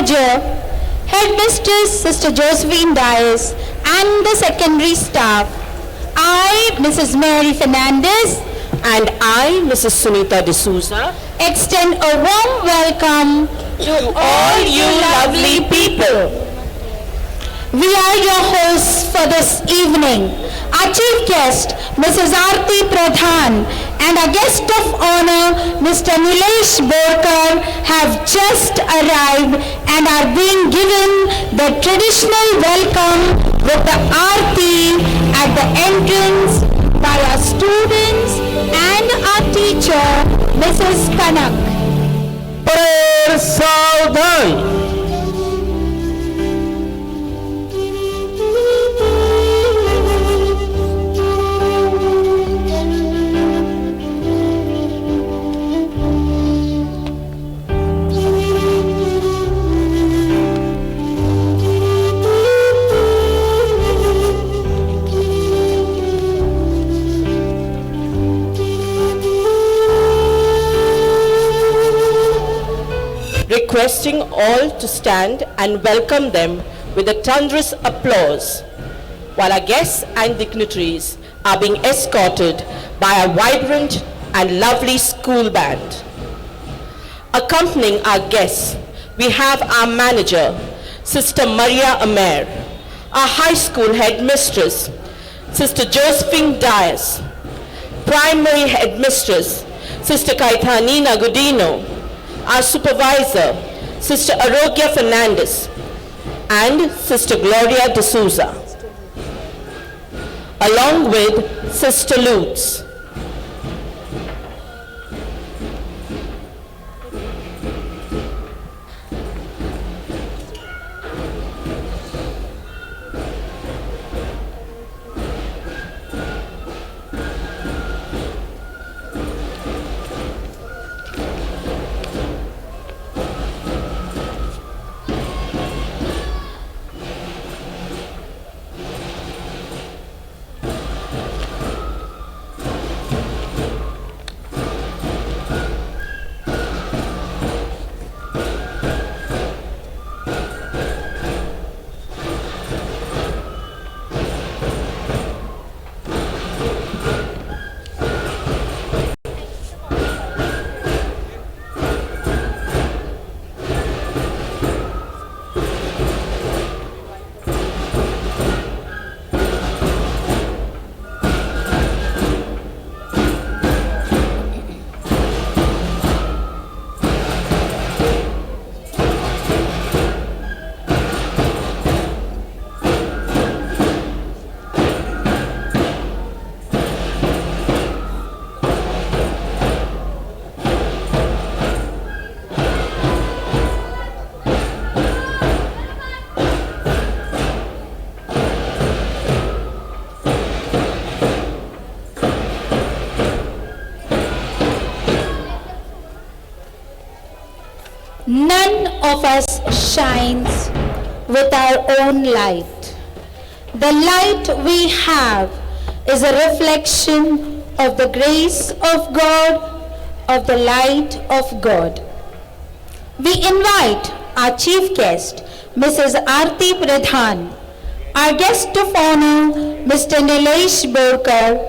manager, headmistress Sister Josephine Dias, and the secondary staff. I, Mrs. Mary Fernandez, and I, Mrs. Sunita D'Souza, extend a warm welcome to all you lovely people. We are your hosts for this evening. Our chief guest, Mrs. Arti Pradhan, and our guest of honor, Mr. Nilesh Borkar, have just arrived and are being given the traditional welcome with the Arti at the entrance by our students and our teacher, Mrs. Kanak. Prayer Saudhan. Requesting all to stand and welcome them with a thunderous applause, while our guests and dignitaries are being escorted by a vibrant and lovely school band. Accompanying our guests, we have our manager, Sister Maria Amer, our high school headmistress, Sister Josephine Dias, primary headmistress, Sister Kaithanina Godino, our supervisor, Sister Arogya Fernandez, and Sister Gloria D'Souza, along with Sister Lutz. None of us shines with our own light. The light we have is a reflection of the grace of God, of the light of God. We invite our chief guest, Mrs. Arti Pradhan, our guest of honor, Mr. Nilesh Borkar,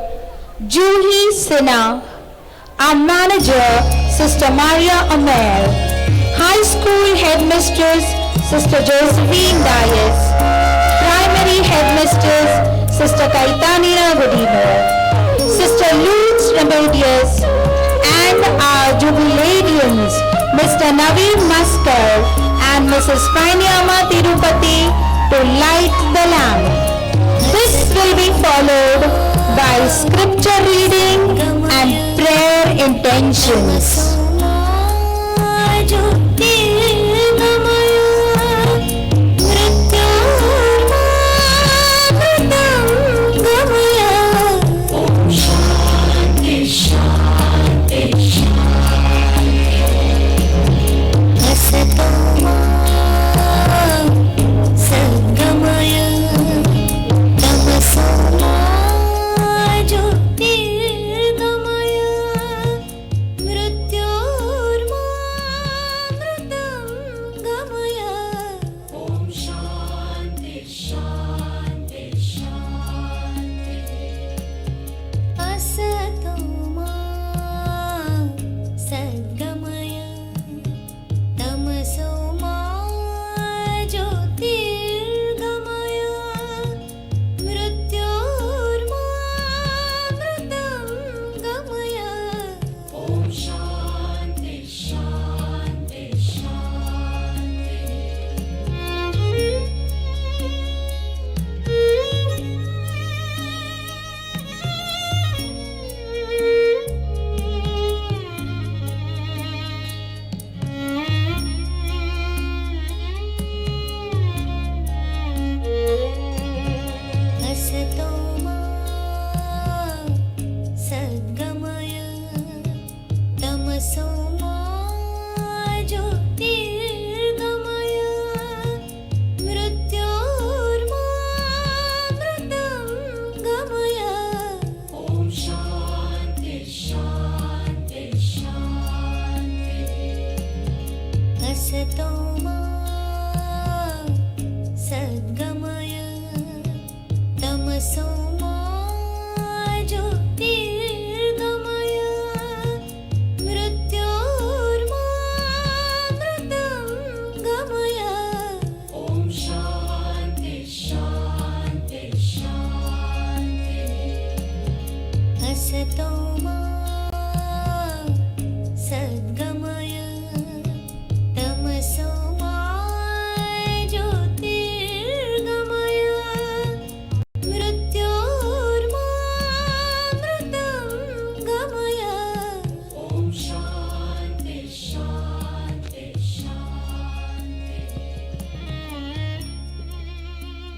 Juhi Sinha, our manager, Sister Maria Amer, High School Headmistress, Sister Josephine Dias, Primary Headmistress, Sister Kaithanina Godino, Sister Lutz Remedios, and our jubilarians, Mr. Naveen Maskar and Mrs. Praniyama Tirupati, to light the lamp. This will be followed by scripture reading and prayer intentions.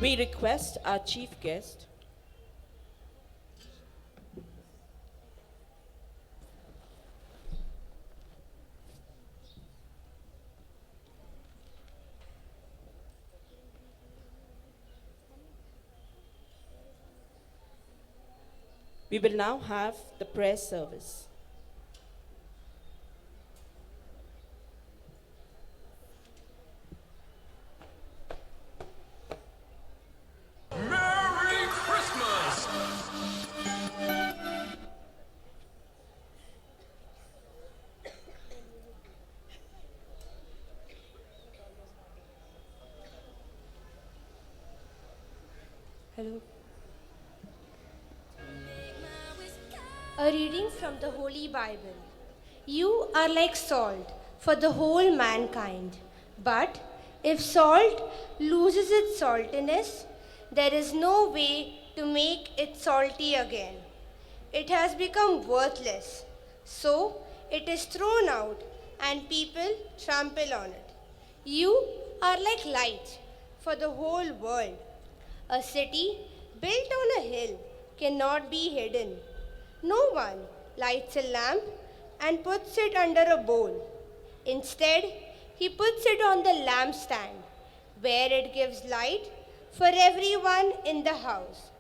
we request our chief guest, we will now have the prayer service. Merry Christmas! Hello. A reading from the Holy Bible. You are like salt for the whole mankind. But if salt loses its saltiness, there is no way to make it salty again. It has become worthless. So it is thrown out and people trample on it. You are like light for the whole world. A city built on a hill cannot be hidden. No one lights a lamp and puts it under a bowl. Instead, he puts it on the lampstand, where it gives light for everyone in the house.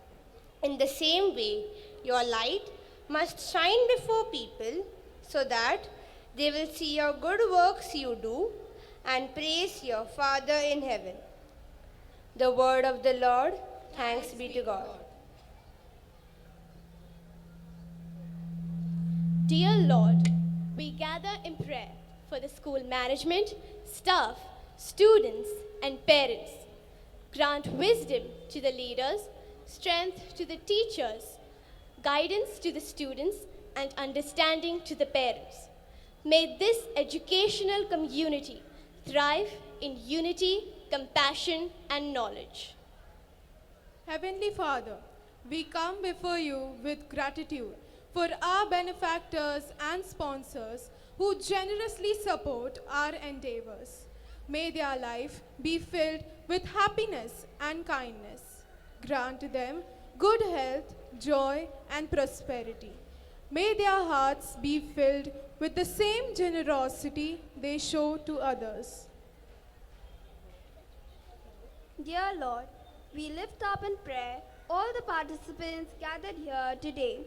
In the same way, your light must shine before people so that they will see your good works you do and praise your Father in heaven. The word of the Lord. Thanks be to God. Dear Lord, we gather in prayer for the school management, staff, students, and parents. Grant wisdom to the leaders, strength to the teachers, guidance to the students, and understanding to the parents. May this educational community thrive in unity, compassion, and knowledge. Heavenly Father, we come before you with gratitude for our benefactors and sponsors who generously support our endeavors. May their life be filled with happiness and kindness. Grant them good health, joy, and prosperity. May their hearts be filled with the same generosity they show to others. Dear Lord, we lift up in prayer all the participants gathered here today.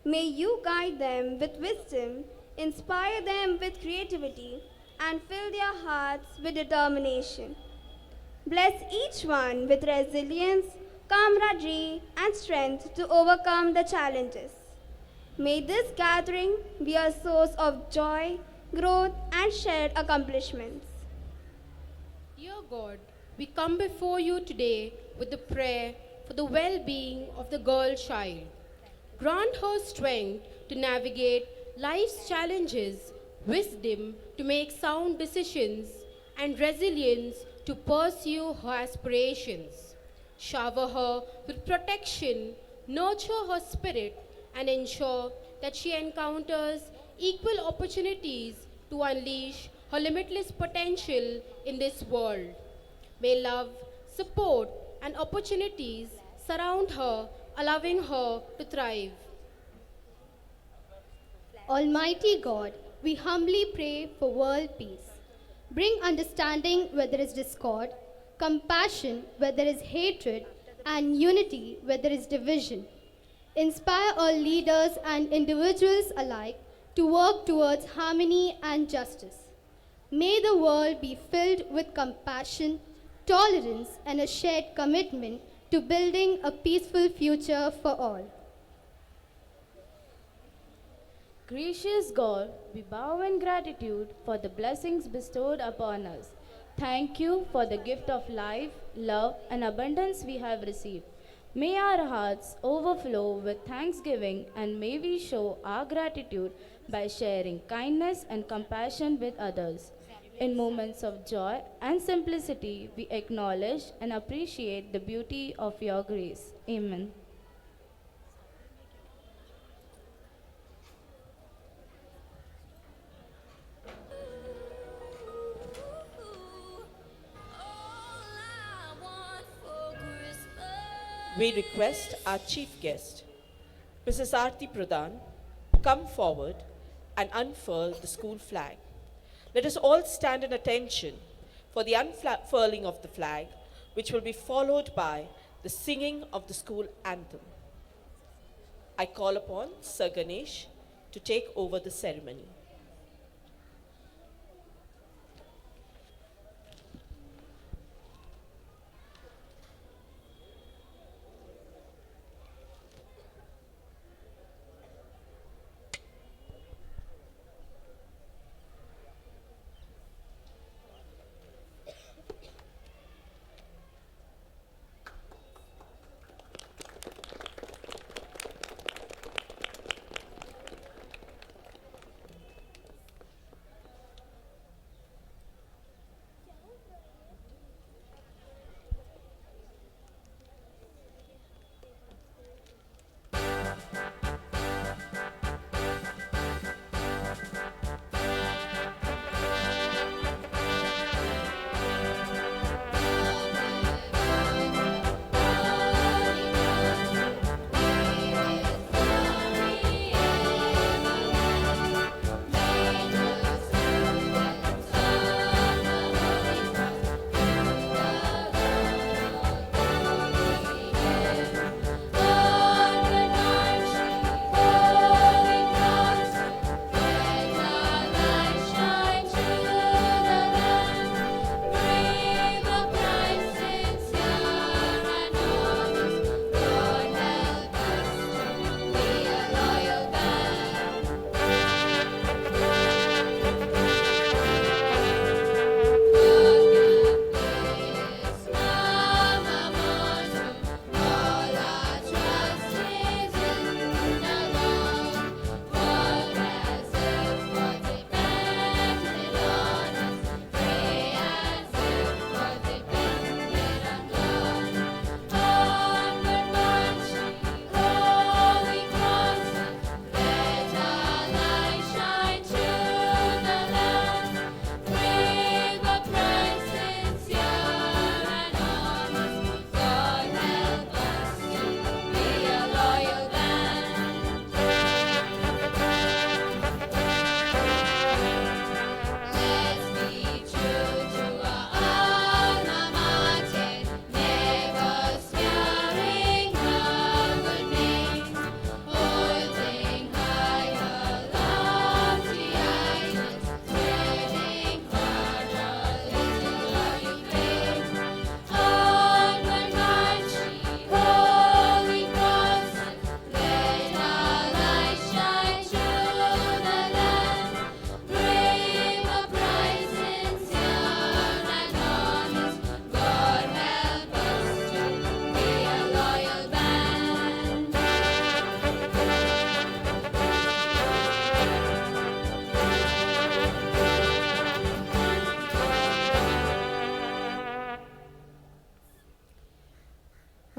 May you guide them with wisdom, inspire them with creativity, and fill their hearts with determination. Bless each one with resilience, camaraderie, and strength to overcome the challenges. May this gathering be a source of joy, growth, and shared accomplishments. Dear God, we come before you today with a prayer for the well-being of the girl child. Grant her strength to navigate life's challenges, wisdom to make sound decisions, and resilience to pursue her aspirations. Shower her with protection, nurture her spirit, and ensure that she encounters equal opportunities to unleash her limitless potential in this world. May love, support, and opportunities surround her, allowing her to thrive. Almighty God, we humbly pray for world peace. Bring understanding where there is discord, compassion where there is hatred, and unity where there is division. Inspire all leaders and individuals alike to work towards harmony and justice. May the world be filled with compassion, tolerance, and a shared commitment to building a peaceful future for all. Gracious God, we bow in gratitude for the blessings bestowed upon us. Thank you for the gift of life, love, and abundance we have received. May our hearts overflow with thanksgiving, and may we show our gratitude by sharing kindness and compassion with others. In moments of joy and simplicity, we acknowledge and appreciate the beauty of your grace. Amen. All I want for Christmas we request our chief guest, Mrs. Arti Pradhan, come forward and unfurl the school flag. Let us all stand in attention for the unfurling of the flag, which will be followed by the singing of the school anthem. I call upon Sir Ganesh to take over the ceremony.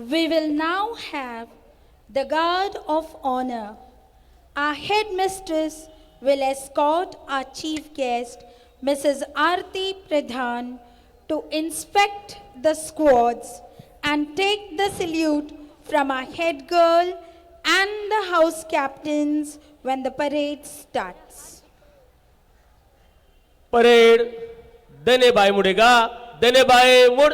We will now have the guard of honor. Our headmistress will escort our chief guest, Mrs. Arti Pradhan, to inspect the squads and take the salute from our head girl and the house captains when the parade starts. Parade दने bye मुड़ेगा, दने bye मुड़.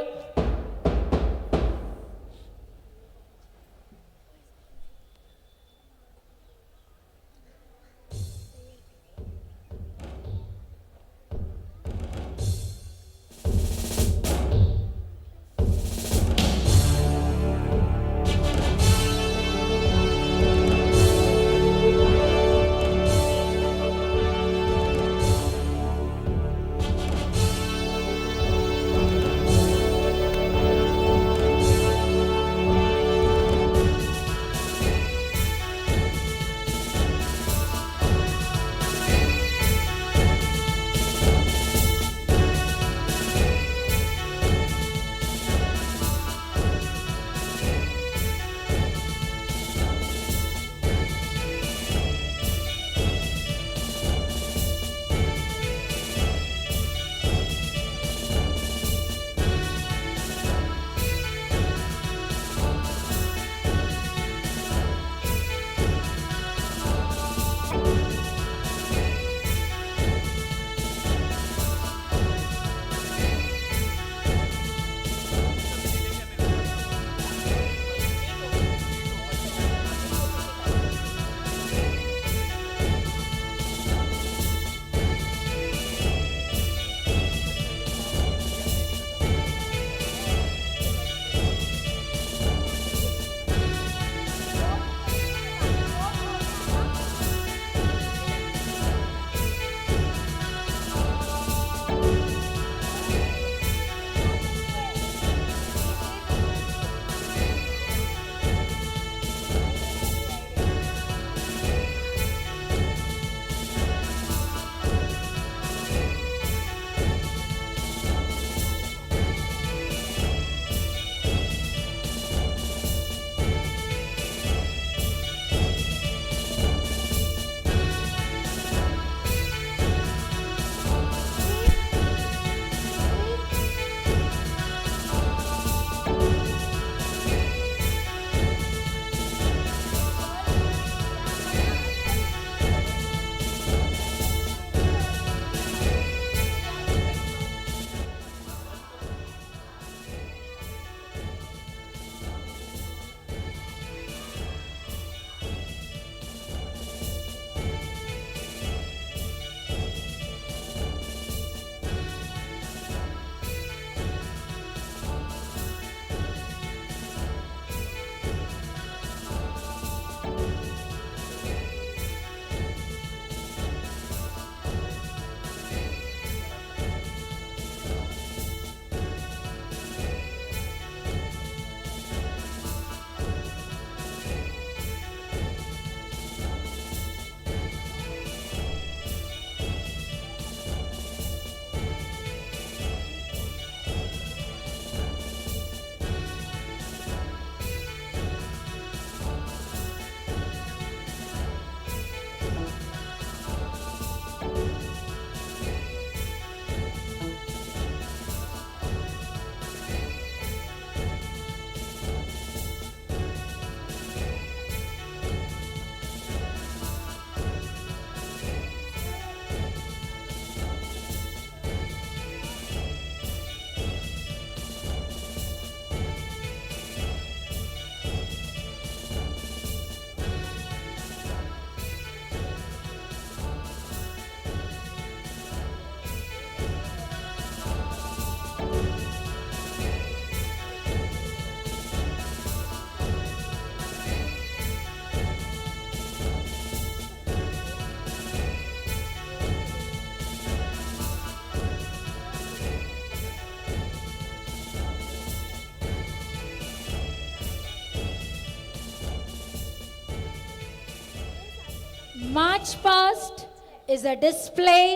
March past is a display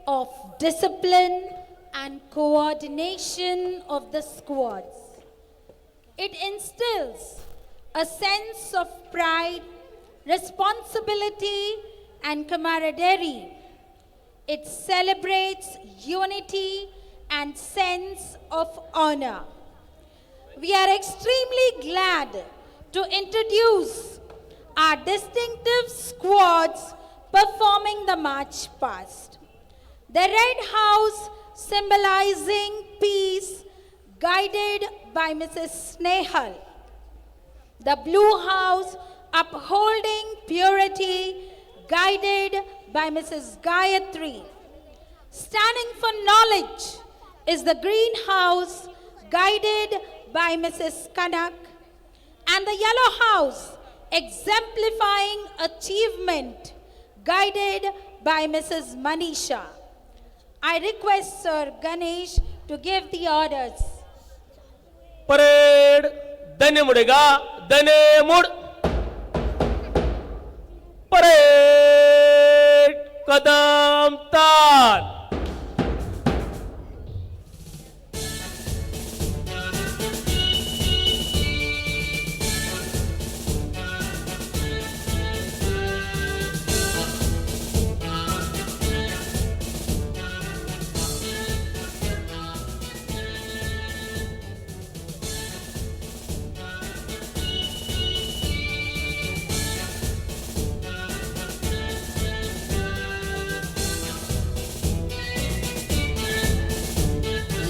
of discipline and coordination of the squads. It instills a sense of pride, responsibility, and camaraderie. It celebrates unity and sense of honor. We are extremely glad to introduce our distinctive squads performing the march past. The Red House symbolizing peace, guided by Mrs. Snehal. The Blue House upholding purity, guided by Mrs. Gayatri. Standing for knowledge is the Green House, guided by Mrs. Kanak. And the Yellow House exemplifying achievement, guided by Mrs. Manisha. I request Sir Ganesh to give the orders. Parade दने मुड़ेगा दने मुड़ parade कदम ताल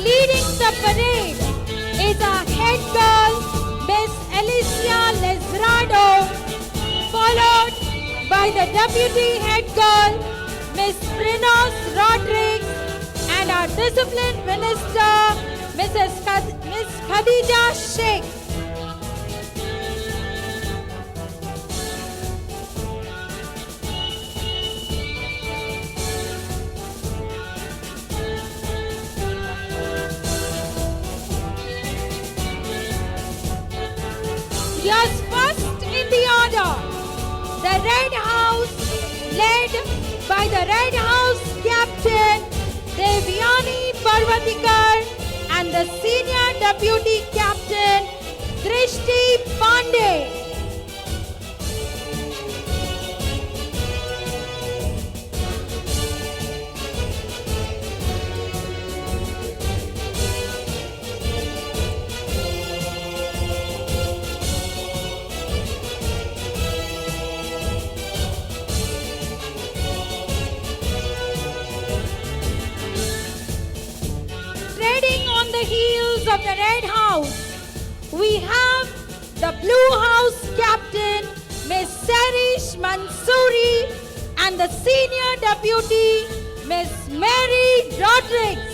Leading the parade is our head girl, Miss Alicia Lezrado, followed by the deputy head girl, Miss Prinos Rodriguez, and our discipline minister, Miss Khadija Sheikh. Just first in the order, the Red House, led by the Red House Captain Devyani Parvatikar and the Senior Deputy Captain Drishti Pandey. Treading on the heels of the Red House, we have the Blue House Captain, Miss Sarish Mansoori, and the Senior Deputy, Miss Mary Rodriguez.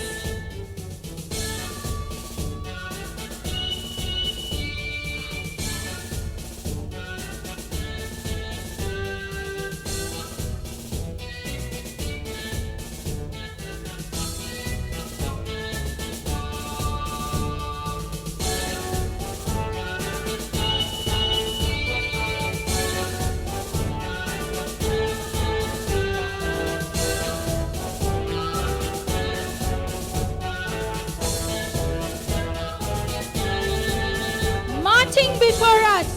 Marching before us,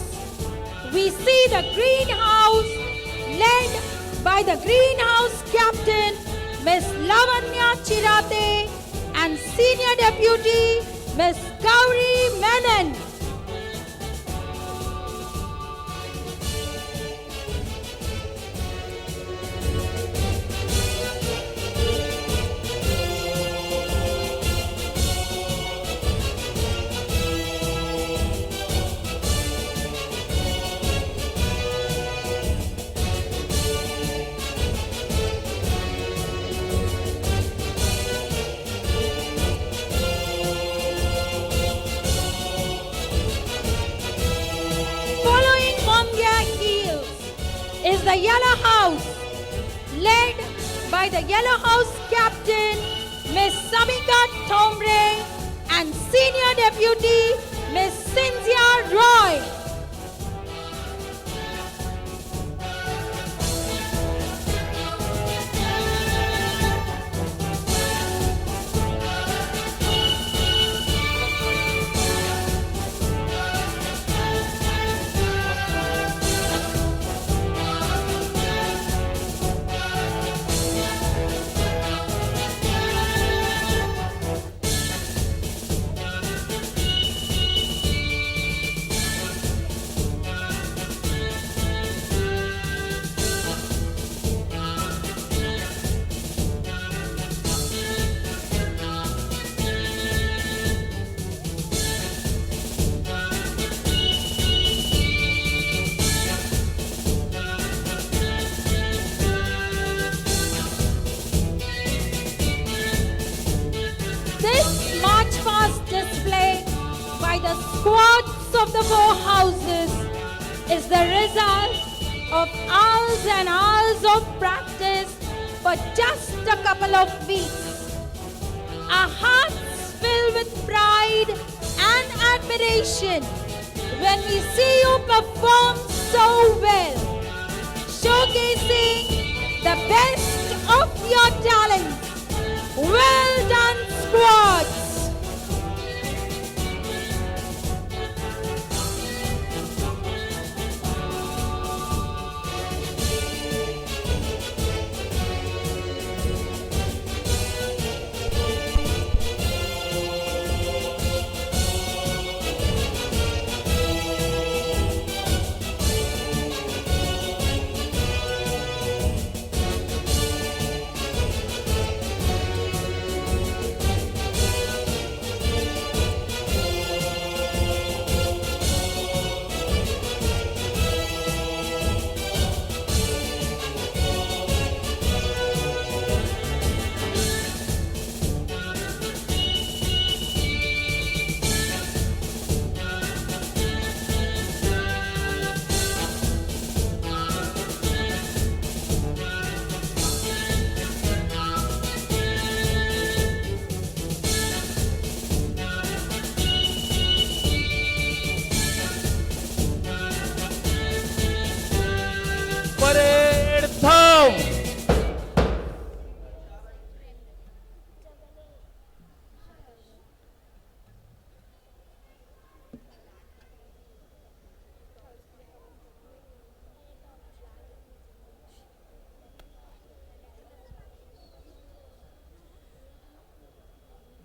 we see the Green House, led by the Green House Captain, Miss Lavanya Chirate, and Senior Deputy, Miss Gauri Menon. Is the Yellow House, led by the Yellow House Captain, Miss Samika Thombre, and Senior Deputy, Miss Cynthia Roy. the squats of the 4 houses is the result of hours and hours of practice for just a couple of weeks. Our hearts fill with pride and admiration when we see you perform so well, showcasing the best of your talents. Well done, squads! Pradhan.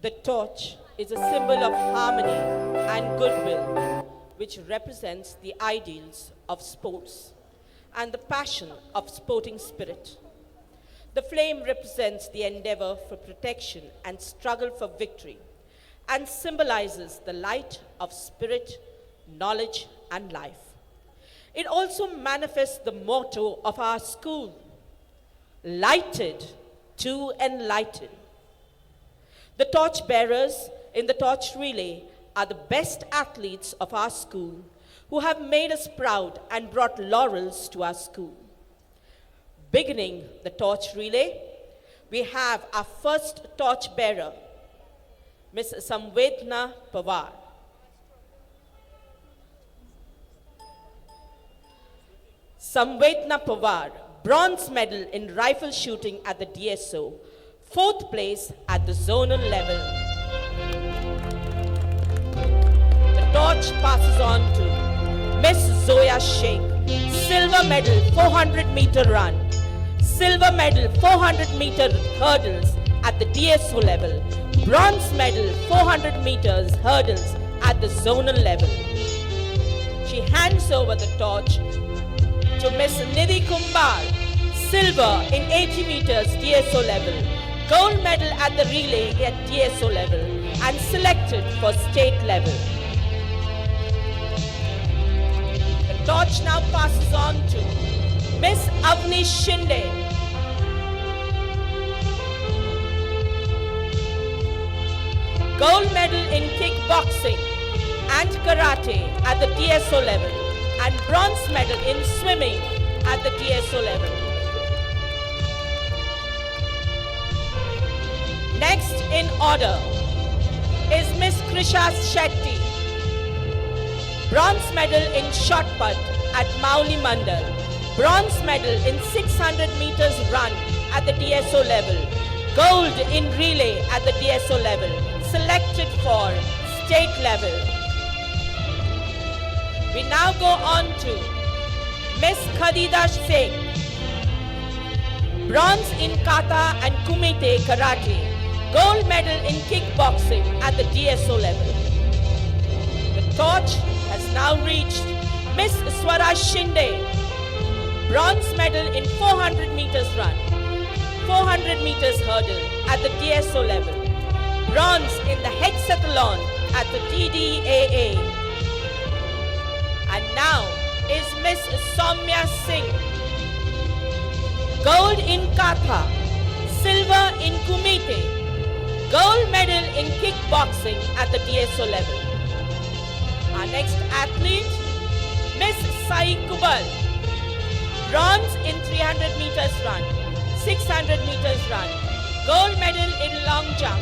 The torch is a symbol of harmony and goodwill, which represents the ideals of sports and the passion of sporting spirit. The flame represents the endeavor for protection and struggle for victory, and symbolizes the light of spirit, knowledge, and life. It also manifests the motto of our school, lighted to enlighten. The torch bearers in the torch relay are the best athletes of our school who have made us proud and brought laurels to our school. Beginning the torch relay, we have our first torch bearer, Miss Samvedna Pawar. Samvedna Pawar, bronze medal in rifle shooting at the DSO, 4th place at the zonal level. The torch passes on to Miss Zoya Sheikh, silver medal 400-meter run, silver medal 400-meter hurdles at the DSO level, bronze medal 400 meters hurdles at the zonal level. She hands over the torch to Miss Nidhi Kumbar, silver in 80 meters DSO level, gold medal at the relay at DSO level, and selected for state level. The torch now passes on to Miss Avni Shinde, gold medal in kickboxing and karate at the DSO level, and bronze medal in swimming at the DSO level. Next in order is Miss Krisha Shetty, bronze medal in shot put at Mauli Mandal, bronze medal in 600 meters run at the DSO level, gold in relay at the DSO level, selected for state level. We now go on to Miss Khadija Sheikh, bronze in kata and kumite karate, gold medal in kickboxing at the DSO level. The torch has now reached Miss Swara Shinde, bronze medal in 400 meters run, 400 meters hurdle at the DSO level, bronze in the hexathlon at the TDAA. And now is Miss Soumya Singh, gold in kata, silver in kumite, gold medal in kickboxing at the DSO level. Our next athlete, Miss Sai Kubal. Bronze in 300 meters run, 600 meters run, gold medal in long jump.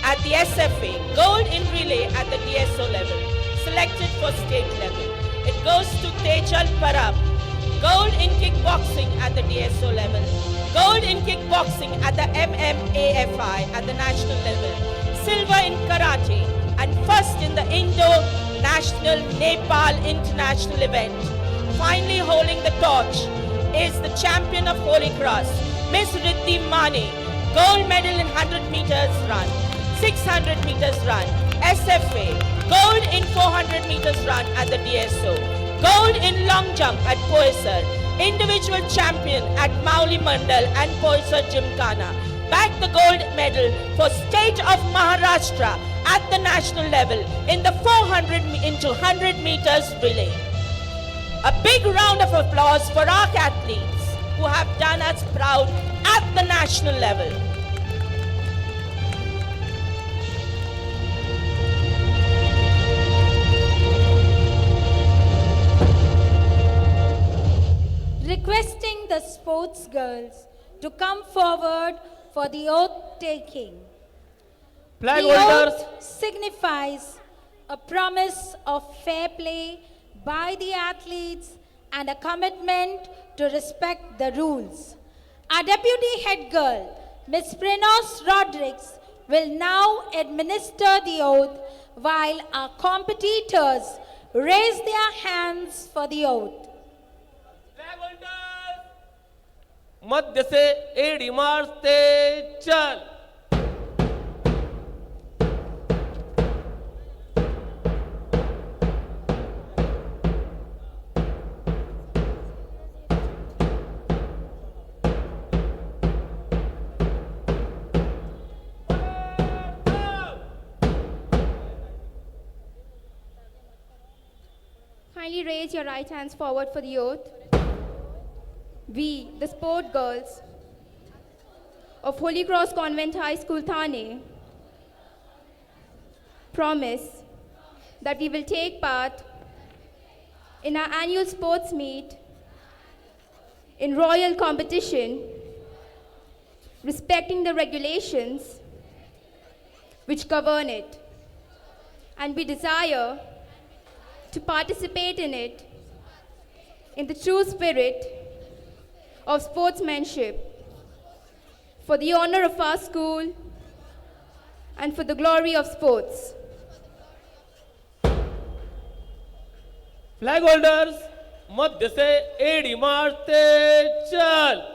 At the SFA, gold in relay at the DSO level, selected for state level. It goes to Tejal Parab. Gold in kickboxing at the DSO level, gold in kickboxing at the MMAFI at the national level, silver in karate, and first in the Indo-National Nepal International event. Finally holding the torch is the champion of Holy Cross, Miss Riddhi Mane, gold medal in 100 meters run, 600 meters run, SFA, gold in 400 meters run at the DSO, gold in long jump at Poisar, individual champion at Mauli Mandal and Poisar Gymkhana, bagged the gold medal for State of Maharashtra at the national level in the 400 into 100 meters relay. A big round of applause for our athletes who have done us proud at the national level. Requesting the sports girls to come forward for the oath taking. Flag The holders, oath signifies a promise of fair play by the athletes and a commitment to respect the rules. Our deputy head girl, Ms. Prenos Rodriguez, will now administer the oath while our competitors raise their hands for the oath. मध्य से AD मारते चल. Kindly raise your right hands forward for the oath. We, the sport girls of Holy Cross Convent High School, Thane, promise that we will take part in our annual sports meet in royal competition, respecting the regulations which govern it, and we desire to participate in it in the true spirit of sportsmanship, for the honor of our school and for the glory of sports. Flag holders, मध्य से AD मारते चल.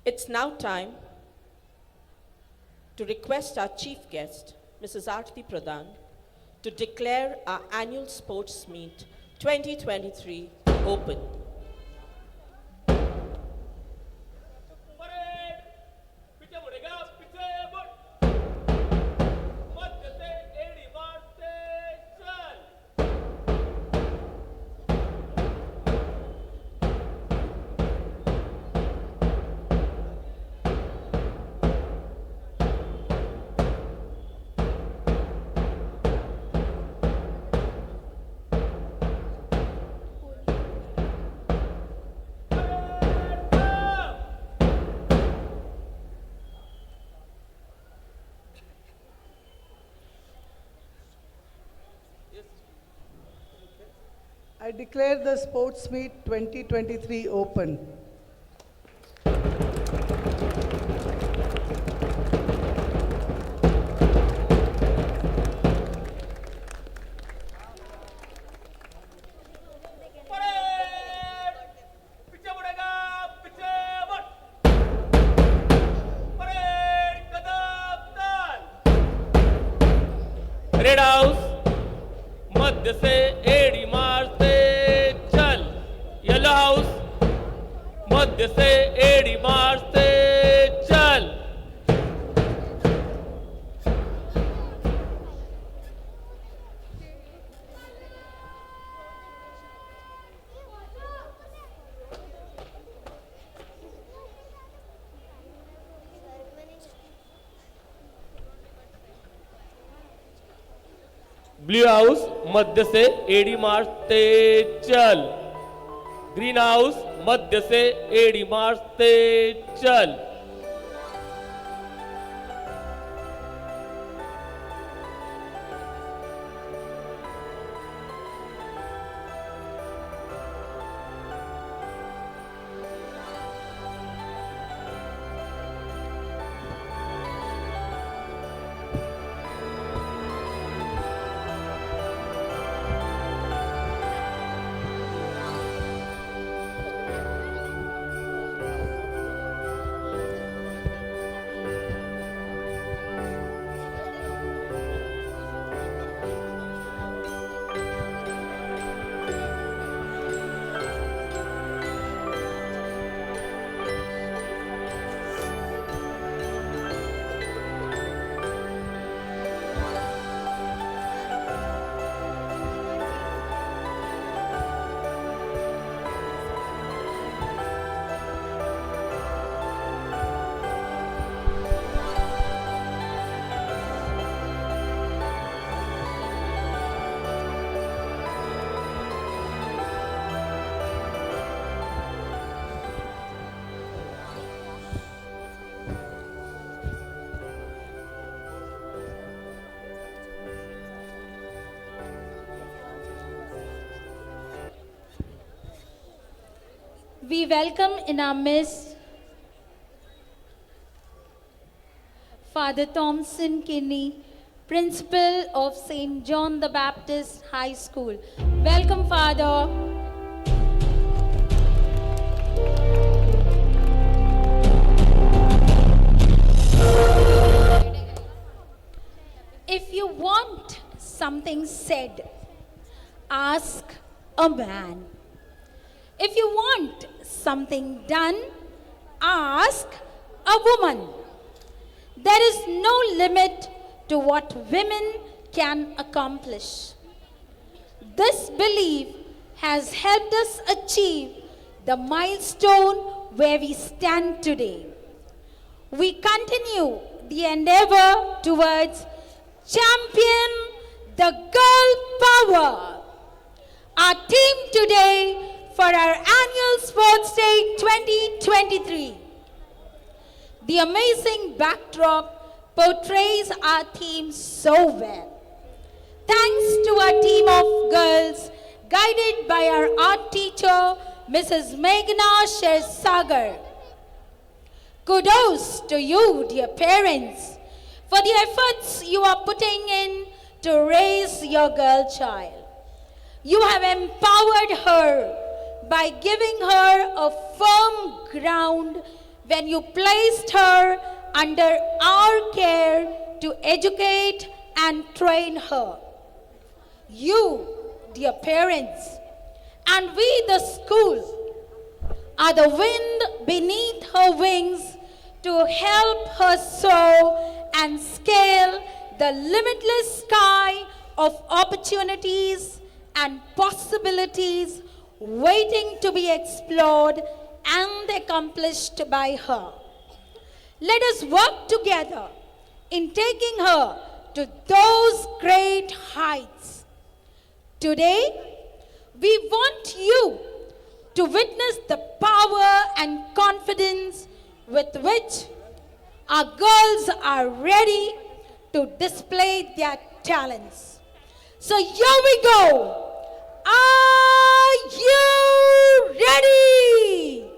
It's now time to request our chief guest, Mrs. Arti Pradhan, to declare our annual sports meet 2023 open. I declare the Sports Meet 2023 open. Red House, मध्य से एड़ी मारते चल। Yellow house मध्य से एड़ी मारते चल। ब्लू हाउस मध्य से एड़ी मारते चल। ग्रीन हाउस मध्य से एड़ी मारते चल। We welcome in our midst Father Thompson Kinney, Principal of St. John the Baptist High School. Welcome, Father. If you want something said, ask a man. If you want something done, ask a woman. There is no limit to what women can accomplish. This belief has helped us achieve the milestone where we stand today. We continue the endeavor towards champion the girl power. Our team today for our annual Sports Day 2023. The amazing backdrop portrays our theme so well. Thanks to our team of girls, guided by our art teacher, Mrs. Meghna Shersagar. Kudos to you, dear parents, for the efforts you are putting in to raise your girl child. You have empowered her by giving her a firm ground when you placed her under our care to educate and train her. You, dear parents, and we, the school, are the wind beneath her wings to help her soar and scale the limitless sky of opportunities and possibilities waiting to be explored and accomplished by her. Let us work together in taking her to those great heights. Today, we want you to witness the power and confidence with which our girls are ready to display their talents. So here we go. Are you ready?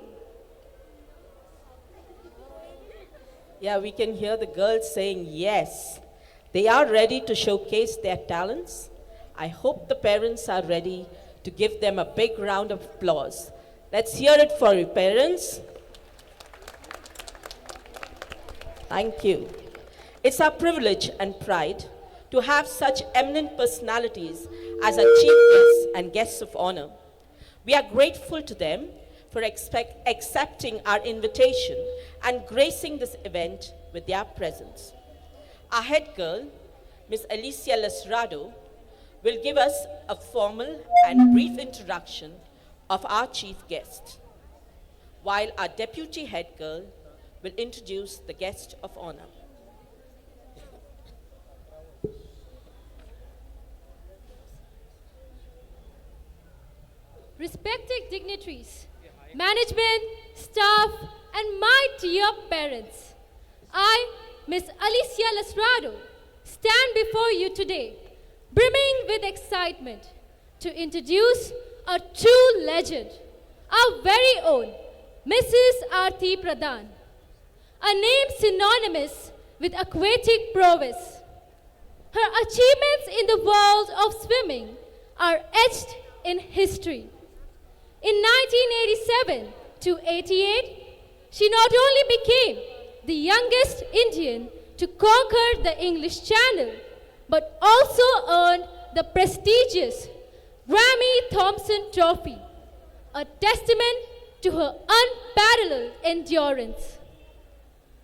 Yeah, we can hear the girls saying yes. They are ready to showcase their talents. I hope the parents are ready to give them a big round of applause. Let's hear it for you, parents. Thank you. It's our privilege and pride to have such eminent personalities as our chief guests and guests of honor. We are grateful to them for accepting our invitation and gracing this event with their presence. Our head girl, Ms. Alicia Lasrado, will give us a formal and brief introduction of our chief guest, while our deputy head girl will introduce the guest of honor. Respected dignitaries, management, staff, and my dear parents, I, Ms. Alicia Lasrado, stand before you today, brimming with excitement, to introduce a true legend, our very own Mrs. Arti Pradhan, a name synonymous with aquatic prowess. Her achievements in the world of swimming are etched in history. In 1987 to 88, she not only became the youngest Indian to conquer the English Channel, but also earned the prestigious Grammy Thompson Trophy, a testament to her unparalleled endurance.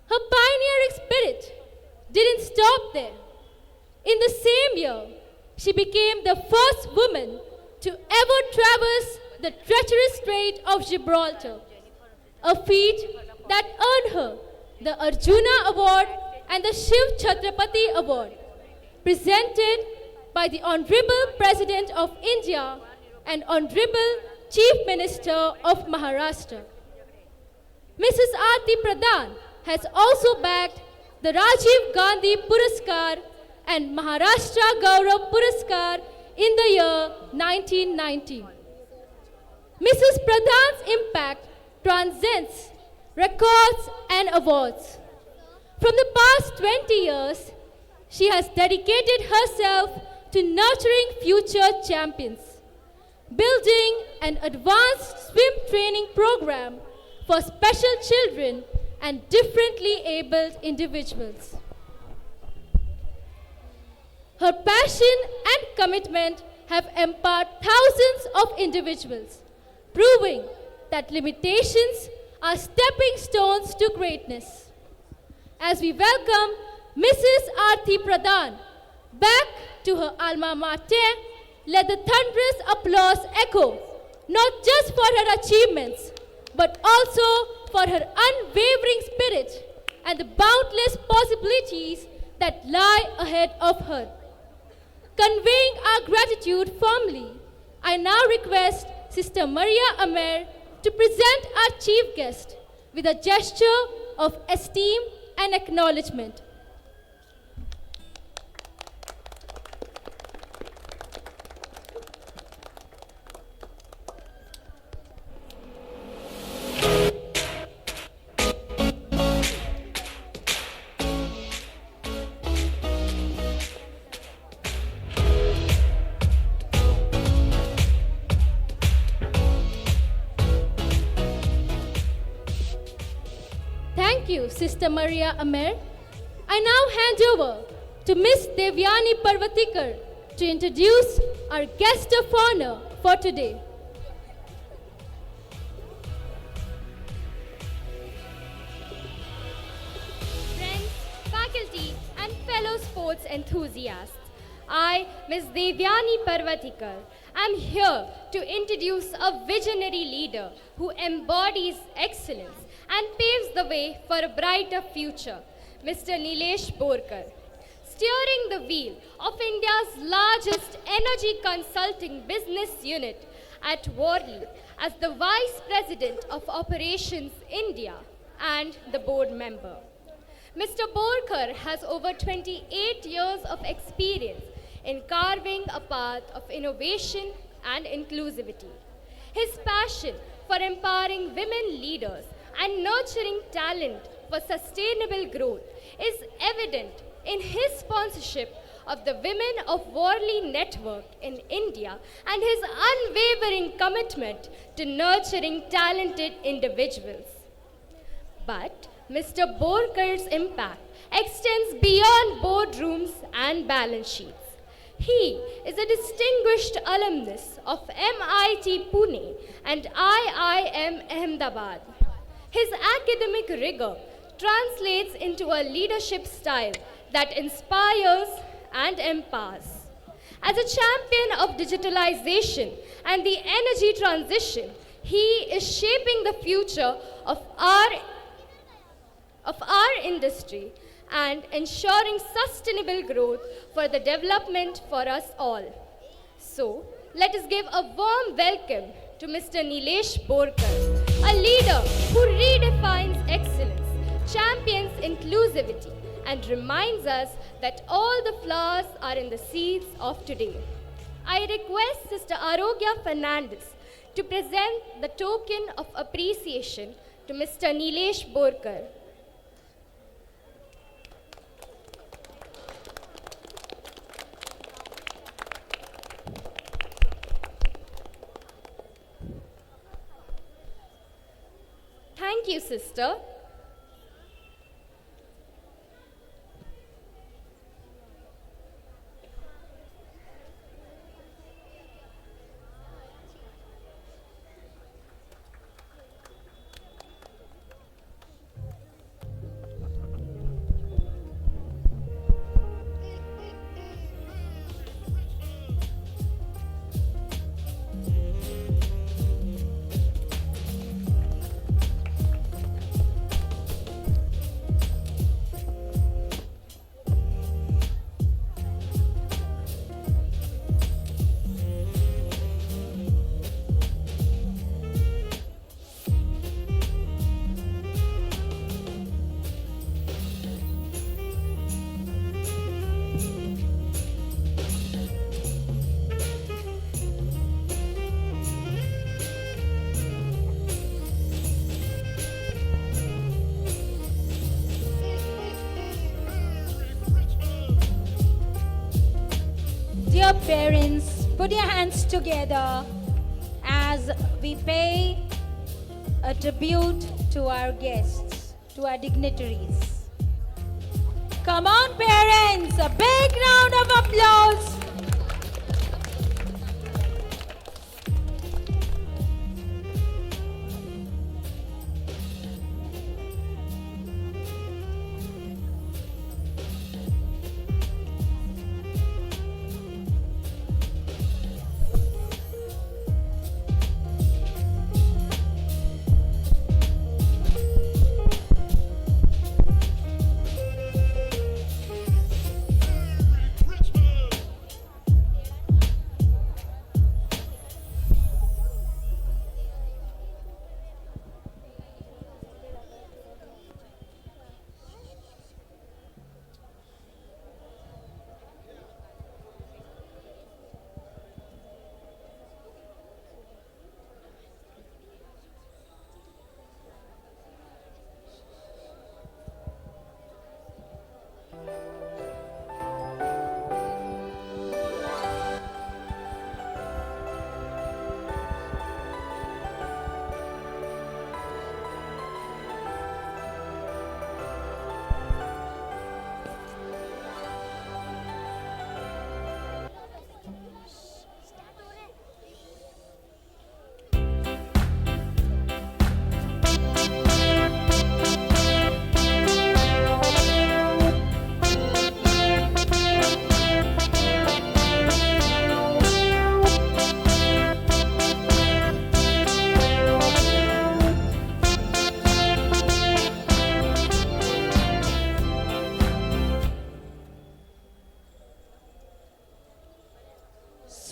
Her pioneering spirit didn't stop there. In the same year, she became the first woman to ever traverse the treacherous Strait of Gibraltar, a feat that earned her the Arjuna Award and the Shiv Chhatrapati Award, presented by the Honorable President of India and Honorable Chief Minister of Maharashtra. Mrs. Arti Pradhan has also bagged the Rajiv Gandhi Puraskar and Maharashtra Gaurav Puraskar in the year 1990. Mrs. Pradhan's impact transcends records and awards. From the past 20 years, she has dedicated herself to nurturing future champions, building an advanced swim training program for special children and differently abled individuals. Her passion and commitment have empowered thousands of individuals, proving that limitations are stepping stones to greatness. As we welcome Mrs. Arti Pradhan back to her alma mater, let the thunderous applause echo, not just for her achievements, but also for her unwavering spirit and the boundless possibilities that lie ahead of her. Conveying our gratitude firmly, I now request Sister Maria Amer to present our chief guest with a gesture of esteem and acknowledgement. Thank you, Sister Maria Amer. I now hand over to Miss Devyani Parvatikar to introduce our guest of honor for today. Friends, faculty, and fellow sports enthusiasts, I, Ms. Devyani Parvatikar, am here to introduce a visionary leader who embodies excellence and paves the way for a brighter future, Mr. Nilesh Borkar. Steering the wheel of India's largest energy consulting business unit at Worli as the Vice President of Operations India and the board member. Mr. Borkar has over 28 years of experience in carving a path of innovation and inclusivity. His passion for empowering women leaders and nurturing talent for sustainable growth is evident in his sponsorship of the Women of Worli Network in India and his unwavering commitment to nurturing talented individuals. But Mr. Borkar's impact extends beyond boardrooms and balance sheets. He is a distinguished alumnus of MIT Pune and IIM Ahmedabad. His academic rigor translates into a leadership style that inspires and empowers. As a champion of digitalization and the energy transition, he is shaping the future of our industry and ensuring sustainable growth for the development for us all. So, let us give a warm welcome to Mr. Nilesh Borkar, a leader who redefines excellence, champions inclusivity, and reminds us that all the flowers are in the seeds of today. I request Sister Arogya Fernandez to present the token of appreciation to Mr. Nilesh Borkar. Thank you, sister. Dear parents, put your hands together as we pay a tribute to our guests, to our dignitaries. Come on, parents, a big round of applause.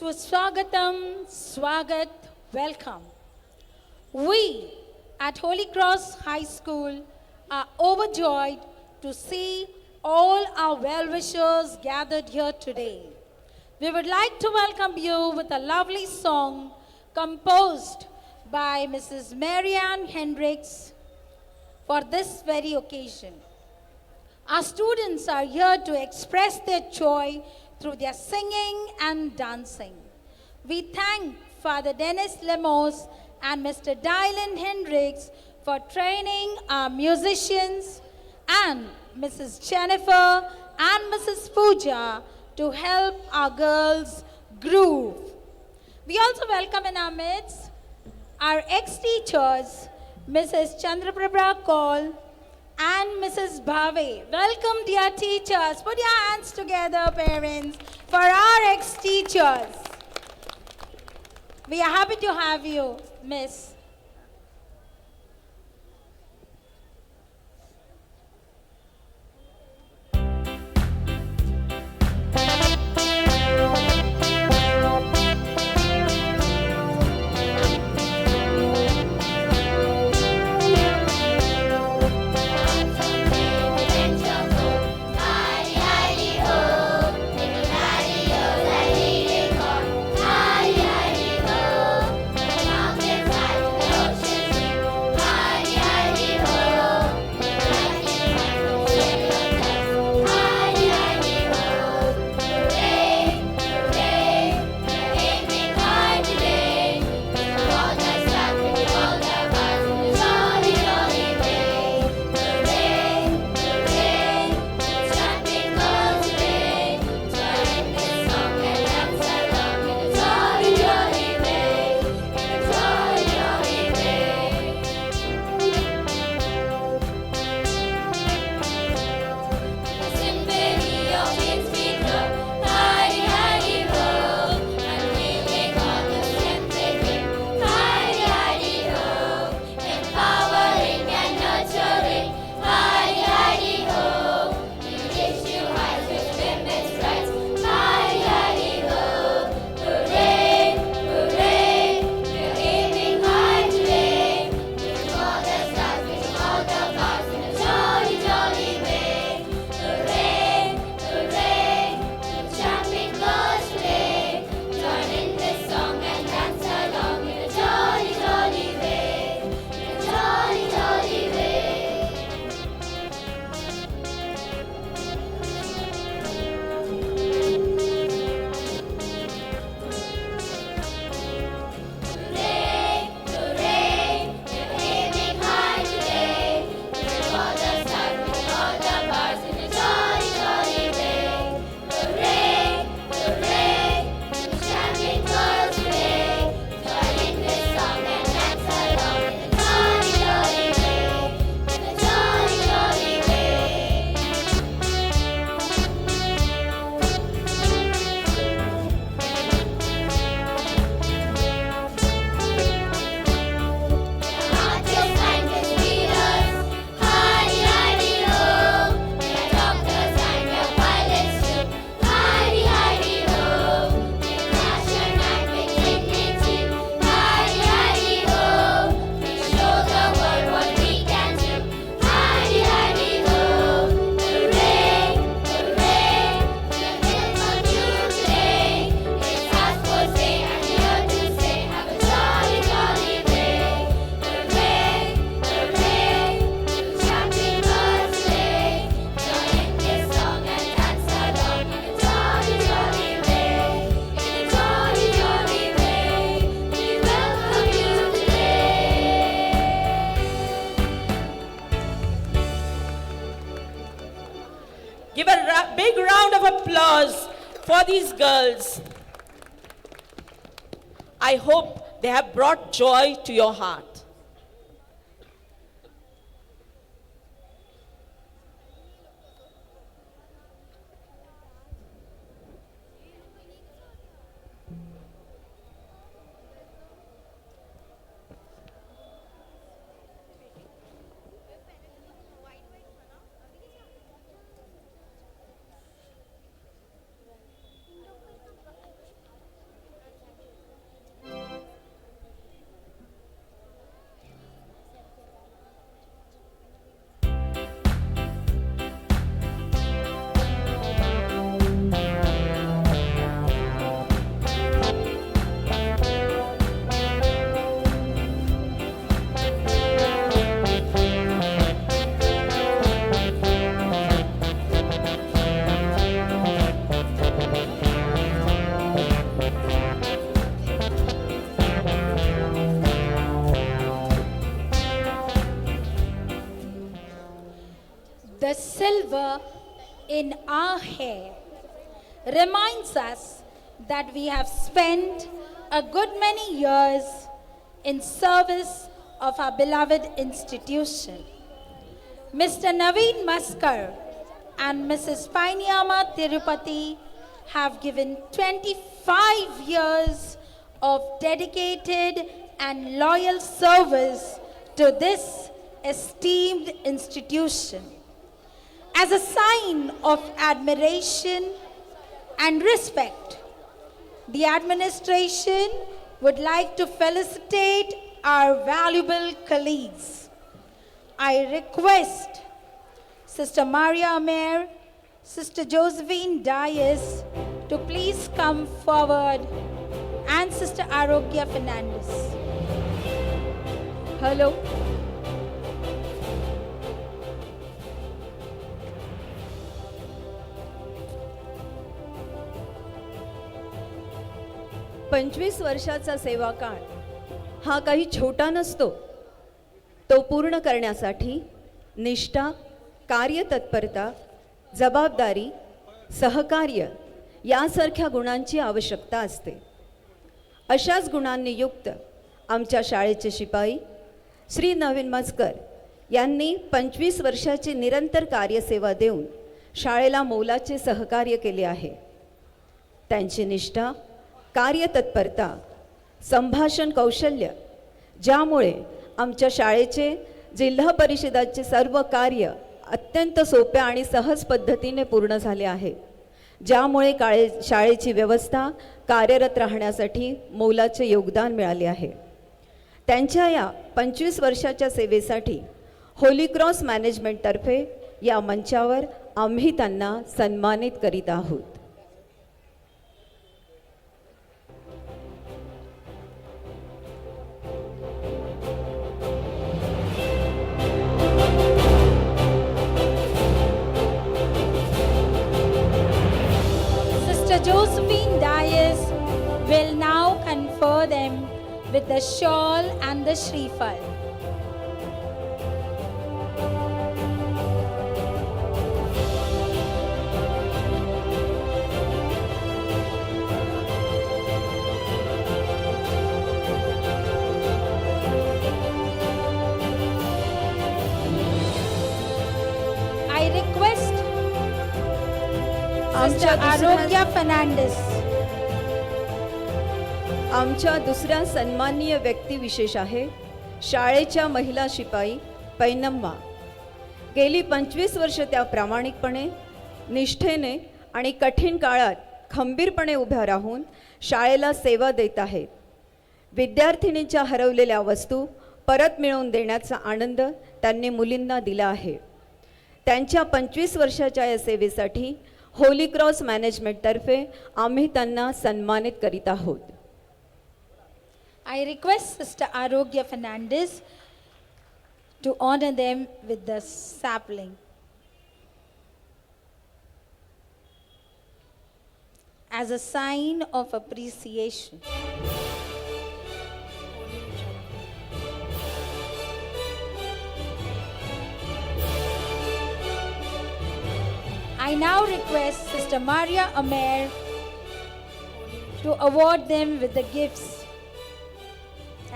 Swagatam, Swagat, welcome. We at Holy Cross High School are overjoyed to see all our well-wishers gathered here today. We would like to welcome you with a lovely song composed by Mrs. Marianne Hendricks for this very occasion. Our students are here to express their joy through their singing and dancing. We thank Father Dennis Lemos and Mr. Dylan Hendricks for training our musicians, and Mrs. Jennifer and Mrs. Pooja to help our girls groove. We also welcome in our midst our ex-teachers, Mrs. Chandraprabha Kaul and Mrs. Bhave. Welcome, dear teachers. Put your hands together, parents, for our ex-teachers. We are happy to have you, Miss. Give a big round of applause for these girls. I hope they have brought joy to your heart. in our hair reminds us that we have spent a good many years in service of our beloved institution. Mr. Naveen Maskar and Mrs. Painiyama Tirupati have given 25 years of dedicated and loyal service to this esteemed institution. As a sign of admiration and respect, the administration would like to felicitate our valuable colleagues. I request Sister Maria Amer, Sister Josephine Dias to please come forward, and Sister Arogya Fernandez. Hello. पंचवीस वर्षाचा सेवा काळ हा काही छोटा नसतो. तो पूर्ण करण्यासाठी निष्ठा, कार्यतत्परता, जबाबदारी, सहकार्य यासारख्या गुणांची आवश्यकता असते. अशाच गुणांनी युक्त आमच्या शाळेचे शिपाई श्री नवीन मस्कर यांनी 25 वर्षाची निरंतर कार्यसेवा देऊन शाळेला मोलाचे सहकार्य केले आहे. त्यांची निष्ठा, कार्यतत्परता, संभाषण कौशल्य ज्यामुळे आमच्या शाळेचे जिल्हा परिषदाचे सर्व कार्य अत्यंत सोप्या आणि सहज पद्धतीने पूर्ण झाले आहे, ज्यामुळे शाळेची व्यवस्था कार्यरत राहण्यासाठी मोलाचे योगदान मिळाले आहे. त्यांच्या या 25 वर्षाच्या सेवेसाठी होली क्रॉस मॅनेजमेंटतर्फे या मंचावर आम्ही त्यांना सन्मानित करीत आहोत. Josephine Dias will now confer them with the shawl and the Shrifal. I request Sister Arogya Fernandez. आमच्या दुसऱ्या सन्माननीय व्यक्तिविशेष आहे शाळेच्या महिला शिपाई पैनम्मा. गेली 25 वर्ष त्या प्रामाणिकपणे, निष्ठेने आणि कठीण काळात खंबीरपणे उभ्या राहून शाळेला सेवा देत आहेत. विद्यार्थिनींच्या हरवलेल्या वस्तू परत मिळवून देण्याचा आनंद त्यांनी मुलींना दिला आहे. त्यांच्या 25 वर्षाच्या या सेवेसाठी होली क्रॉस मॅनेजमेंटतर्फे आम्ही त्यांना सन्मानित करीत आहोत. I request Sister Arogya Fernandez to honor them with the sapling. As a sign of appreciation. I now request Sister Maria Amer to award them with the gifts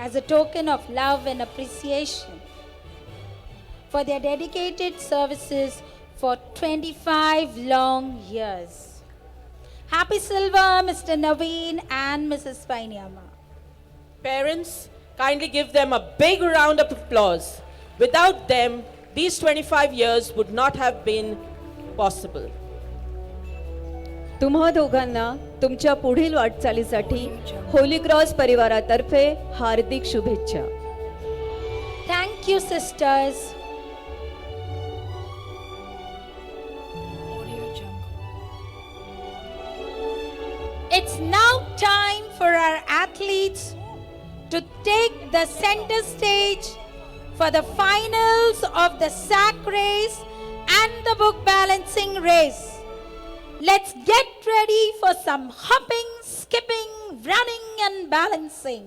as a token of love and appreciation for their dedicated services for 25 long years. Happy Silver, Mr. Naveen and Mrs. Painiyama. Parents, kindly give them a big round of applause. Without them, these 25 years would not have been possible. तुम्हा दोघांना तुमच्या पुढील वाटचालीसाठी Holi cross परिवारातर्फे हार्दिक शुभेच्छा. Thank you, sisters. It's now time for our athletes to take the center stage for the finals of the sack race and the book balancing race. Let's get ready for some hopping, skipping, running and balancing.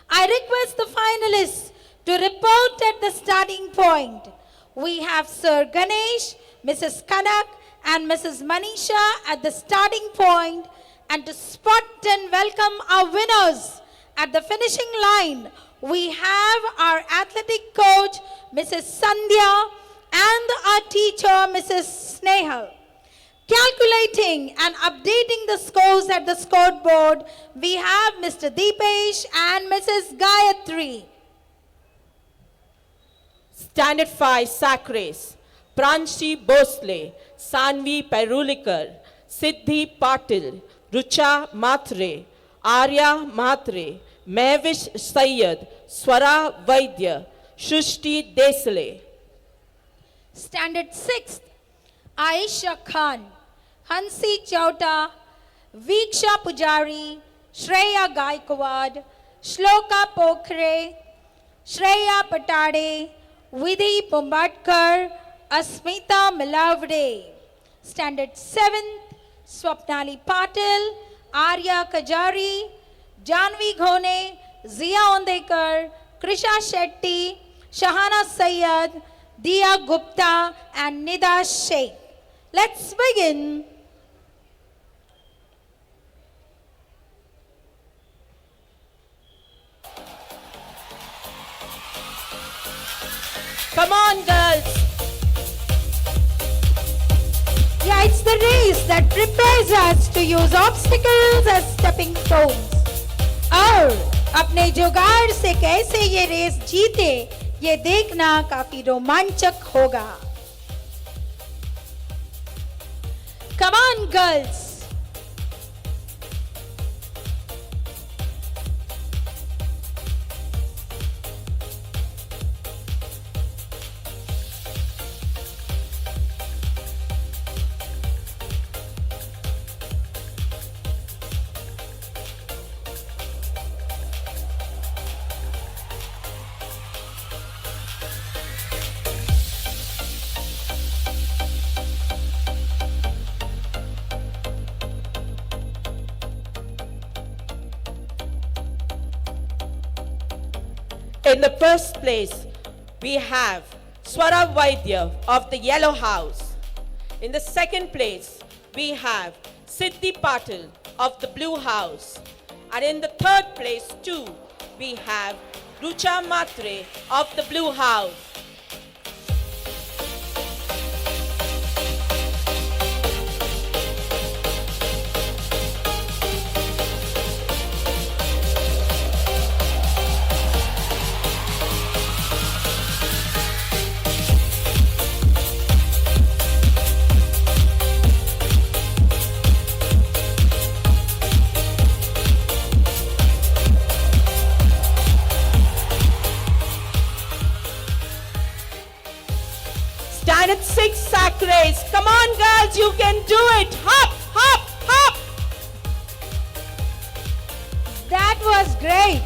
I request the finalists to report at the starting point. We have Sir Ganesh, Mrs. Kanak and Mrs. Manisha at the starting point, and to spot and welcome our winners at the finishing line, we have our athletic coach, Mrs. Sandhya, and our teacher, Mrs. Snehal. Calculating and updating the scores at the scoreboard, we have Mr. Deepesh and Mrs. Gayatri. Standard 5 sack race. Pranshi Bosle, Sanvi Perulikar, Siddhi Patil, Rucha Matre, Arya Matre, Mehvish Sayyad, Swara Vaidya, Shushti Desale. Standard 6th, Aisha Khan, Hansi Chauta, Viksha Pujari, Shreya Gaikwad, Shloka Pokhre, Shreya Patade, Vidhi Pumbatkar, Asmita Milavde. Standard 7th, Swapnali Patil, Arya Kajari, Janvi Ghone, Zia Ondekar, Krisha Shetty, Shahana Sayyad, Dia Gupta and Nida Sheikh. Let's begin. Come on, girls. Yeah, it's the race that prepares us to use obstacles as stepping stones. और अपने जुगाड़ से कैसे ये race जीते, ये देखना काफी रोमांचक होगा. Come on, girls. In the first place, we have Swara Vaidya of the Yellow House. In the second place, we have Siddhi Patil of the Blue House. And in the third place too, we have Rucha Matre of the Blue House. Standard 6 sack race. Come on, girls, you can do it. Hop, hop, hop. That was great.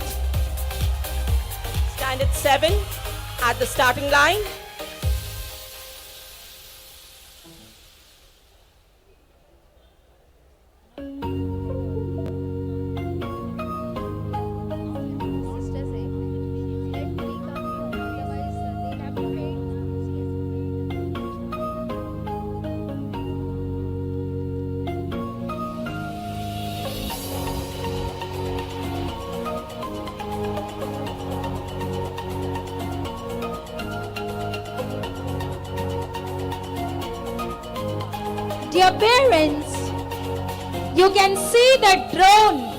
Standard 7 at the starting line. Dear parents, you can see the drone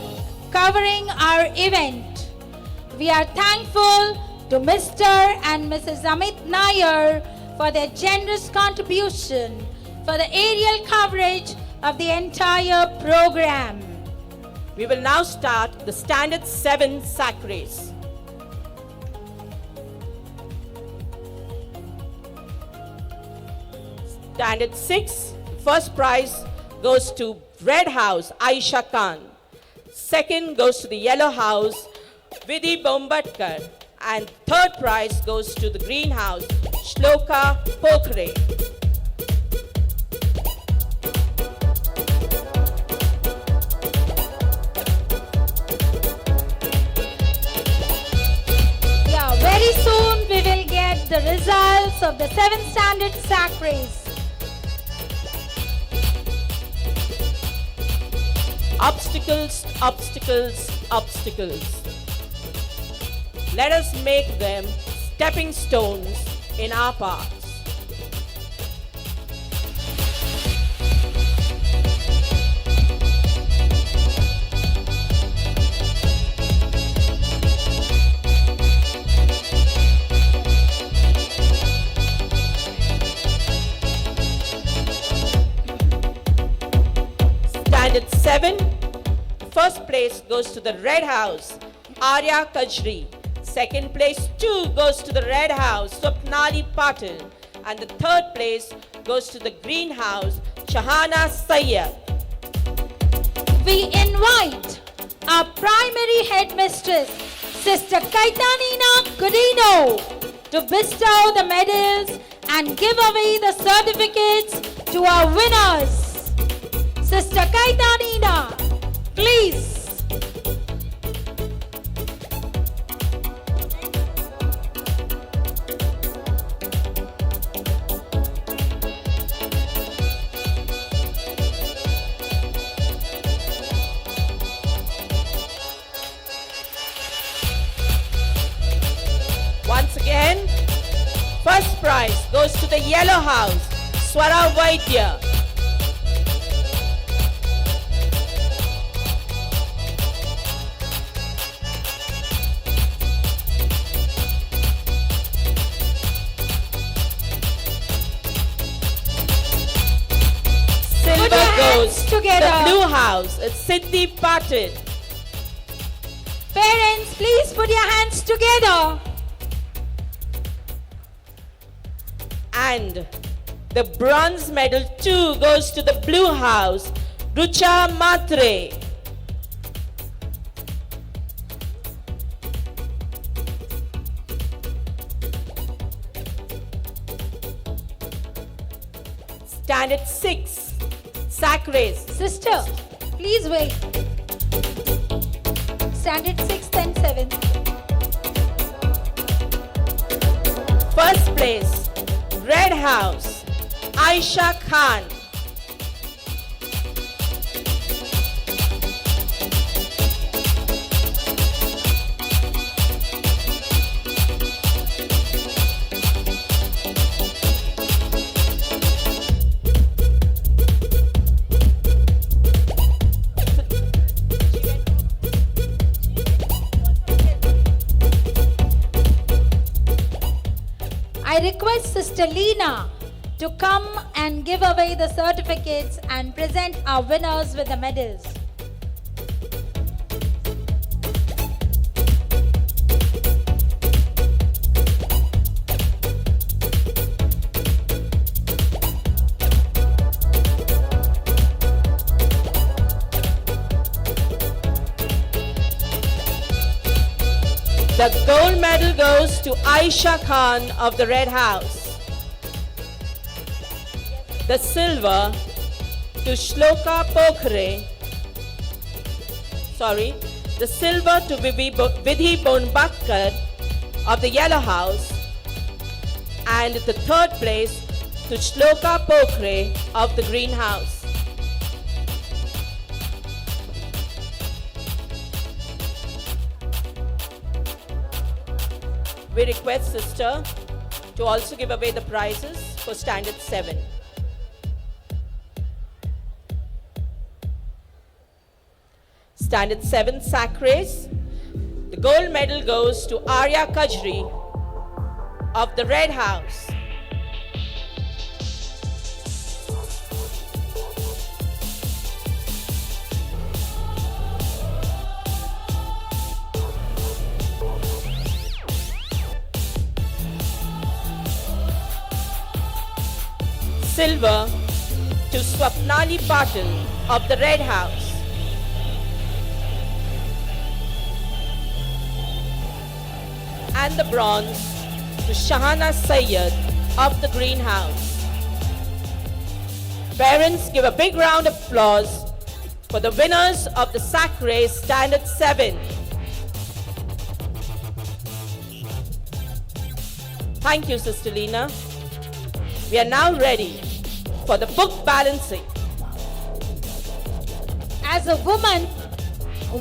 covering our event. We are thankful to Mr. and Mrs. Amit Nair for their generous contribution for the aerial coverage of the entire program. We will now start the Standard 7 sack race. Standard 6, first prize goes to Red House, Aisha Khan. Second goes to the Yellow House, Vidhi Bombatkar. And third prize goes to the Green House, Shloka Pokhre. Yeah, very soon we will get the results of the 7th standard sack race. Obstacles, obstacles, obstacles. Let us make them stepping stones in our paths. Standard 7. First place goes to the red house, Arya Kajri. Second place 2 goes to the red house, Swapnali Patil. And the third place goes to the green house, Shahana Sayyad. We invite our primary headmistress, Sister Kaitanina Godino, to bestow the medals and give away the certificates to our winners. Sister Kaitanina, please. Once again, first prize goes to the yellow house, Swara Vaidya. Silver goes to the blue house, it's Siddhi Patil. Parents, please put your hands together. And the bronze medal too goes to the blue house, Rucha Matre. Standard 6, sack race. Sister, please wait. Standard 6th and 7th. First place, red house, Aisha Khan. I request Sister Leena to come and give away the certificates and present our winners with the medals. The gold medal goes to Aisha Khan of the Red House. The silver to Shloka Pokhare. The silver to Vidhi Bonbakkar of the Yellow House. And the third place to Shloka Pokhare of the Green House. We request Sister to also give away the prizes for Standard 7. Standard 7 sack race. The gold medal goes to Arya Kajri of the Red House. Silver to Swapnali Patil of the Red House. And the bronze to Shahana Sayyad of the Green House. Parents, give a big round of applause for the winners of the sack race Standard 7. Thank you, Sister Leena. We are now ready for the book balancing. As a woman,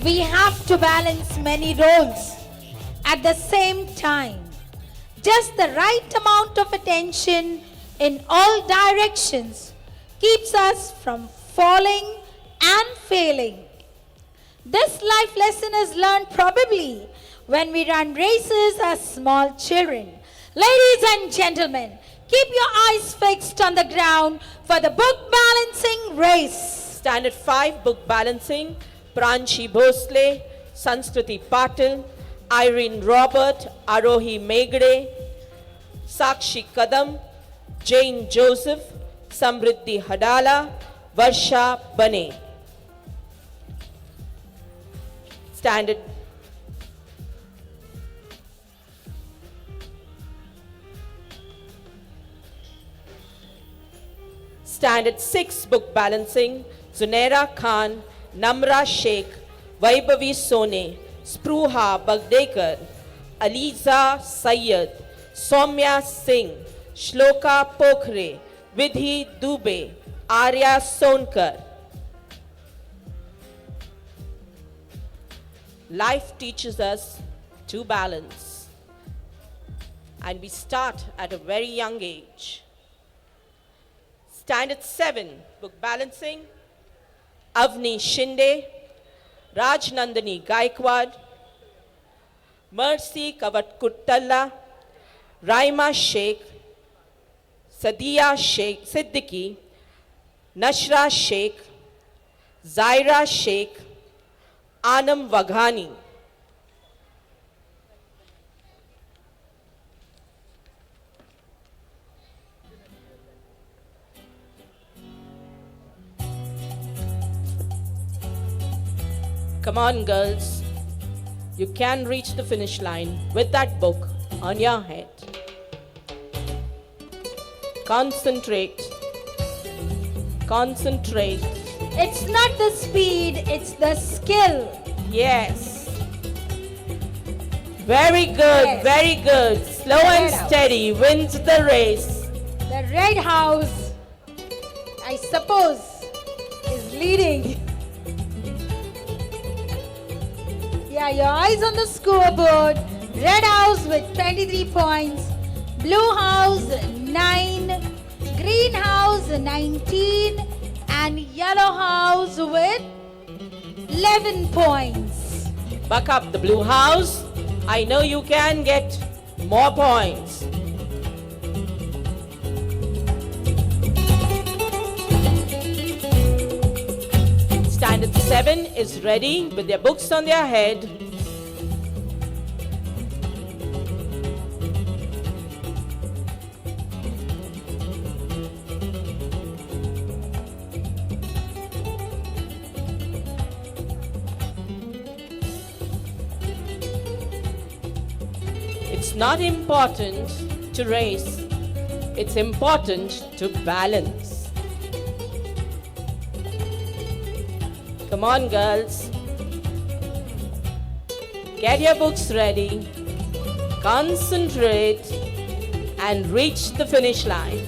we have to balance many roles at the same time. Just the right amount of attention in all directions keeps us from falling and failing. This life lesson is learned probably when we run races as small children. Ladies and gentlemen, keep your eyes fixed on the ground for the book balancing race. Standard 5 book balancing, Pranchi Bhosle, Sanskriti Patil, Irene Robert, Arohi Megde, Sakshi Kadam, Jane Joseph, Samriddhi Hadala, Varsha Bane. Standard Standard 6 book balancing, Zunaira Khan, Namra Sheikh, Vaibhavi Sone, Spruha Bagdekar, Aliza Sayyed, Soumya Singh, Shloka Pokhre, Vidhi Dubey, Arya Sonkar. Life teaches us to balance, and we start at a very young age. Standard 7 book balancing, Avni Shinde, Rajnandani Gaikwad, Mercy Kavatkuttalla, Raima Sheikh, Sadia Sheikh Siddiqui, Nashra Sheikh, Zaira Sheikh, Anam Waghani. Come on, girls. You can reach the finish line with that book on your head. Concentrate. Concentrate. It's not the speed, it's the skill. Yes. Very good, Yes. very good. Slow and steady wins the race. The Red House, I suppose, is leading. Yeah, your eyes on the scoreboard. Red House with 23 points. Blue House 9. Green House 19. And Yellow House with 11 points. Buck up the blue house. I know you can get more points. Standard 7 is ready with their books on their head. It's not important to race, it's important to balance. Come on, girls. Get your books ready, concentrate, and reach the finish line.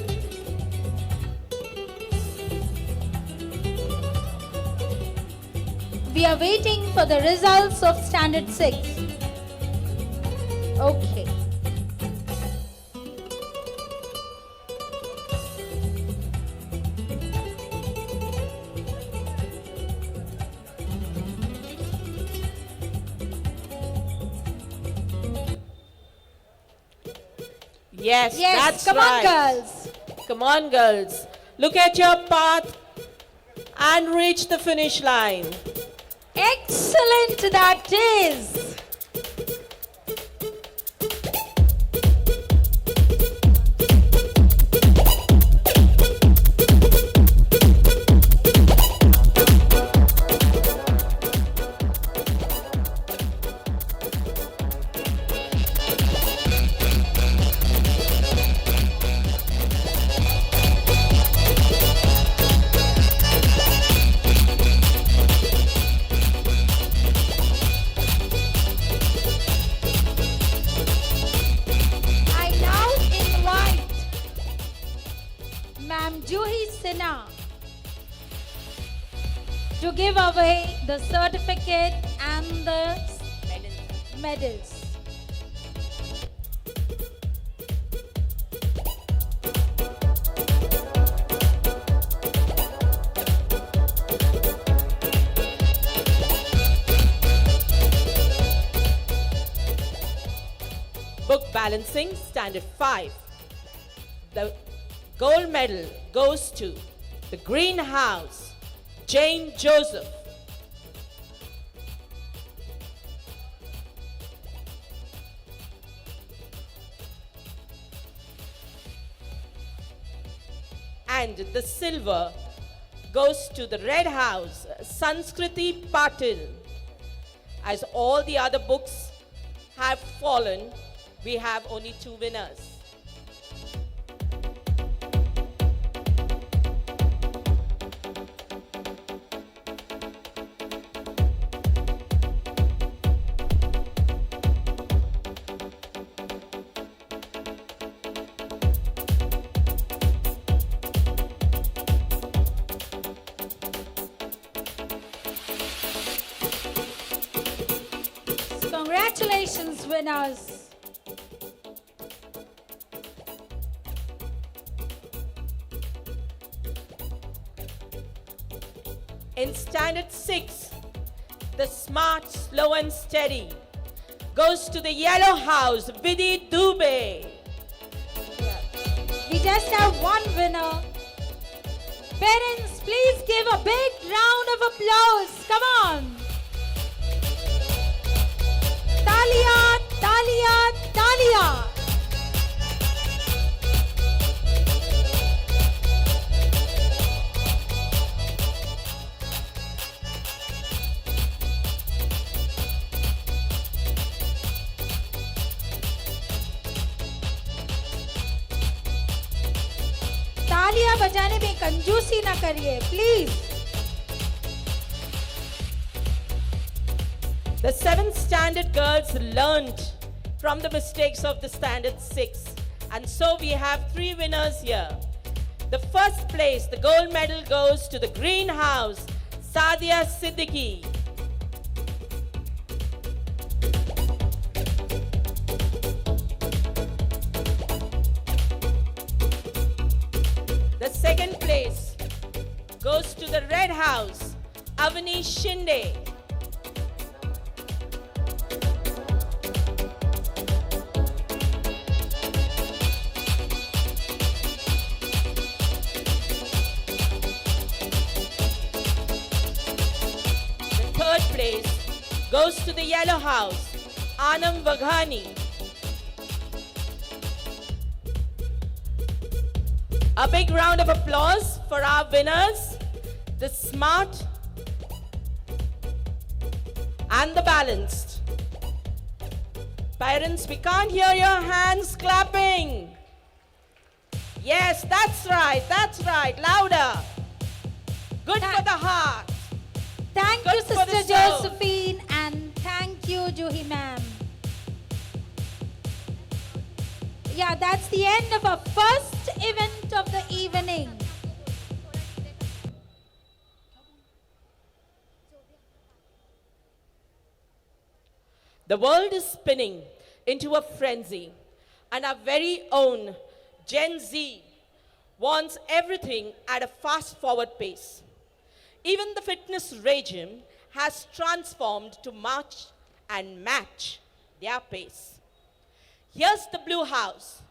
We are waiting for the results of Standard 6. Okay. Yes, that's come right. on, girls. Come on, girls. Look at your path and reach the finish line. Excellent, that is. to to give away the certificate and the medals. Book balancing, standard 5. The gold medal goes to the Greenhouse, Jane Joseph. And the silver goes to the Red House, Sanskriti Patil. As all the other books have fallen, we have only 2 winners. Congratulations, winners. In standard 6, the smart, slow and steady goes to the Yellow House, Vidhi Dubey. We just have one winner. Parents, please give a big round of applause. Come on. Talia, Talia, Talia. तालियां बजाने में कंजूसी ना करिए, please. The 7th standard girls learned from the mistakes of the standard 6. And so we have 3 winners here. The first place, the gold medal goes to the Greenhouse, Sadia Siddiqui. The second place goes to the Red House, Avani Shinde. Goes to the Yellow House, Anam Vaghani. A big round of applause for our winners, the smart and the balanced. Parents, we can't hear your hands clapping. Yes, that's right, louder. Good for the heart. Thank Good you, for the Sister soul. Josephine, and thank you, Juhi ma'am. Yeah, that's the end of our first event of the evening. The world is spinning into a frenzy, and our very own Gen Z wants everything at a fast-forward pace. Even the fitness regime has transformed to match and match their pace. Here's the Blue House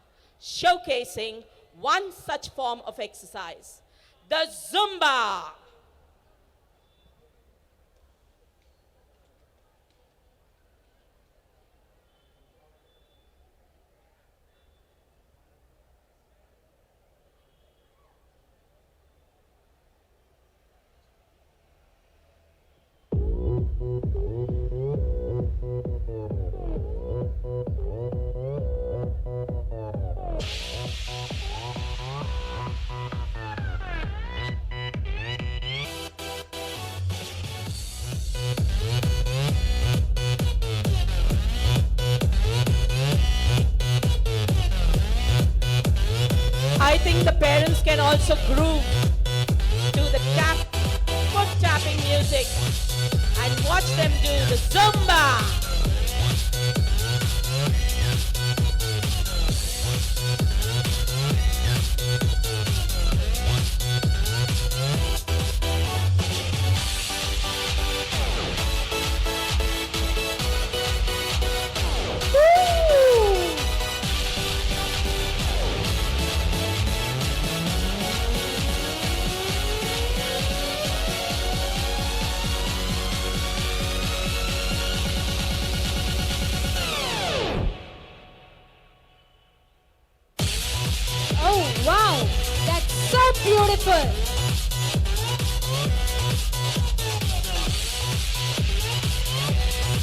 showcasing one such form of exercise, the Zumba. I think the parents can also groove to the foot tapping music. music and watch them do the Zumba. Oh, wow! That's so beautiful!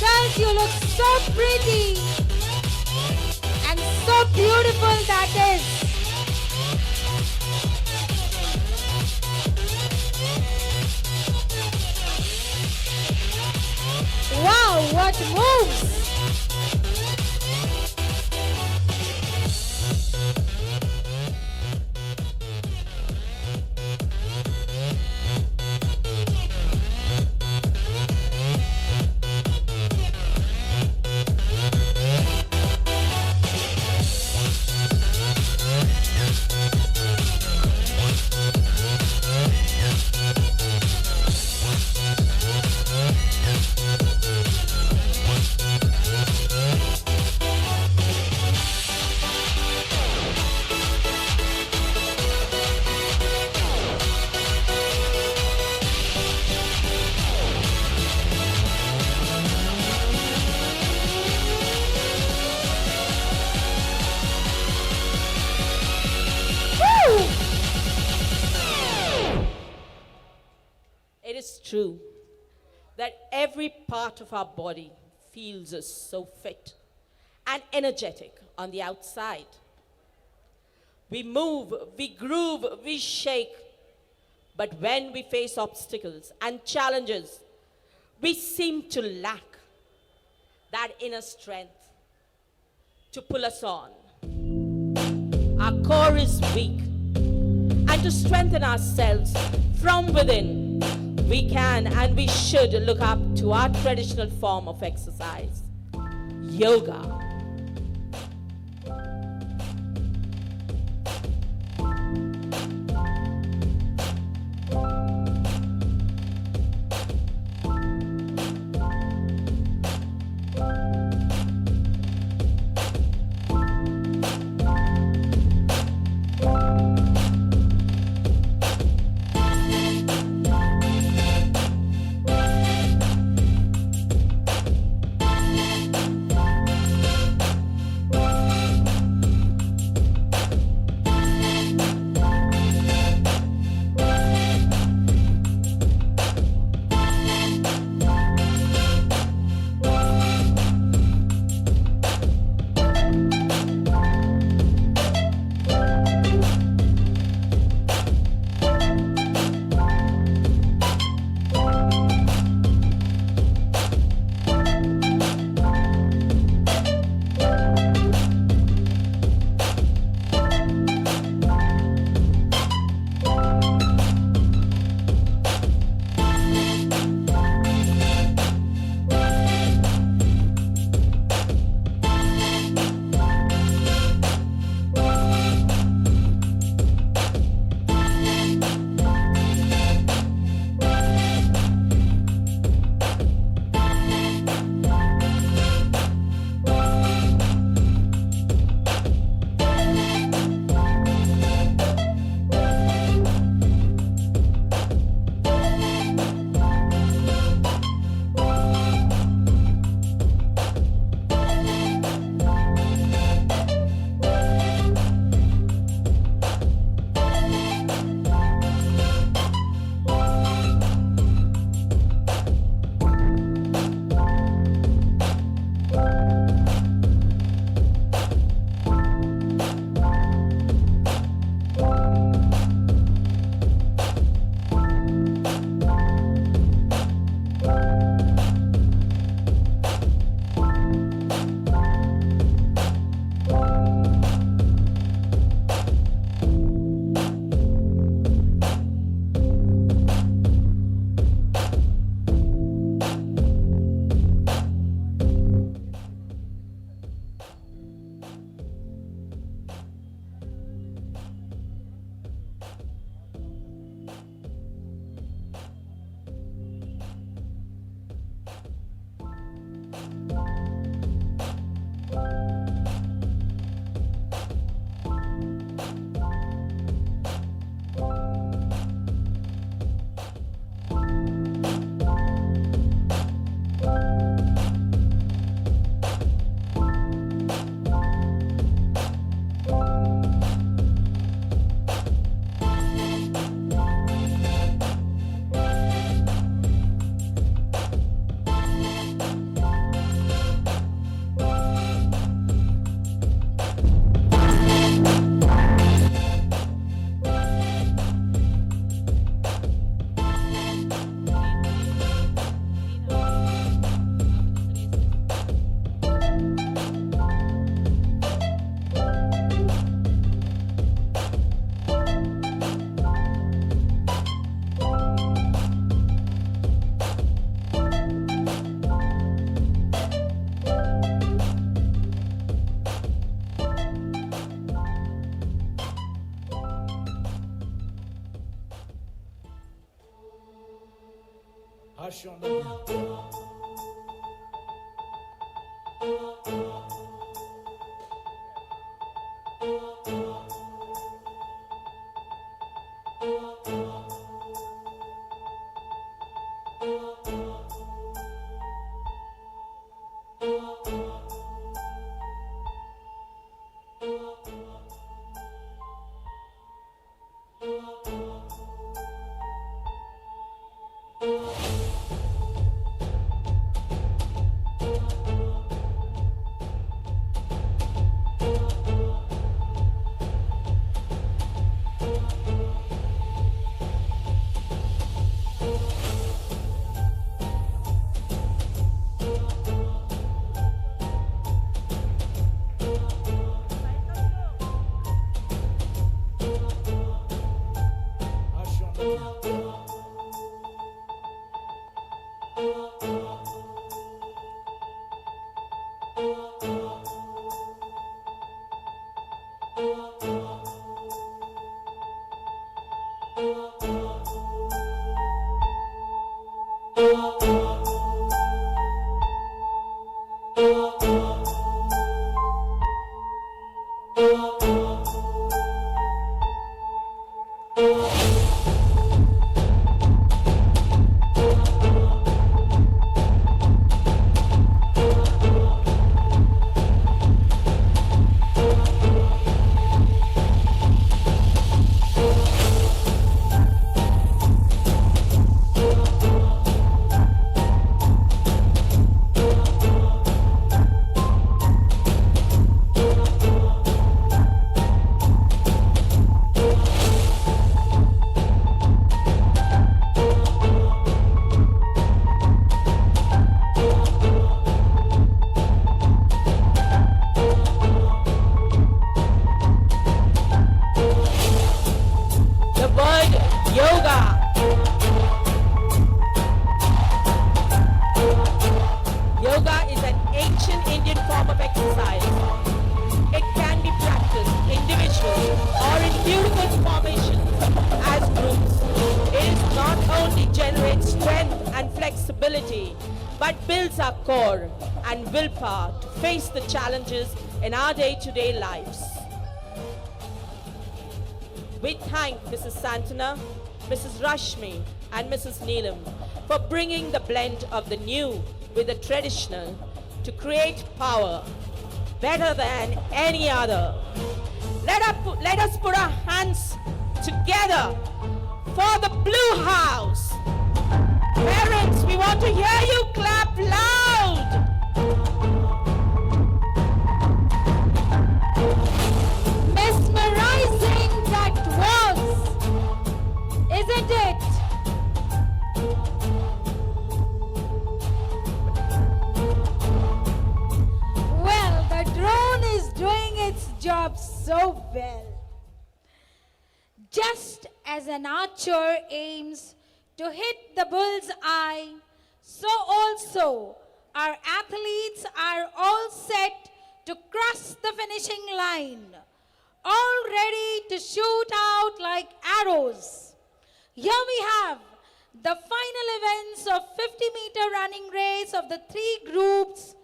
Girls, you look so pretty! And so beautiful that is! Wow, what moves! It is true that every part of our body feels us so fit and energetic on the outside. We move, we groove, we shake. But when we face obstacles and challenges, we seem to lack that inner strength to pull us on. Our core is weak, and to strengthen ourselves from within, we can and we should look up to our traditional form of exercise, yoga. Hush on the beat. but builds our core and willpower to face the challenges in our day-to-day lives. We thank Mrs. Santana, Mrs. Rashmi, and Mrs. Neelam for bringing the blend of the new with the traditional to create power better than any other. Let us put our hands together for the Blue House. Parents, we want to hear you clap loud. Mesmerizing that was, isn't it? Well, the drone is doing its job so well. Just as an archer aims to hit the bull's eye, so also our athletes are all set to cross the finishing line, all ready to shoot out like arrows. Here we have the final events of 50-meter running race of the three groups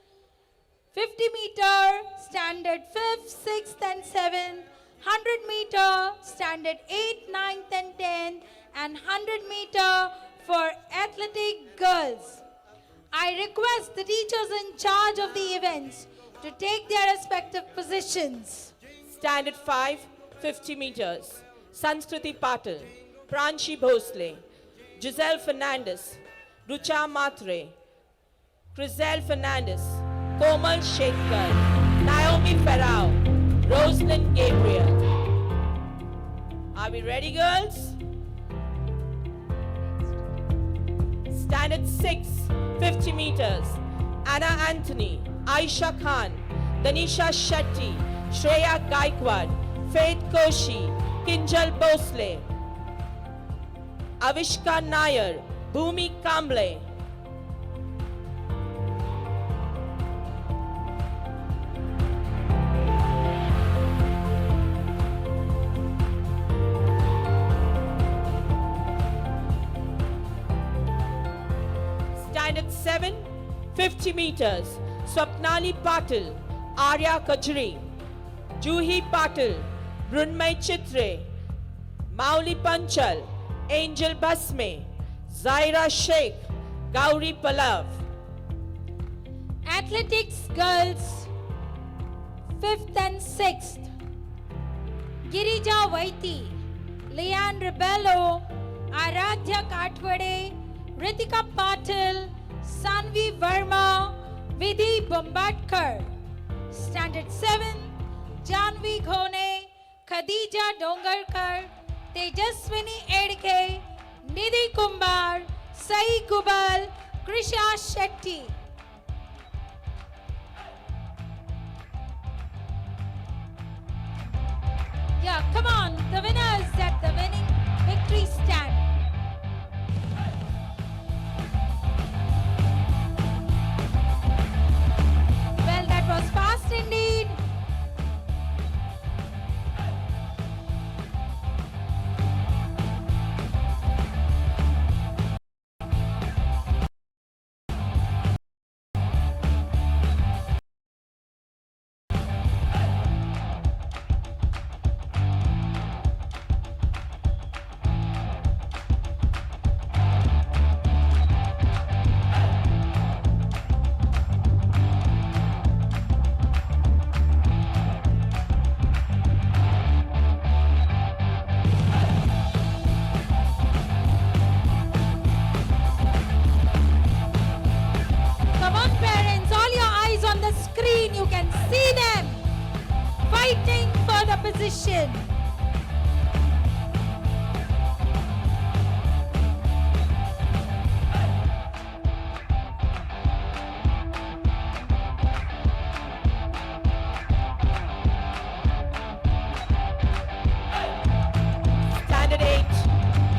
standard 5th, 6th and 7th, 100 meter, standard 8th, 9th and 10th, and 100 meter for athletic girls. I request the teachers in charge of the events to take their respective positions. Standard 5, 50 meters. Sanskriti Patil, Pranshi Bhosle, Giselle Fernandez, Rucha Matre, Crizel Fernandez, Komal Shekhar, Naomi Ferrao, Rosalind Gabriel. Are we ready, girls? Standard 6, 50 meters. Anna Anthony, Aisha Khan, Danisha Shetty, Shreya Gaikwad, Faith Koshi, Kinjal Bhosle, Avishka Nair, Bhumi Kamble. Standard 7, 50 meters. Swapnali Patil, Arya Kajri, Juhi Patil, Brunmay Chitre, Mauli Panchal, Angel Basme, Zaira Sheikh, Gauri Palav. Athletics girls, 5th and 6th. Girija Vaiti, Leanne Rebello, Aradhya Katwade, Ritika Patil, Sanvi Verma, Vidhi Bombatkar. Standard 7, Janvi Ghone, Khadija Dongarkar, Tejaswini Edke, Nidhi Kumbar, Sai Gubal, Krisha Shetty. Yeah, come on, the winners at the winning victory stand. Well, that was fast indeed. Come on, parents, all your eyes on the screen. You can see them fighting for the position. Standard 8,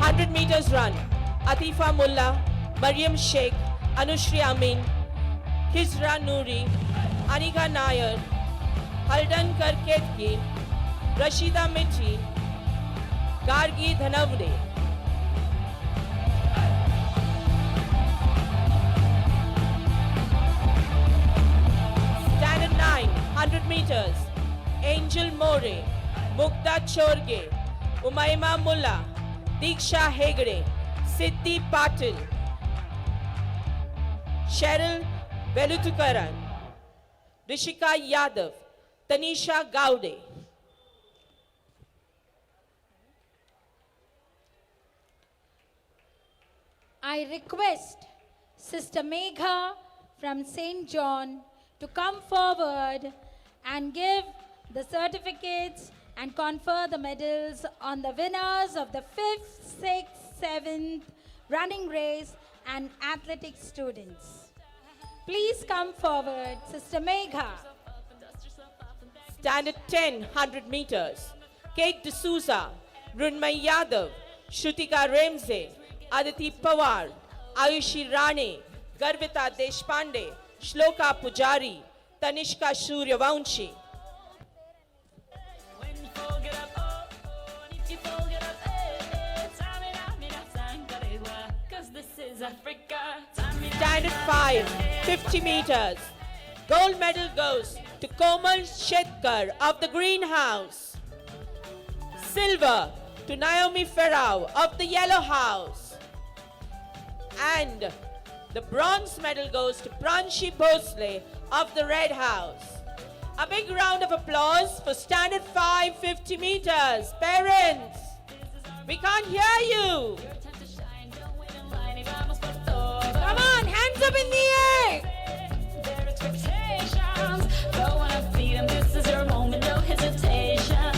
100 meters run. Atifa Mullah, Mariam Sheikh, Anushri Amin, Khizra Noori, Anika Nair, Haldan Karketki, Rashida Mithi, Gargi Dhanavde. Standard 9, 100 meters. Angel More, Mukta Chorge, Umaima Mullah, Diksha Hegde, Siddhi Patil, Cheryl Velutukaran, Rishika Yadav, Tanisha Gaude. I request Sister Megha from St. John to come forward and give the certificates and confer the medals on the winners of the 5th, 6th, 7th running race and athletic students. Please come forward, Sister Megha. Standard 10, 100 meters. Kate D'Souza, Runmay Yadav, Shrutika Remze, Aditi Pawar, Ayushi Rane, Garvita Deshpande, Shloka Pujari, Tanishka Suryavanshi. Standard 5, 50 meters. Gold medal goes to Komal Shetkar of the Greenhouse. Silver to Naomi Ferrao of the Yellow House. And the bronze medal goes to Pranshi Bhosle of the Red House. A big round of applause for standard 550 meters. Parents, we can't hear you. Come on, hands up in the air. Their expectations, go on and feed them. This is your moment, no hesitation.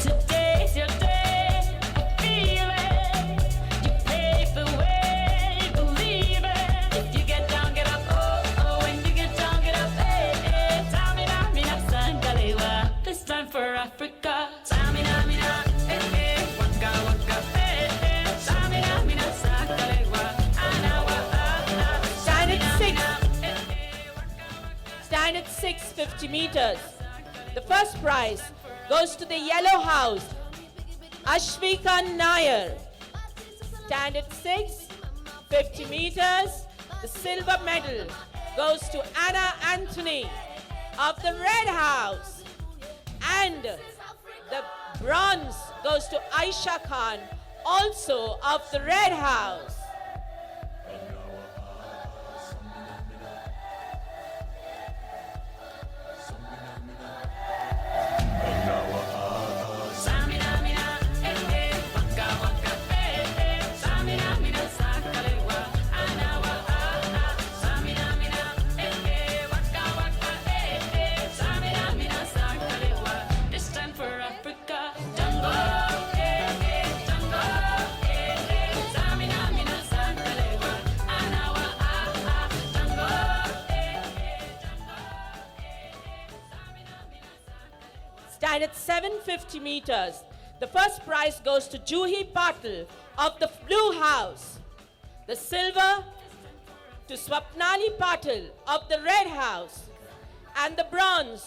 Today's your day, feel it. You pave the way, believe it. If you get down, get up, oh, oh. When you get down, get up, eh, eh. Tamina, mina, sangalewa. This time for Africa. Tamina, mina, eh, eh. Waka, waka, eh, eh. Tamina, mina, sangalewa. Anawa, Stand at 650 meters. The first prize goes to the Yellow House, Ashvika Nair. Stand at 650 meters. The silver medal goes to Anna Anthony of the Red House. And the bronze goes to Aisha Khan, also of the Red House. Samina, mina, eh, eh. Waka, waka, eh, eh. Samina, mina, sangalewa. Anawa, Samina, mina, eh, eh. Waka, waka, eh, eh. Samina, mina, sangalewa. This time for Africa. Tango, eh, eh. Tango, eh, eh. Samina, mina, sangalewa. Anawa, Tango, eh, eh. Stand at 750 meters. The first prize goes to Juhi Patil of the Blue House. The silver to Swapnali Patil of the Red House. And the bronze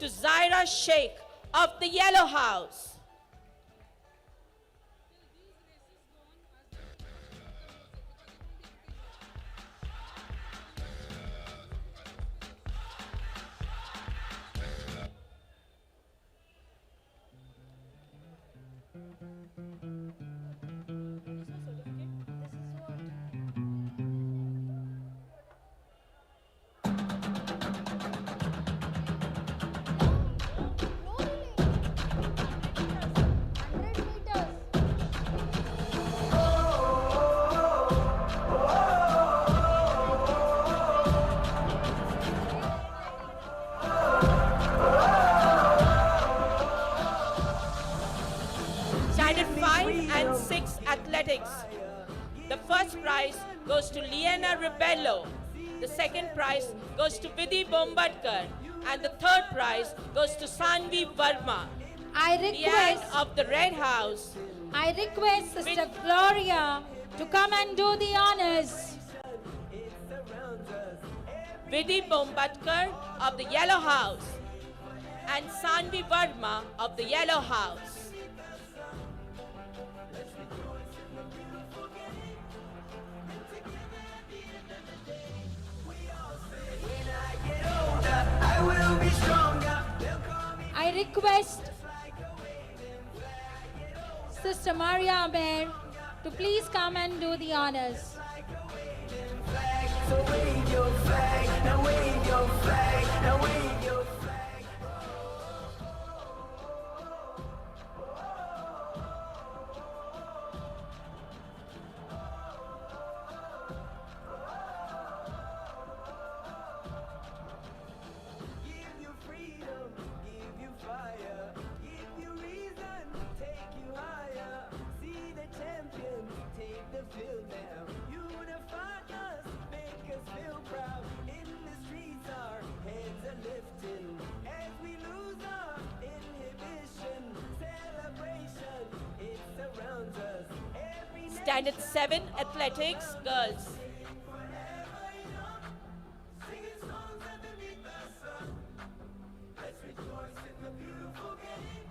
to Zaira Sheikh of the Yellow House. Standard 5 and 6 athletics. The first prize goes to Liana Ribello. The second prize goes to Vidhi Bombadkar. And the third prize goes to Sanvi Verma. Liane of the Red House. I request Sister Gloria to come and do the honors. Vidhi Bombadkar of the Yellow House. And Sanvi Verma of the Yellow House. I request Sister Maria Amer to please come and do the honors. So wave your flag, now wave your flag, now wave your flag. Give you freedom, give you fire, give you reason, take you higher. See the champions, take the field now. Unify us, make us feel proud. In the streets our heads are lifting as we lose our inhibition. Celebration, it surrounds us. Every Standard 7 athletics, girls. singing songs underneath the sun. Let's rejoice in the beautiful game.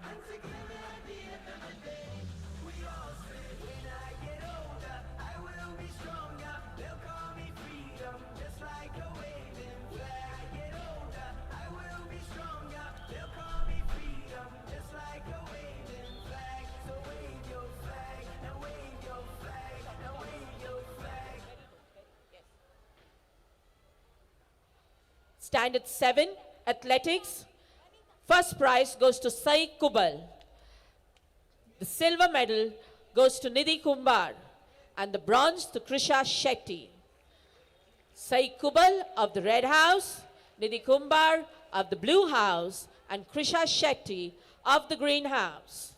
And together at the end of the day, we all say, when I get older, I will be stronger. They'll call me freedom, just like a waving flag. Standard 7, athletics. First prize goes to Sai Kubal. The silver medal goes to Nidhi Kumbar and the bronze to Krisha Shetty. Sai Kubal of the Red House, Nidhi Kumbar of the Blue House, and Krisha Shetty of the Green House.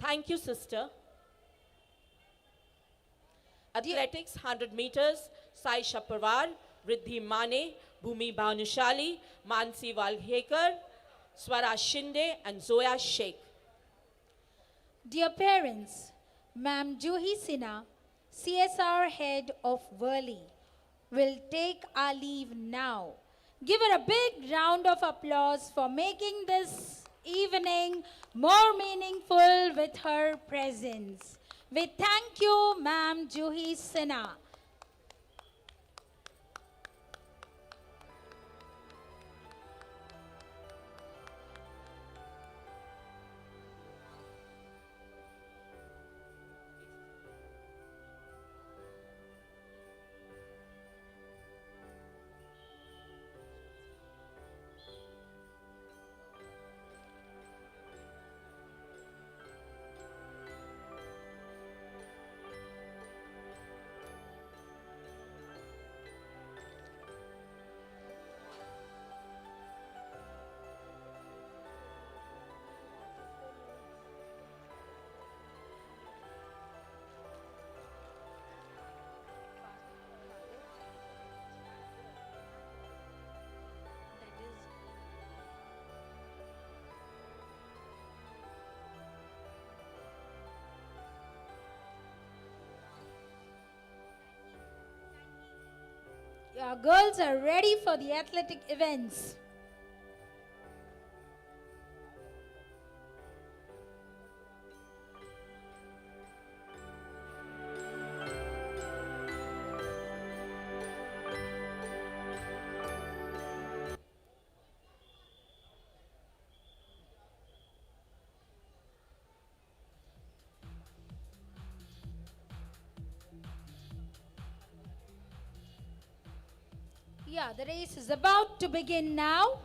Thank you, sister. Athletics, 100 meters, Sai Shaparwar, Riddhi Mane, Bhumi Bhanushali, Mansi Walhekar, Swara Shinde, and Zoya Sheikh. Dear parents, Ma'am Juhi Sinha, CSR head of Worli, will take our leave now. Give her a big round of applause for making this evening more meaningful with her presence. We thank you, Ma'am Juhi Sinha. Our girls are ready for the athletic events. Yeah, the race is about to begin now.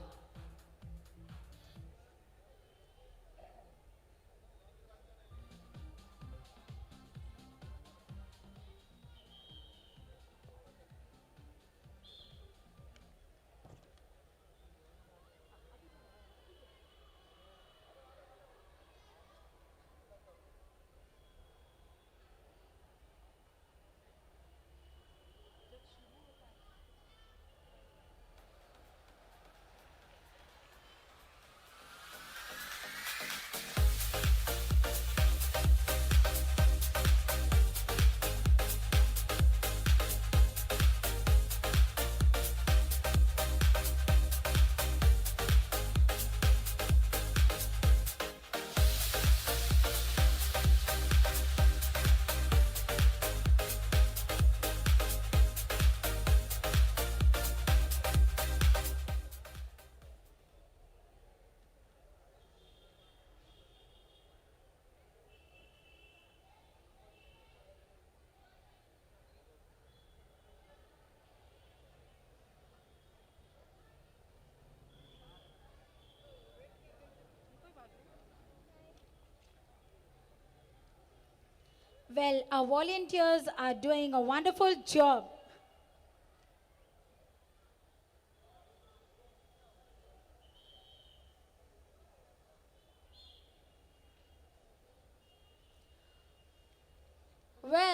Well, our volunteers are doing a wonderful job.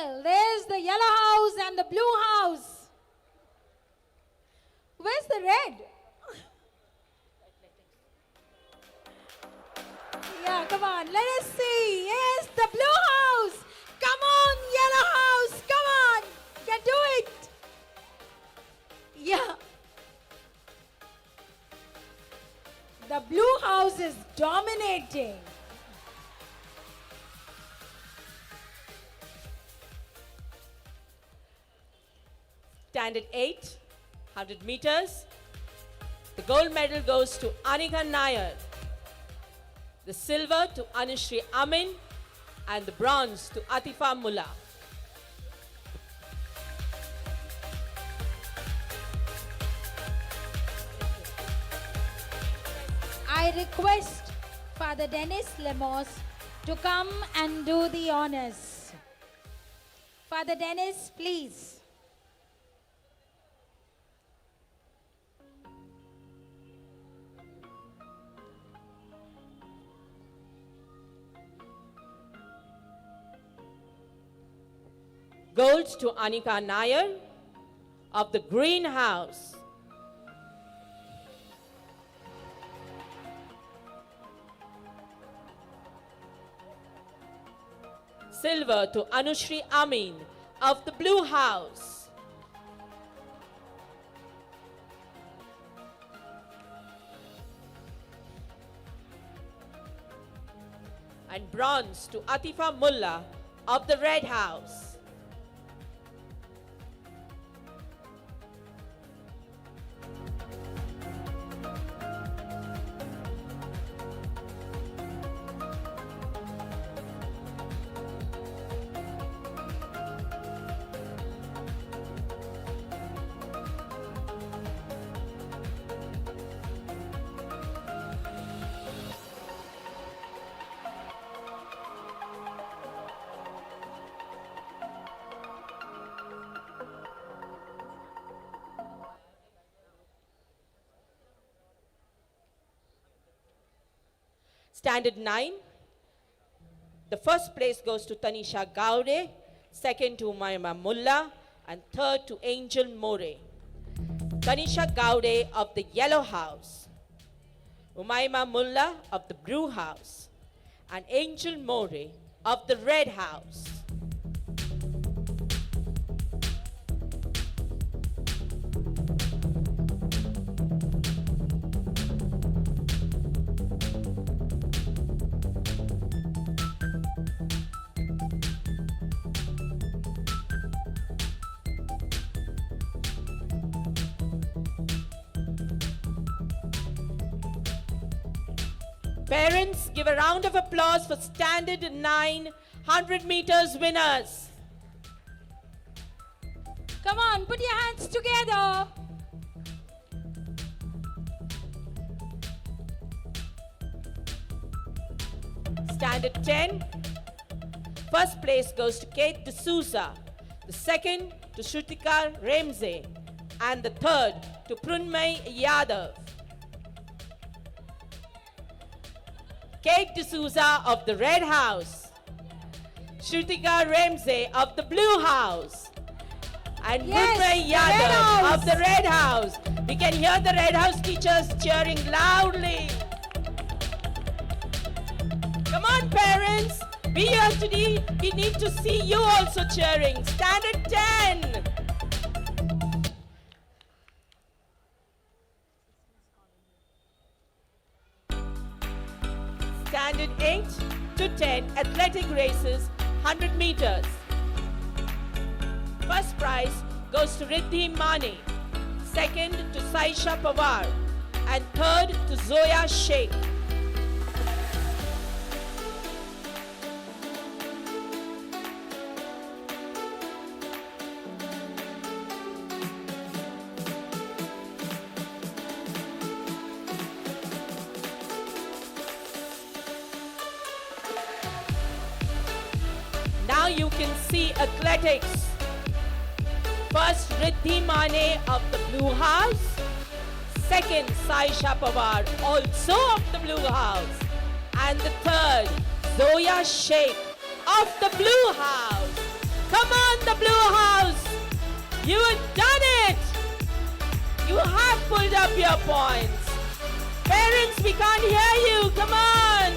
Well, there's the yellow house and the blue house. Where's the red? Yeah, come on, let us see. Yes, the blue house. Come on, yellow house. Come on, you can do it. Yeah. The blue house is dominating. Standard 8, 100 meters. The gold medal goes to Anika Nair. The silver to Anushri Amin. And the bronze to Atifa Mullah. I request Father Dennis Lemos to come and do the honors. Father Dennis, please. Gold to Anika Nair of the greenhouse. Silver to Anushri Amin of the blue house. And bronze to Atifa Mullah of the red house. Standard 9. The first place goes to Tanisha Gaude, second to Umayma Mullah, and third to Angel More. Tanisha Gaude of the yellow house, Umayma Mullah of the blue house, and Angel More of the red house. Parents, give a round of applause for Standard 9 100 meters winners. Come on, put your hands together. Standard 10. First place goes to Kate D'Souza. The second to Shrutika Remze. And the third to Prunmay Yadav. Kate D'Souza of the red house. Shrutika Remze of the blue house. And Prunmay Yadav of the red house. We can hear the red house teachers cheering loudly. Come on, parents. Be here today. We need to see you also cheering. Standard 10. Standard 8 to 10 athletic races, 100 meters. First prize goes to Riddhi Mane, second to Saisha Pawar, and third to Zoya Sheikh. Now you can see athletics. First, Riddhi Mane of the blue house. Second, Saisha Pawar, also of the blue house. And the third, Zoya Sheikh of the blue house. Come on, the blue house. You have done it. You have pulled up your points. Parents, we can't hear you. Come on.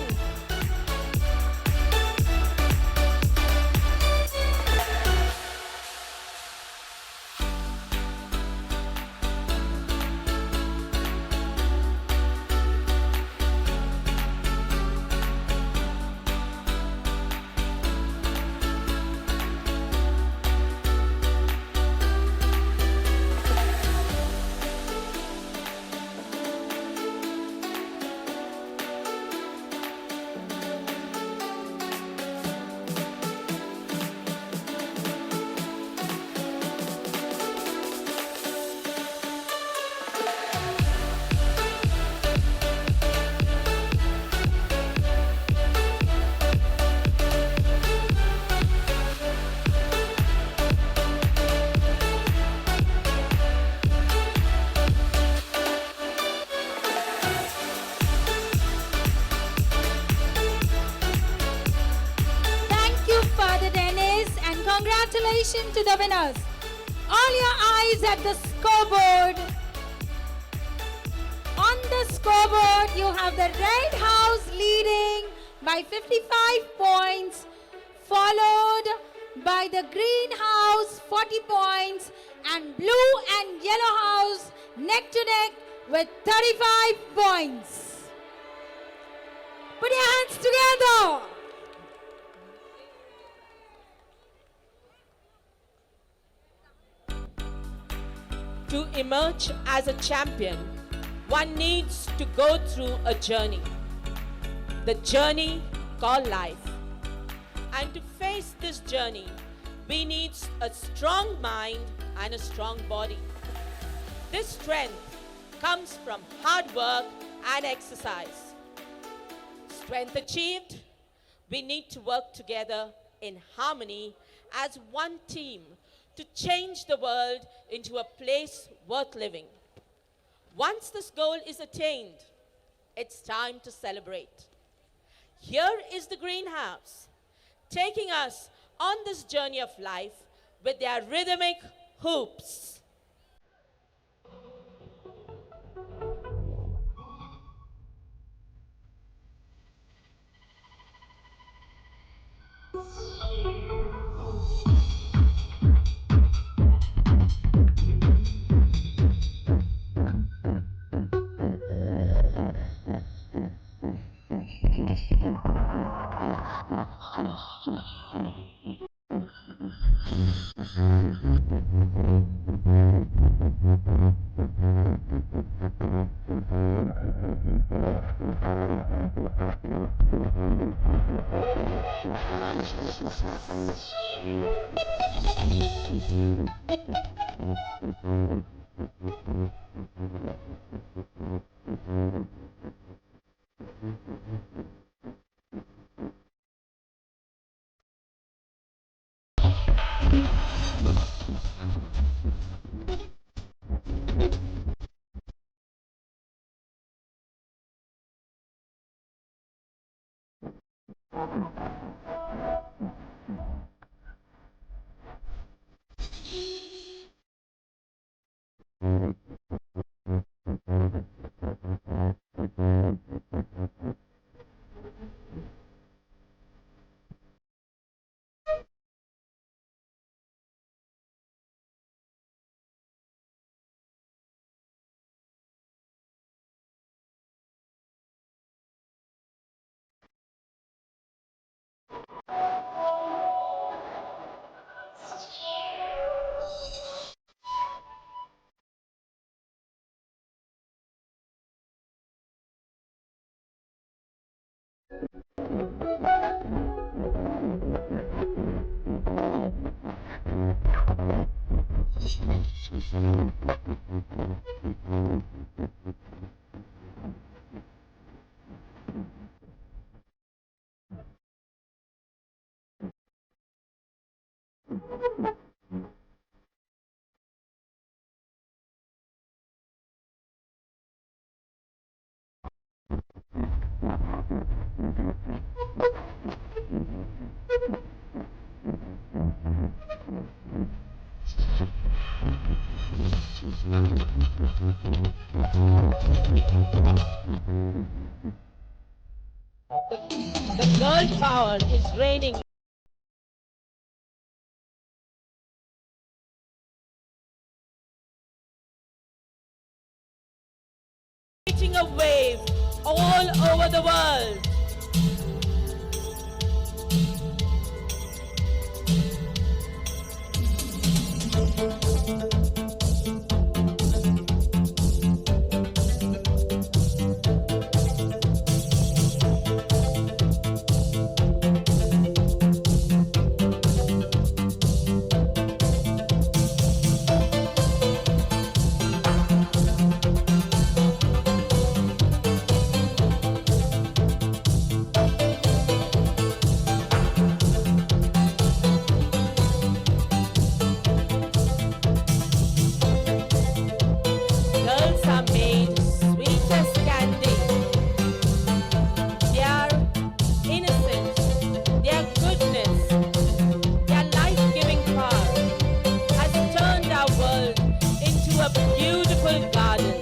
Thank you, Father Dennis, and congratulations to the winners. All your eyes at the scoreboard. On the scoreboard, you have the red house leading by 55 points, followed by the green house 40 points, and blue and yellow house neck to neck with 35 points. Put your hands together. To emerge as a champion, one needs to go through a journey. The journey called life. And to face this journey, we need a strong mind and a strong body. This strength comes from hard work and exercise. Strength achieved, we need to work together in harmony as one team to change the world into a place worth living. Once this goal is attained, it's time to celebrate. Here is the greenhouse, taking us on this journey of life with their rhythmic hoops. The girl power is reigning. Creating a wave all over the world. Girls are made sweet as candy. Their innocence, their goodness, their life-giving power has turned our world into a beautiful garden.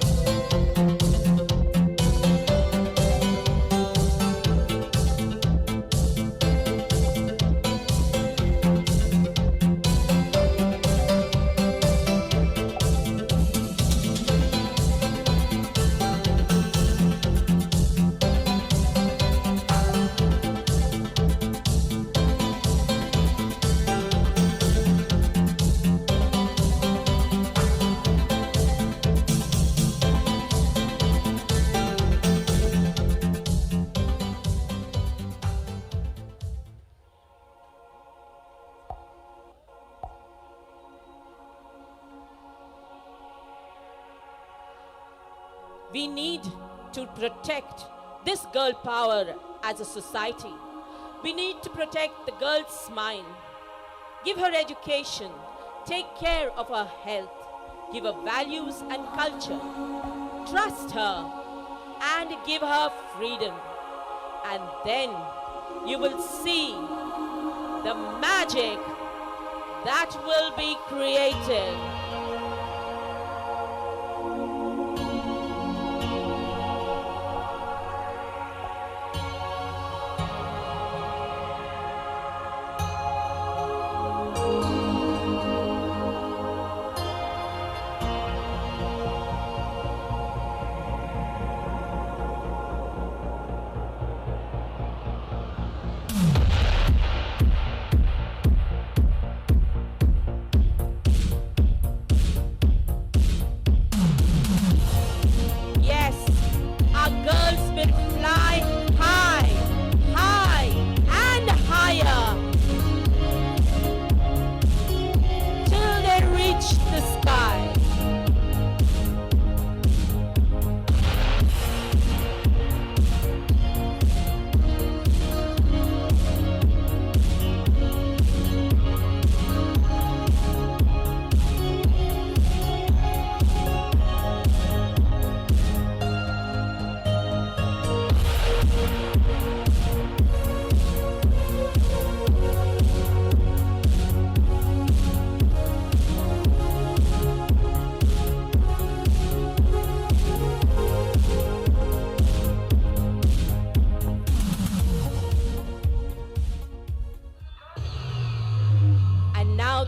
We need to protect this girl power as a society. We need to protect the girl's mind, give her education, take care of her health, give her values and culture, trust her, and give her freedom. And then you will see the magic that will be created.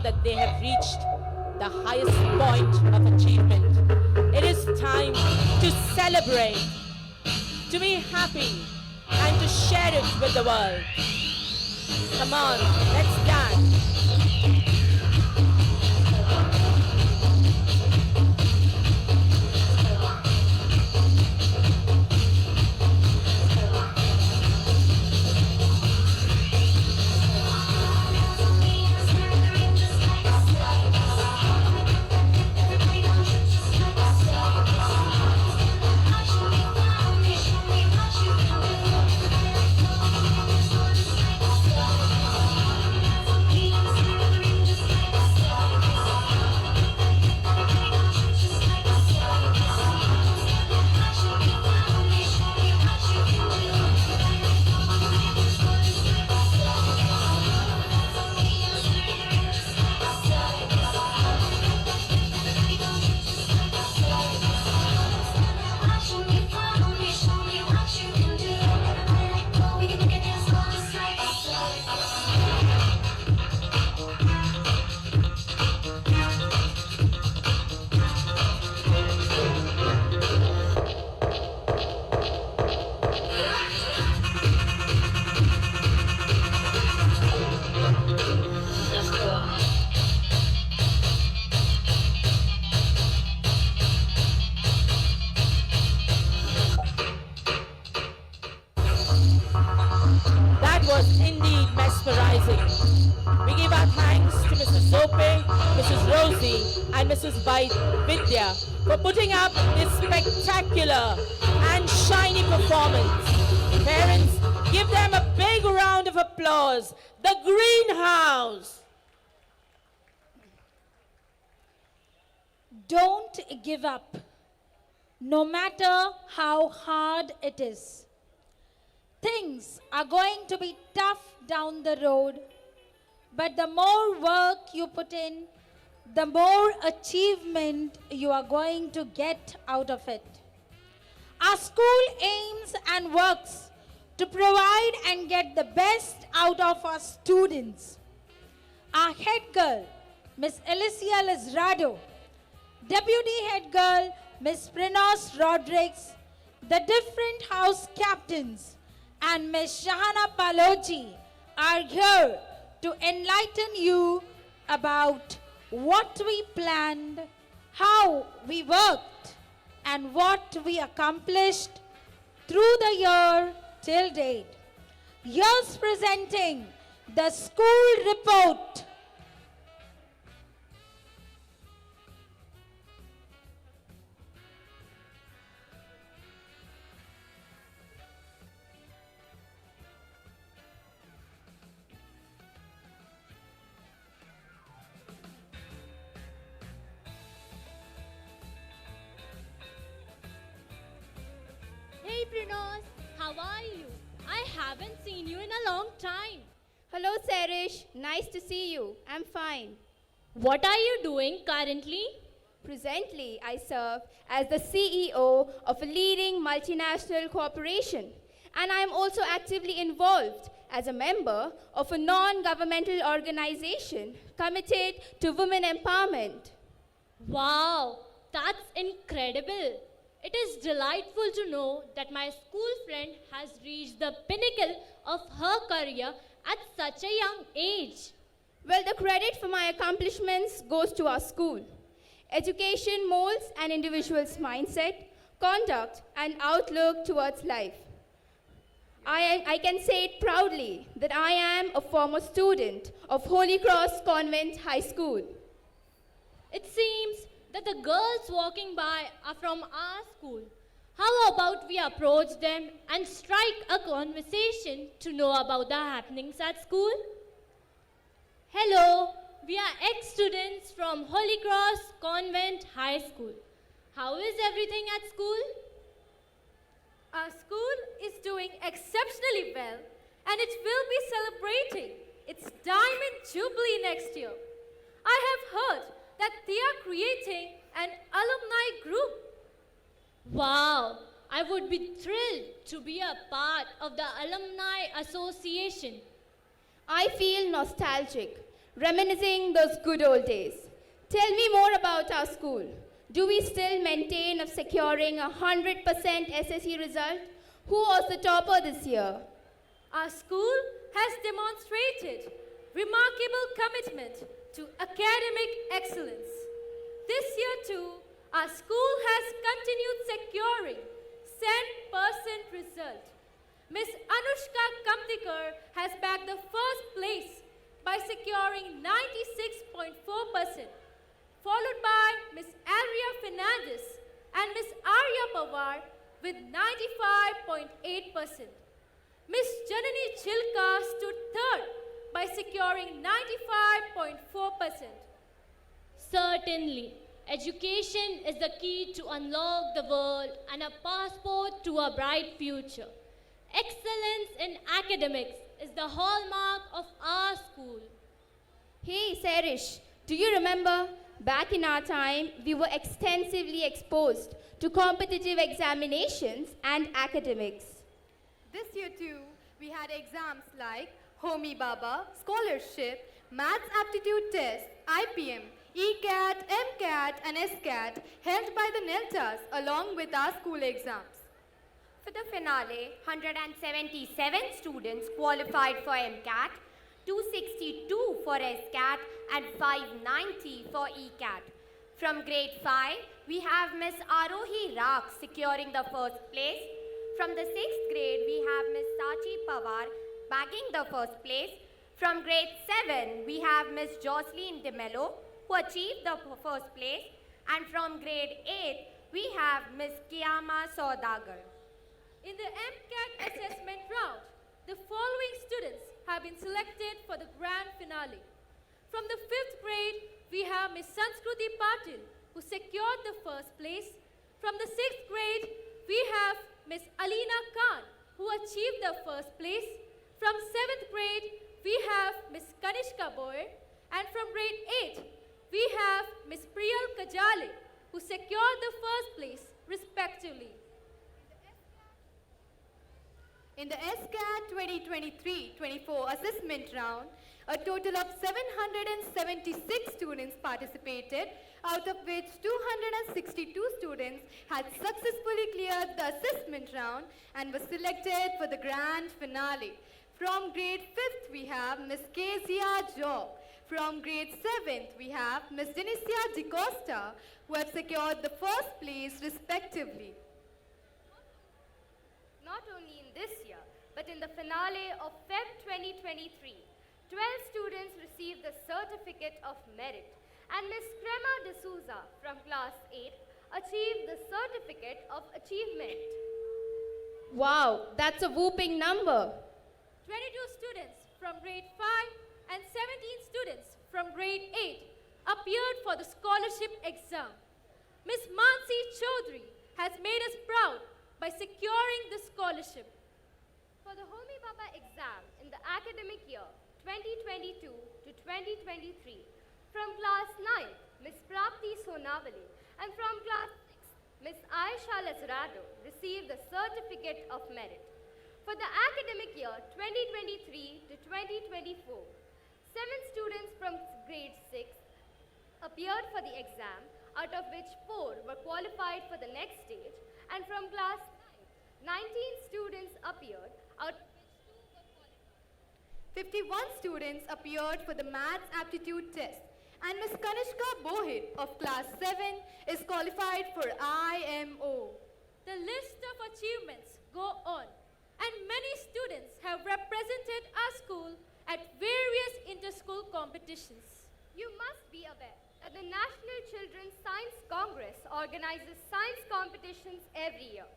That they have reached the highest point of achievement. It is time to celebrate, to be happy, and to share it with the world. Come on, let's dance. We Rosie and Mrs. Vidya for putting up this spectacular and shiny performance. Parents, give them a big round of applause. The Greenhouse. Don't give up, no matter how hard it is. Things are going to be tough down the road, but the more work you put in, the more achievement you are going to get out of it. Our school aims and works to provide and get the best out of our students. Our head girl, Miss Alicia Lizardo, Deputy Head Girl, Miss Prinos Rodriguez, the different house captains, and Miss Shahana Paloji are here to enlighten you about what we planned, how we worked, and what we accomplished through the year till date. Here's presenting the school report. Hey Prinos, how are you? I haven't seen you in a long time. Hello, Serish. Nice to see you. I'm fine. What are you doing currently? Presently, I serve as the CEO of a leading multinational corporation, and I am also actively involved as a member of a non-governmental organization committed to women empowerment. Wow, that's incredible. It is delightful to know that my school friend has reached the pinnacle of her career at such a young age. Well, the credit for my accomplishments goes to our school. Education molds an individual's mindset, conduct, and outlook towards life. I can say it proudly that I am a former student of Holy Cross Convent High School. It seems that the girls walking by are from our school. How about we approach them and strike a conversation to know about the happenings at school? Hello, we are ex-students from Holy Cross Convent High School. How is everything at school? Our school is doing exceptionally well, and it will be celebrating its Diamond Jubilee next year. I have heard that they are creating an alumni group. Wow, I would be thrilled to be a part of the Alumni Association. I feel nostalgic, reminiscing those good old days. Tell me more about our school. Do we still maintain of securing 100% SSE result? Who was the topper this year? Our school has demonstrated remarkable commitment to academic excellence. This year too, our school has continued securing 100% result. Ms. Anushka Kamtikar has bagged the first place by securing 96.4%, followed by Ms. Aria Fernandez and Ms. Arya Pawar with 95.8%. Ms. Janani Chilka stood third by securing 95.4%. Certainly, education is the key to unlock the world and a passport to a bright future. Excellence in academics is the hallmark of our school. Hey, Serish, do you remember? Back in our time, we were extensively exposed to competitive examinations and academics. This year too, we had exams like Homi Baba, Scholarship, Maths Aptitude Test, IPM, ECAT, MCAT and SCAT held by the NELTAs along with our school exams. For the finale, 177 students qualified for MCAT, 262 for SCAT and 590 for ECAT. From grade 5, we have Miss Arohi Rak securing the first place. From the 6th grade, we have Miss Sachi Pawar bagging the first place. From grade 7, we have Miss Jocelyn DeMello. who achieved the first place. And from grade 8, we have Miss Kiyama Saudagar. In the MCAT assessment round, the following students have been selected for the grand finale. From the 5th grade, we have Miss Sanskruti Patil, who secured the first place. From the 6th grade, we have Miss Alina Khan, who achieved the first place. From 7th grade, we have Miss Kanishka Boyer. And from grade 8, we have Miss Priyal Kajale, who secured the first place, respectively. In the SCAT 2023-24 assessment round, a total of 776 students participated, out of which 262 students had successfully cleared the assessment round and were selected for the grand finale. From grade 5th, we have Miss Kezia Job. From grade 7th, we have Miss Denicia DeCosta, who have secured the first place respectively. Not only in this year, but in the finale of Feb 2023, 12 students received the Certificate of Merit, and Miss Crema D'Souza from class 8 achieved the Certificate of Achievement. Wow, that's a whooping number. 22 students from grade 5 and 17 students from grade 8 appeared for the scholarship exam. Miss Mansi Chaudhary has made us proud by securing the scholarship. For the Homi Baba exam in the academic year 2022 to 2023, from class 9, Miss Prapti Sonavali, and from class 6, Miss Aisha Lazarado received the Certificate of Merit. For the academic year 2023 to 2024, 7 students from grade 6 appeared for the exam, out of which 4 were qualified for the next stage, and from class 9, 19 students appeared, out of which 2 were qualified. 51 students appeared for the Maths Aptitude Test, and Miss Kanishka Bohit of class 7 is qualified for IMO. The list of achievements go on, and many students have represented our school at various inter-school competitions. You must be aware that the National Children's Science Congress organizes science competitions every year.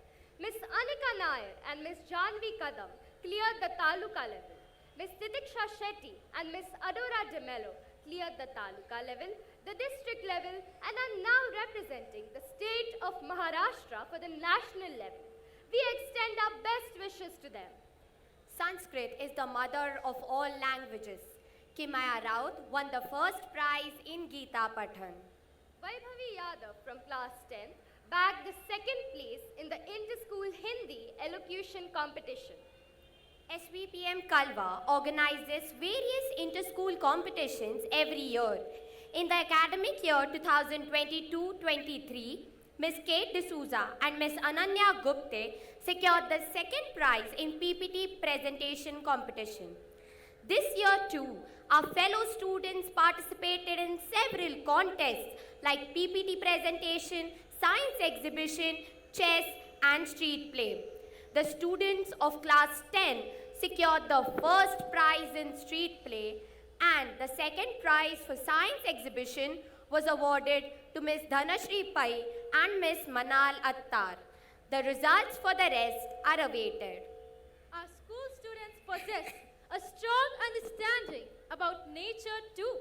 Miss Anika Nair and Miss Janvi Kadam cleared the Taluka level. Miss Titiksha Shetty and Miss Adora De Mello cleared the Taluka level, the district level, and are now representing the state of Maharashtra for the national level. We extend our best wishes to them. Sanskrit is the mother of all languages. Kimaya Raut won the first prize in Gita Pathan. Vaibhavi Yadav from class 10 bagged the second place in the inter-school Hindi elocution competition. SVPM Kalwa organizes various inter-school competitions every year. In the academic year 2022-23, Miss Kate D'Souza and Miss Ananya Gupte secured the second prize in PPT presentation competition. This year too, our fellow students participated in several contests like PPT presentation, science exhibition, chess and street play. The students of class 10 secured the first prize in street play, and the second prize for science exhibition was awarded to Miss Dhanashri Pai and Miss Manal Attar. The results for the rest are awaited. Our school students possess a strong understanding about nature too.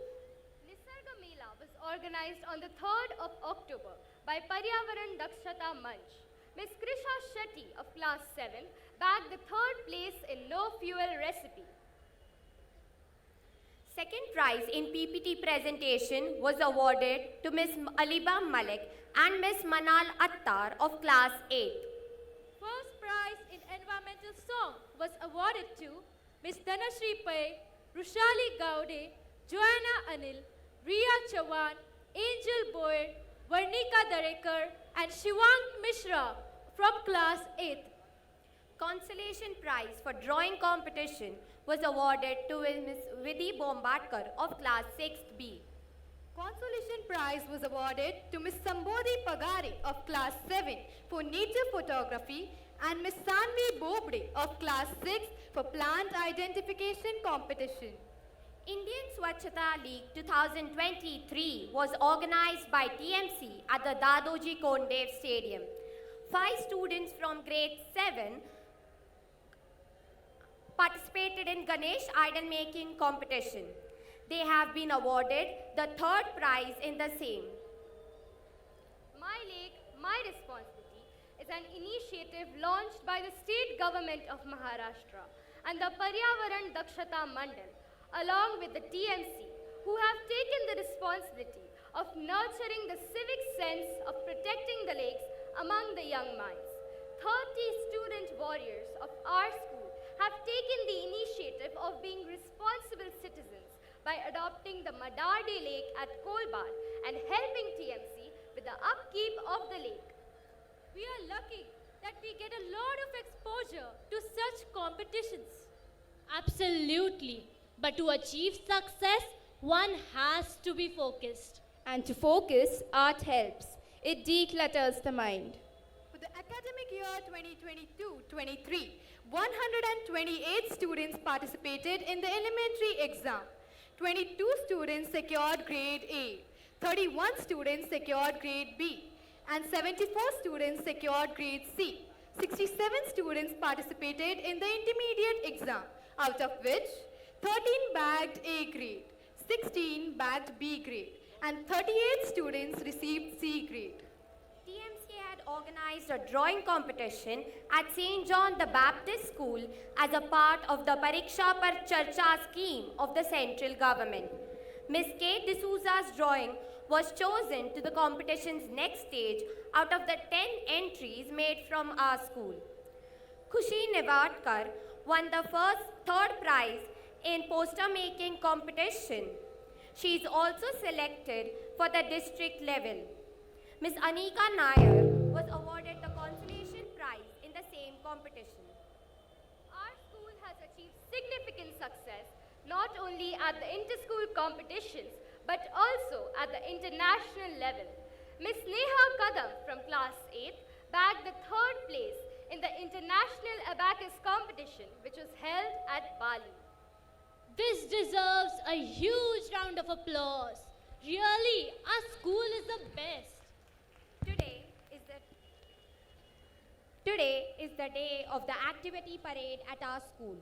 Nisarga Mela was organized on the 3rd of October by Paryavaran Dakshata Manch. Miss Krisha Shetty of class 7 bagged the 3rd place in no fuel recipe. Second prize in PPT presentation was awarded to Miss Aliba Malik and Miss Manal Attar of class 8. First prize in environmental song was awarded to Miss Dhanashri Pai, Rushali Gaude, Joanna Anil, Riya Chawan, Angel Boyer, Varnika Darekar and Shivang Mishra from class 8. Consolation prize for drawing competition was awarded to Miss Vidhi Bombatkar of class 6B. Consolation prize was awarded to Miss Sambodhi Pagari of class 7 for nature photography and Miss Sanvi Bobde of class 6 for plant identification competition. Indian Swachhata League 2023 was organized by TMC at the Dadoji Kondev Stadium. 5 students from grade 7 participated in Ganesh idol making competition. They have been awarded the 3rd prize in the same. My Lake, My Responsibility is an initiative launched by the state government of Maharashtra and the Paryavaran Dakshata Mandal, along with the TMC, who have taken the responsibility of nurturing the civic sense of protecting the lakes among the young minds. 30 student warriors of our school have taken the initiative of being responsible citizens by adopting the Madardi Lake at Kolbar and helping TMC with the upkeep of the lake. We are lucky that we get a lot of exposure to such competitions. Absolutely. But to achieve success, one has to be focused. And to focus, art helps. It declutters the mind. For the academic year 2022-23, 128 students participated in the elementary exam. 22 students secured grade A, 31 students secured grade B, and 74 students secured grade C. 67 students participated in the intermediate exam, out of which 13 bagged A grade, 16 bagged B grade, and 38 students received C grade. TMC had organized a drawing competition at St. John the Baptist School as a part of the Pariksha Par Charcha scheme of the central government. Ms. Kate D'Souza's drawing was chosen to the competition's next stage out of the 10 entries made from our school. Khushi Nevadkar won the third prize in poster making competition. She is also selected for the district level. Ms. Anika Nair was awarded the consolation prize in the same competition. Our school has achieved significant success not only at the inter-school competitions but also at the international level. Ms. Neha Kadam from class 8 bagged the 3rd place in the International Abacus competition which was held at Bali. This deserves a huge round of applause. Really, our school is the best. Today is the day of the activity parade at our school.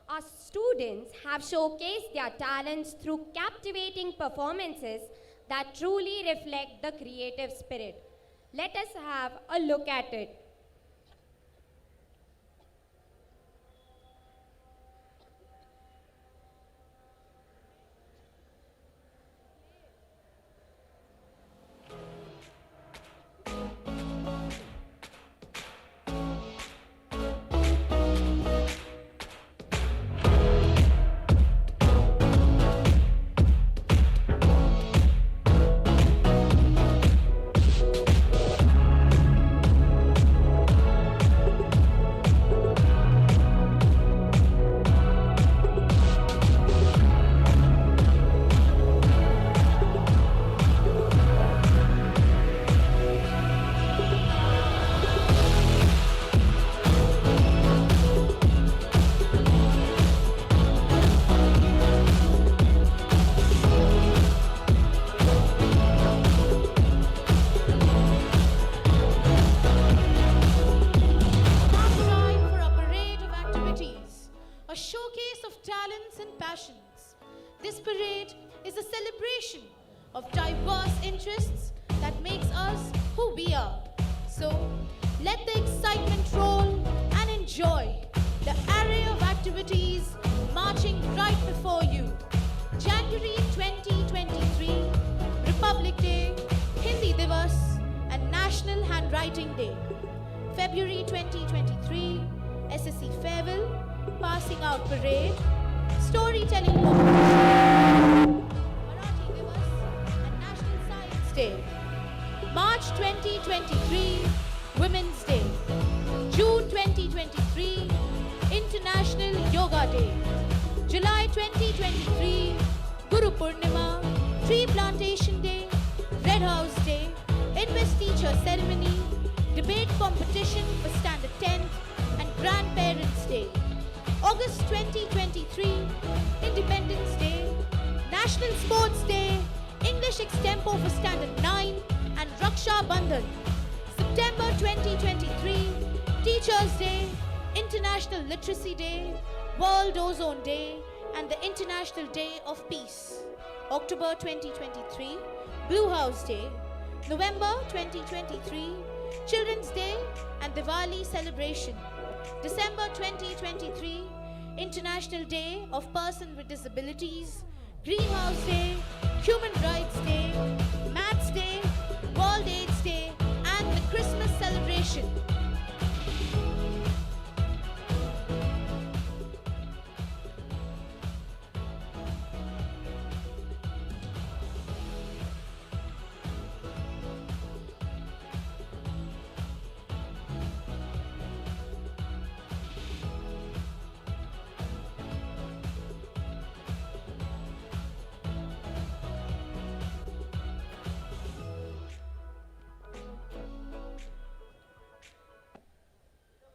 Our students have showcased their talents through captivating performances that truly reflect the creative spirit. Let us have a look at it. This parade is a celebration of diverse interests that makes us who we are. So, let the excitement roll and enjoy the array of activities marching right before you. January 2023, Republic Day, Hindi Divas, and National Handwriting Day. February 2023, SSC Farewell, Passing Out Parade, Storytelling Competition, Marathi Divas, and National Science Day. March 2023, Women's Day. June 2023, International Yoga Day. July 2023, Guru Purnima, Tree Plantation Day, Red House Day, Investiture Ceremony, Debate Competition for Standard 10th, and Grandparents' Day. August 2023, Independence Day, National Sports Day, English Extempo for Standard 9, and Raksha Bandhan. September 2023, Teachers' Day, International Literacy Day, World Ozone Day, and the International Day of Peace. October 2023, Blue House Day. November 2023, Children's Day and Diwali celebration. December 2023, International Day of Person with Disabilities, Greenhouse Day, Human Rights Day, Maths Day, World AIDS Day, and the Christmas celebration.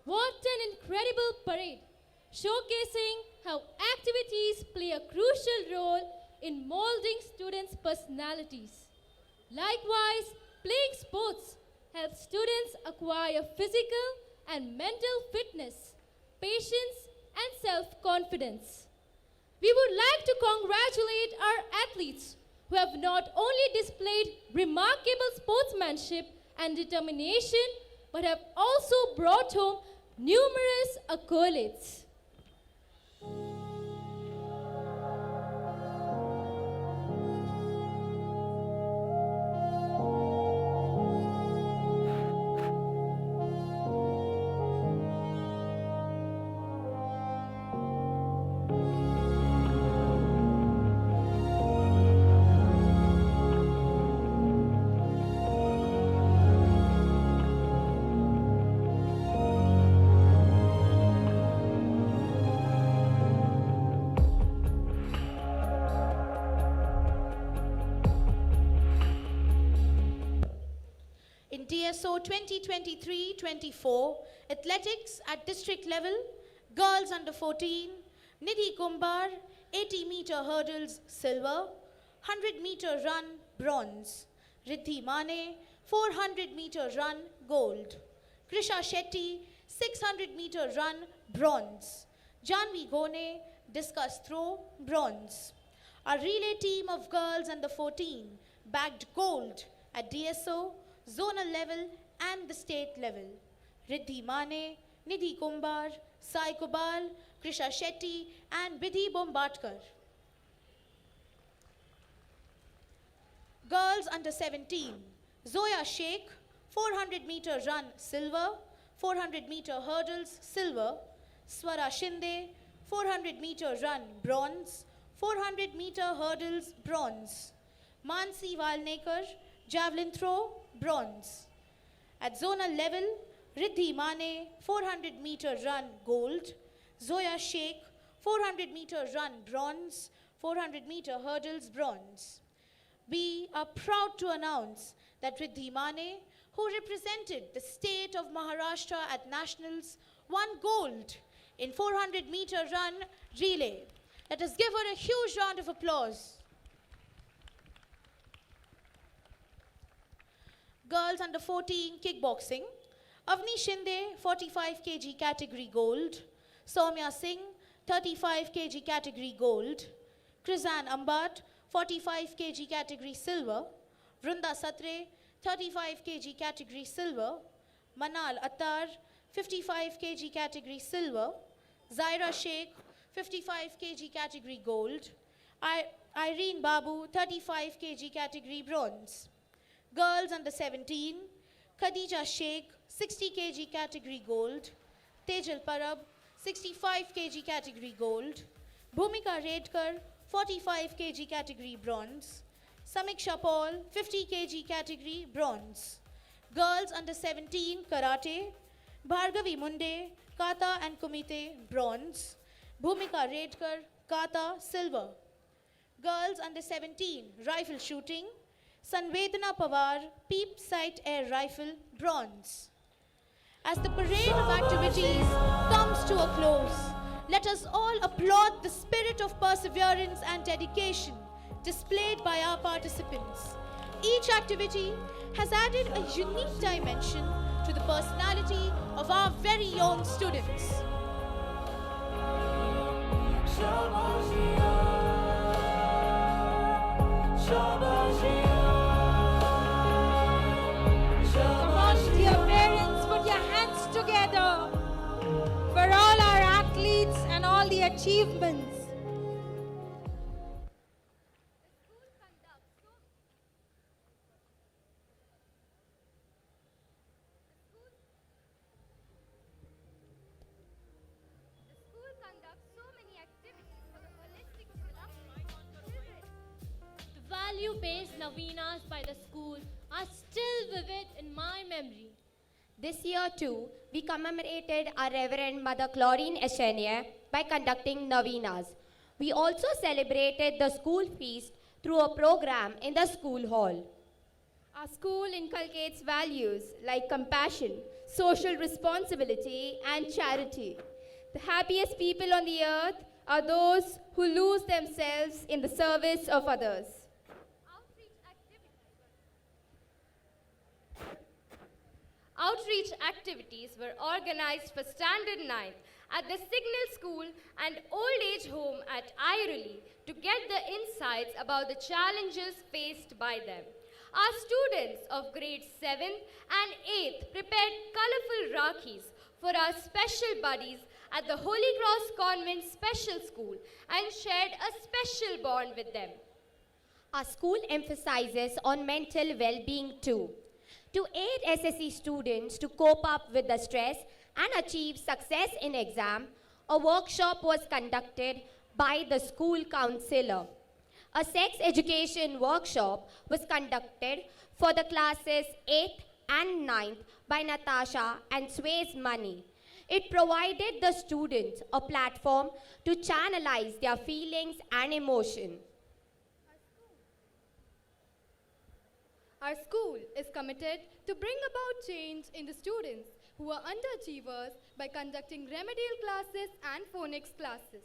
What an incredible parade, showcasing how activities play a crucial role in molding students' personalities. Likewise, playing sports helps students acquire physical and mental fitness, patience, and self-confidence. We would like to congratulate our athletes who have not only displayed remarkable sportsmanship and determination, but have also brought home numerous accolades. In DSO 2023-24, athletics at district level, girls under 14, Nidhi Kumbar, 80-meter hurdles, silver, 100-meter run, bronze, Riddhi Mane, 400-meter run, gold, Krisha Shetty, 600-meter run, bronze, Janvi Gone, discus throw, bronze. Our relay team of girls under 14 bagged gold at DSO, zonal level and the state level. Riddhi Mane, Nidhi Kumbar, Sai Kubal, Krisha Shetty and Vidhi Bombatkar. Girls under 17, Zoya Sheikh, 400-meter run, silver, 400-meter hurdles, silver, Swara Shinde, 400-meter run, bronze, 400-meter hurdles, bronze, Mansi Valnekar, javelin throw, bronze. At zonal level, Riddhi Mane, 400-meter run, gold, Zoya Sheikh, 400-meter run, bronze, 400-meter hurdles, bronze. We are proud to announce that Riddhi Mane, who represented the state of Maharashtra at nationals, won gold in 400-meter run relay. Let us give her a huge round of applause. Girls under 14 kickboxing, Avni Shinde, 45 kg category gold, Soumya Singh, 35 kg category gold, Krizan Ambat, 45 kg category silver, Vrunda Satre, 35 kg category silver, Manal Attar, 55 kg category silver, Zaira Sheikh, 55 kg category gold, Irene Babu, 35 kg category bronze. Girls under 17, Khadija Sheikh, 60 kg category gold, Tejal Parab, 65 kg category gold, Bhumika Redkar, 45 kg category bronze, Samiksha Paul, 50 kg category bronze. Girls under 17, karate, Bhargavi Munde, kata and kumite, bronze, Bhumika Redkar, kata, silver. Girls under 17, rifle shooting, Sanvedana Pawar, peep sight air rifle, bronze. As the parade of activities comes to a close, let us all applaud the spirit of perseverance and dedication displayed by our participants. Each activity has added a unique dimension to the personality of our very own students. Come on, dear parents, put your hands together for all our athletes and all the achievements. The value-based novenas by the school are still vivid in my memory. This year too, we commemorated our Reverend Mother Chlorine Echenier by conducting novenas. We also celebrated the school feast through a program in the school hall. Our school inculcates values like compassion, social responsibility, and charity. The happiest people on the earth are those who lose themselves in the service of others. Outreach activities were organized for Standard 9 at the Signal School and Old Age Home at Airoli to get the insights about the challenges faced by them. Our students of grades 7th and 8th prepared colorful Rakhis for our special buddies at the Holy Cross Convent Special School and shared a special bond with them. Our school emphasizes on mental well-being too. To aid SSC students to cope up with the stress and achieve success in exam, a workshop was conducted by the school counselor. A sex education workshop was conducted for the classes 8th and 9th by Natasha and Sway's Money. It provided the students a platform to channelize their feelings and emotion. Our school is committed to bring about change in the students who are underachievers by conducting remedial classes and phonics classes.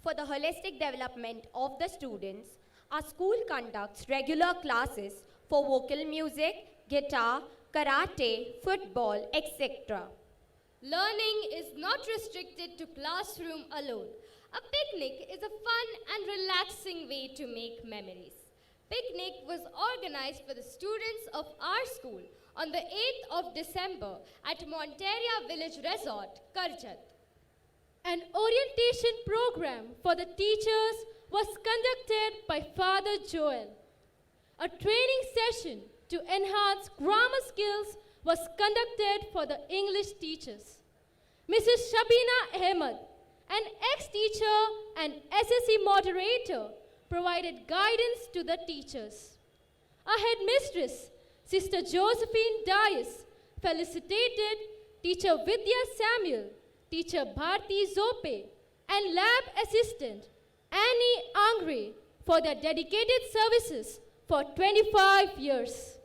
For the holistic development of the students, our school conducts regular classes for vocal music, guitar, karate, football, etc. Learning is not restricted to classroom alone. A picnic is a fun and relaxing way to make memories. Picnic was organized for the students of our school on the 8th of December at Monteria Village Resort, Karjat. An orientation program for the teachers was conducted by Father Joel. A training session to enhance grammar skills was conducted for the English teachers. Mrs. Shabina Ahmed, an ex-teacher and SSC moderator, provided guidance to the teachers. Our headmistress, Sister Josephine Dias, felicitated Teacher Vidya Samuel, Teacher Bharti Zope, and lab assistant Annie Angre for their dedicated services for 25 years.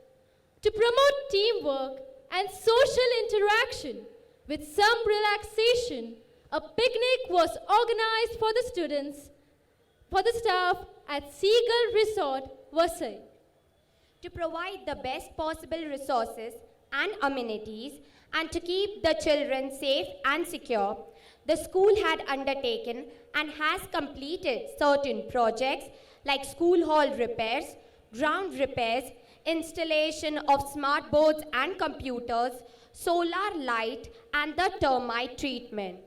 To promote teamwork and social interaction with some relaxation, a picnic was organized for the students, for the staff at Seagull Resort, Vasai. To provide the best possible resources and amenities and to keep the children safe and secure, the school had undertaken and has completed certain projects like school hall repairs, ground repairs, installation of smart boards and computers, solar light, and the termite treatment.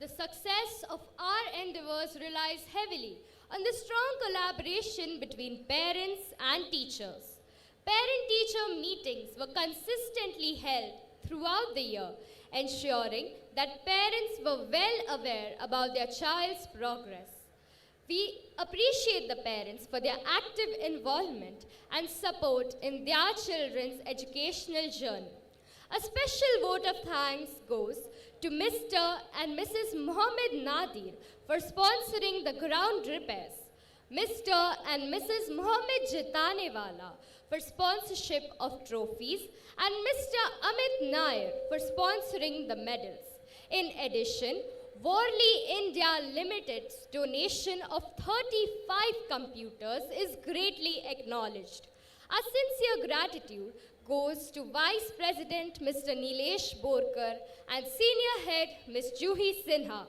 The success of our endeavors relies heavily on the strong collaboration between parents and teachers. Parent-teacher meetings were consistently held throughout the year, ensuring that parents were well aware about their child's progress. We appreciate the parents for their active involvement and support in their children's educational journey. A special vote of thanks goes to Mr. and Mrs. Mohammed Nadir for sponsoring the ground repairs, Mr. and Mrs. Mohammed Jitanewala for sponsorship of trophies, and Mr. Amit Nair for sponsoring the medals. In addition, Worldly India Limited's donation of 35 computers is greatly acknowledged. Our sincere gratitude goes to Vice President Mr. Nilesh Borkar and Senior Head Ms. Juhi Sinha.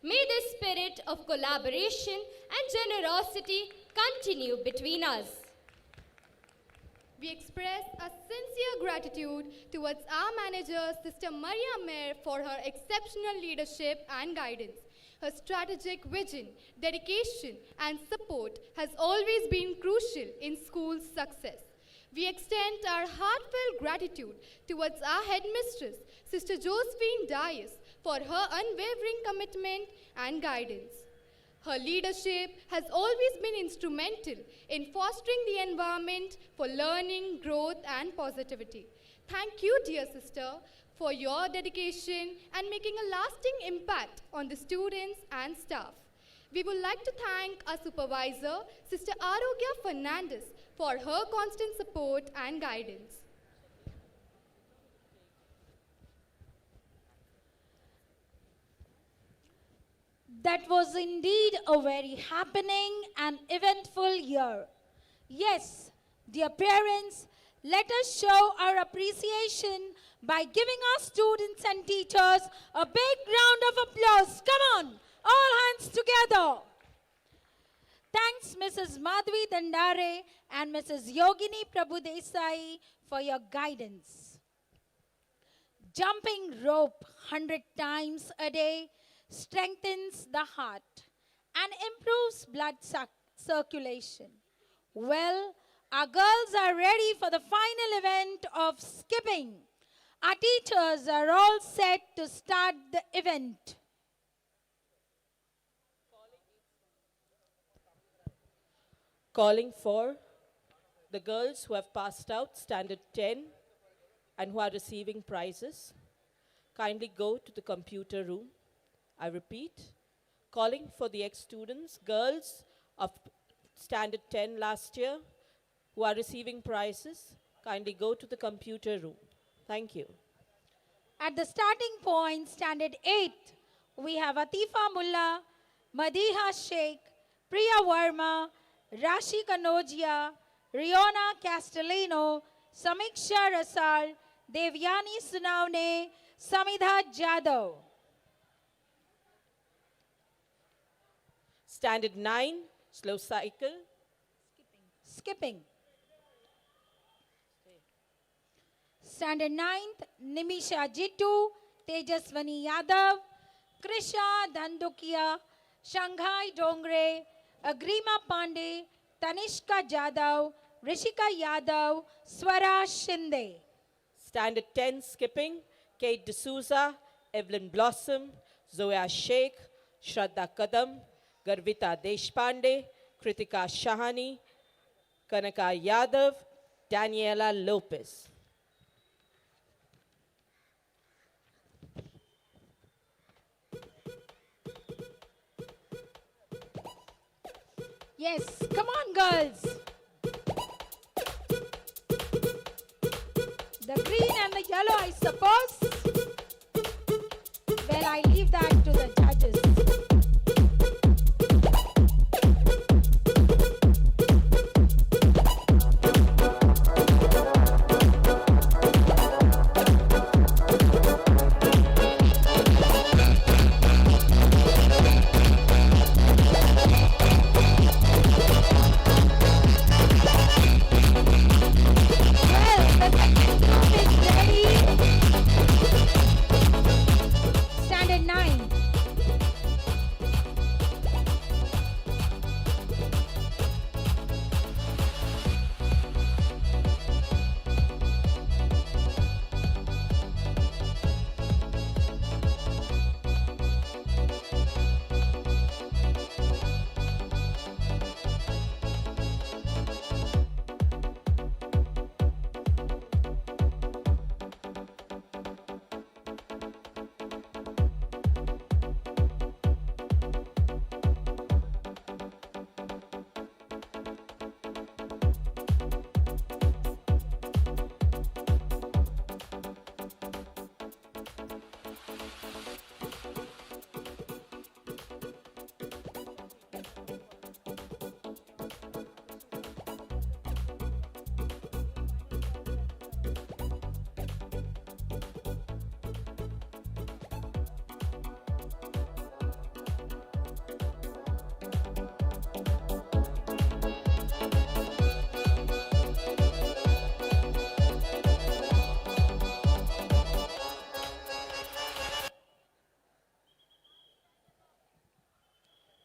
May the spirit of collaboration and generosity continue between us. We express a sincere gratitude towards our manager, Sister Maria Mer, for her exceptional leadership and guidance. Her strategic vision, dedication, and support has always been crucial in school's success. We extend our heartfelt gratitude towards our headmistress, Sister Josephine Dias, for her unwavering commitment and guidance. Her leadership has always been instrumental in fostering the environment for learning, growth, and positivity. Thank you, dear sister, for your dedication and making a lasting impact on the students and staff. We would like to thank our supervisor, Sister Arogya Fernandez, for her constant support and guidance. That was indeed a very happening and eventful year. Yes, dear parents, let us show our appreciation by giving our students and teachers a big round of applause. Come on, all hands together. Thanks Mrs. Madhvi Dandare and Mrs. Yogini Prabhudesai for your guidance. Jumping rope 100 times a day strengthens the heart and improves blood circulation. Well, our girls are ready for the final event of skipping. Our teachers are all set to start the event. Calling for the girls who have passed out Standard 10 and who are receiving prizes. Kindly go to the computer room. I repeat, calling for the ex-students, girls of Standard 10 last year who are receiving prizes. Kindly go to the computer room. Thank you. At the starting point, Standard 8, we have Atifa Mullah, Madiha Sheikh, Priya Verma, Rashi Kanodia, Riona Castellino, Samiksha Rasal, Devyani Sunavne, Samidha Jadhav. Standard 9, slow cycle. Skipping. Standard 9th, Nimisha Jittu, Tejaswani Yadav, Krisha Dandukia, Shanghai Dongre, Agrima Pandey, Tanishka Jadhav, Rishika Yadav, Swara Shinde. Standard 10, skipping. Kate D'Souza, Evelyn Blossom, Zoya Sheikh, Shraddha Kadam, Garvita Deshpande, Kritika Shahani, Kanaka Yadav, Daniela Lopez. Yes, come on girls. The green and the yellow, I suppose. Well, I leave that to the judges.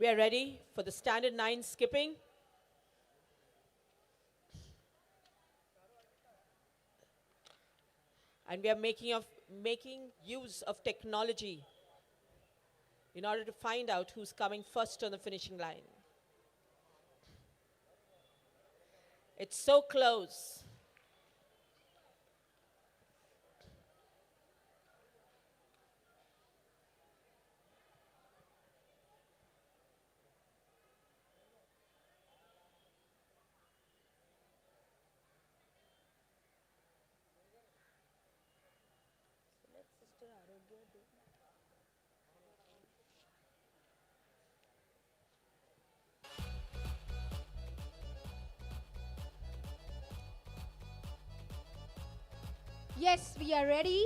we are ready for the standard 9 skipping. And we are making use of technology in order to find out who's coming first on the finishing line. It's so close. Yes, we are ready.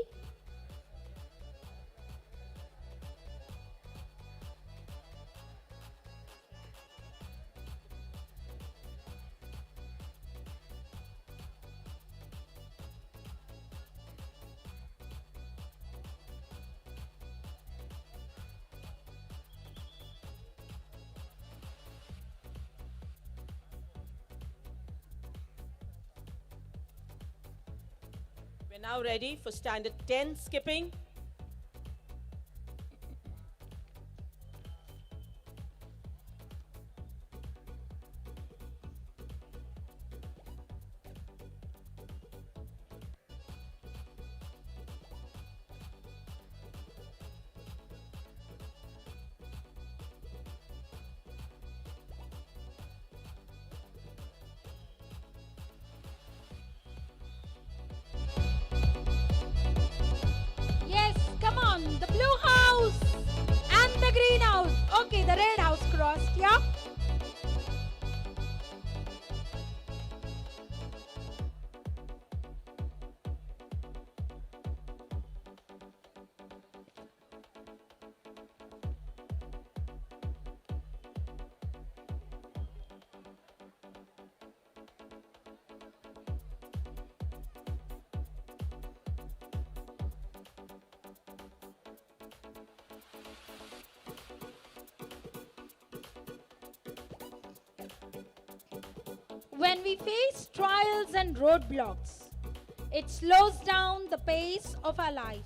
We're now ready for standard 10 skipping. Yes, come on. The blue house and the green house. Okay, the red house crossed, yeah? When we face trials and roadblocks, it slows down the pace of our life.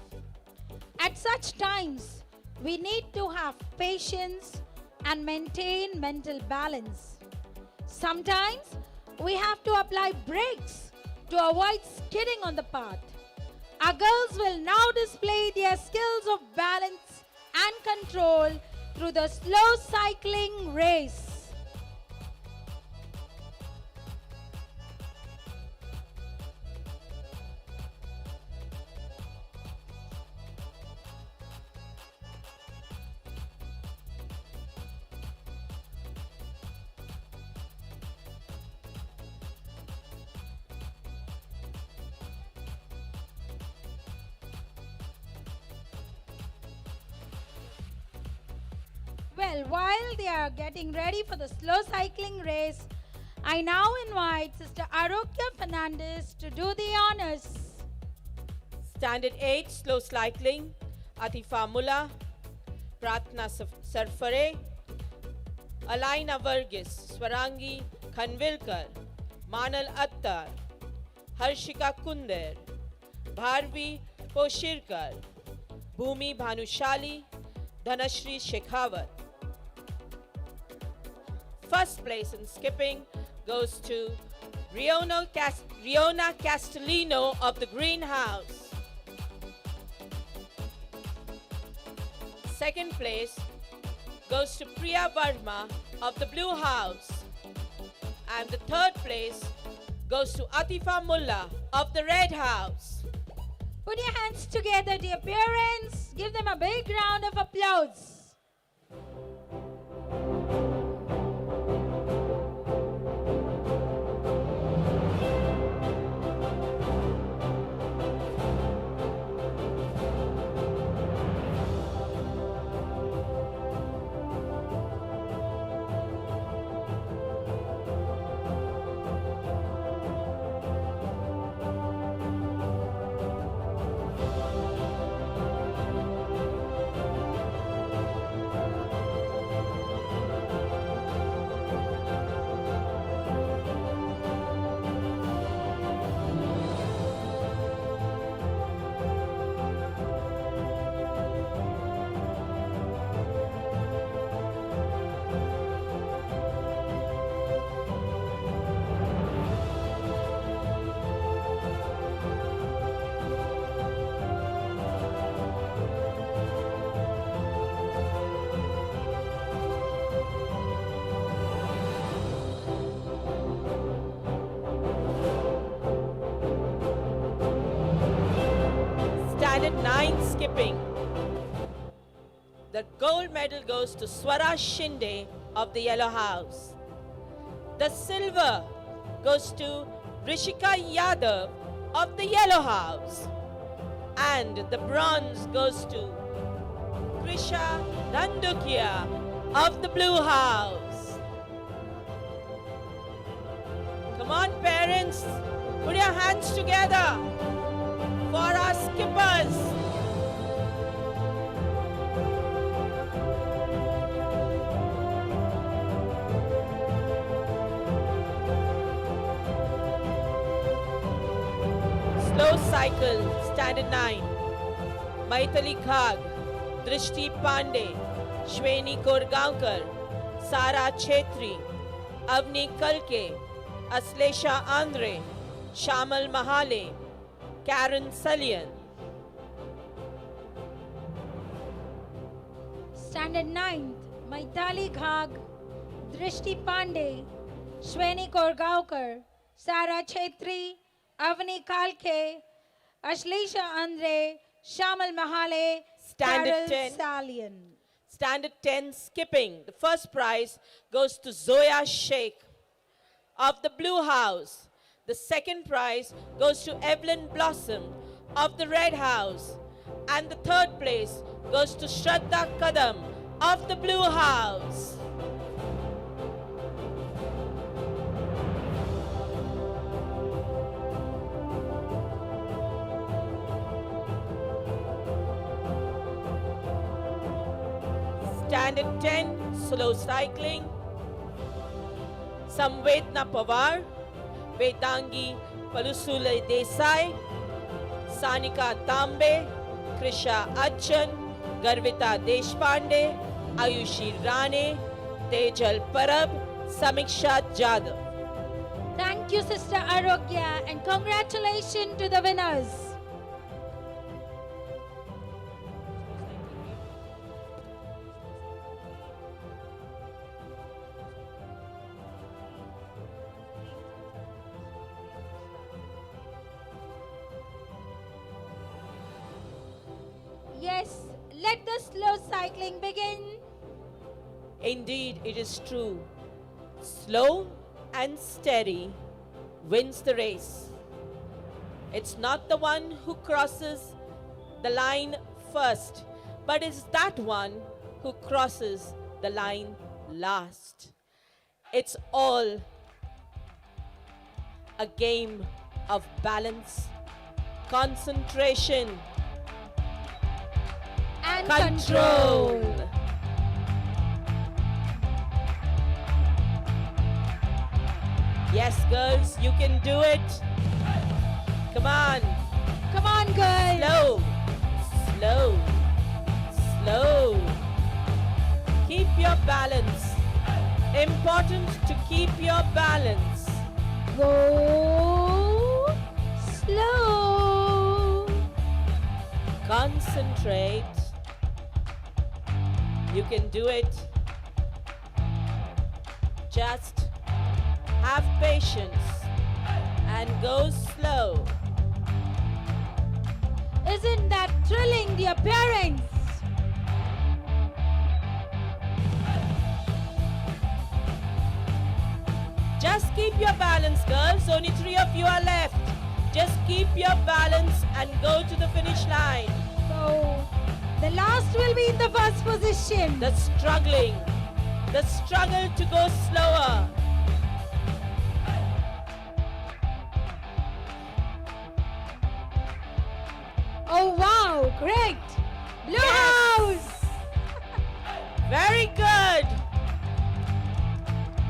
At such times, we need to have patience and maintain mental balance. Sometimes, we have to apply brakes to avoid skidding on the path. Our girls will now display their skills of balance and control through the slow cycling race. Well, while they are getting ready for the slow cycling race, I now invite Sister Arokya Fernandez to do the honors. Standard 8 slow cycling, Atifa Mullah, Pratna Sarfare, Alaina Varghese, Swarangi Khanvilkar, Manal Attar, Harshika Kunder, Bharvi Poshirkar, Bhumi Bhanushali, Dhanashri Shekhawat. First place in skipping goes to Riona Castellino of the Greenhouse. Second place goes to Priya Verma of the Blue House. And the third place goes to Atifa Mullah of the Red House. Put your hands together, dear parents. Give them a big round of applause. Standard 9 skipping. The gold medal goes to Swara Shinde of the Yellow House. The silver goes to Rishika Yadav of the Yellow House. And the bronze goes to Krisha Dandukia of the Blue House. Come on, parents, put your hands together for our skippers. Slow cycle, standard 9. Maitali Khag, Drishti Pandey, Shweni Korgaonkar, Sara Chetri, Avni Kalke, Aslesha Andre, Shamal Mahale, Karen Salian. Standard 9th, Maitali Ghag, Drishti Pandey, Shweni Korgaonkar, Sara Chetri, Avni Kalke, Ashleisha Andre, Shamal Mahale, Standard Carol 10. Salian. Standard 10 skipping. The first prize goes to Zoya Sheikh of the Blue House. The second prize goes to Evelyn Blossom of the Red House. And the third place goes to Shraddha Kadam of the Blue House. Standard 10, slow cycling. Samvetna Pawar, Vedangi Palusule Desai, Sanika Tambe, Krisha Achan, Garvita Deshpande, Ayushi Rane, Tejal Parab, Samiksha Jadhav. Thank you, Sister Arogya, and congratulations to the winners. Yes, let the slow cycling begin. Indeed, it is true. Slow and steady wins the race. It's not the one who crosses the line first, but it's that one who crosses the line last. It's all a game of balance, concentration, and control. Yes, girls, you can do it. Come on. Come on, girls. Slow, slow, slow. Keep your balance. Important to keep your balance. Go slow. Concentrate. You can do it. Just have patience and go slow. Isn't that thrilling, dear parents? Just keep your balance, girls. Only 3 of you are left. Just keep your balance and go to the finish line. So, the last will be in the first position. The struggle to go slower. Oh wow, great! Blue House! Very good.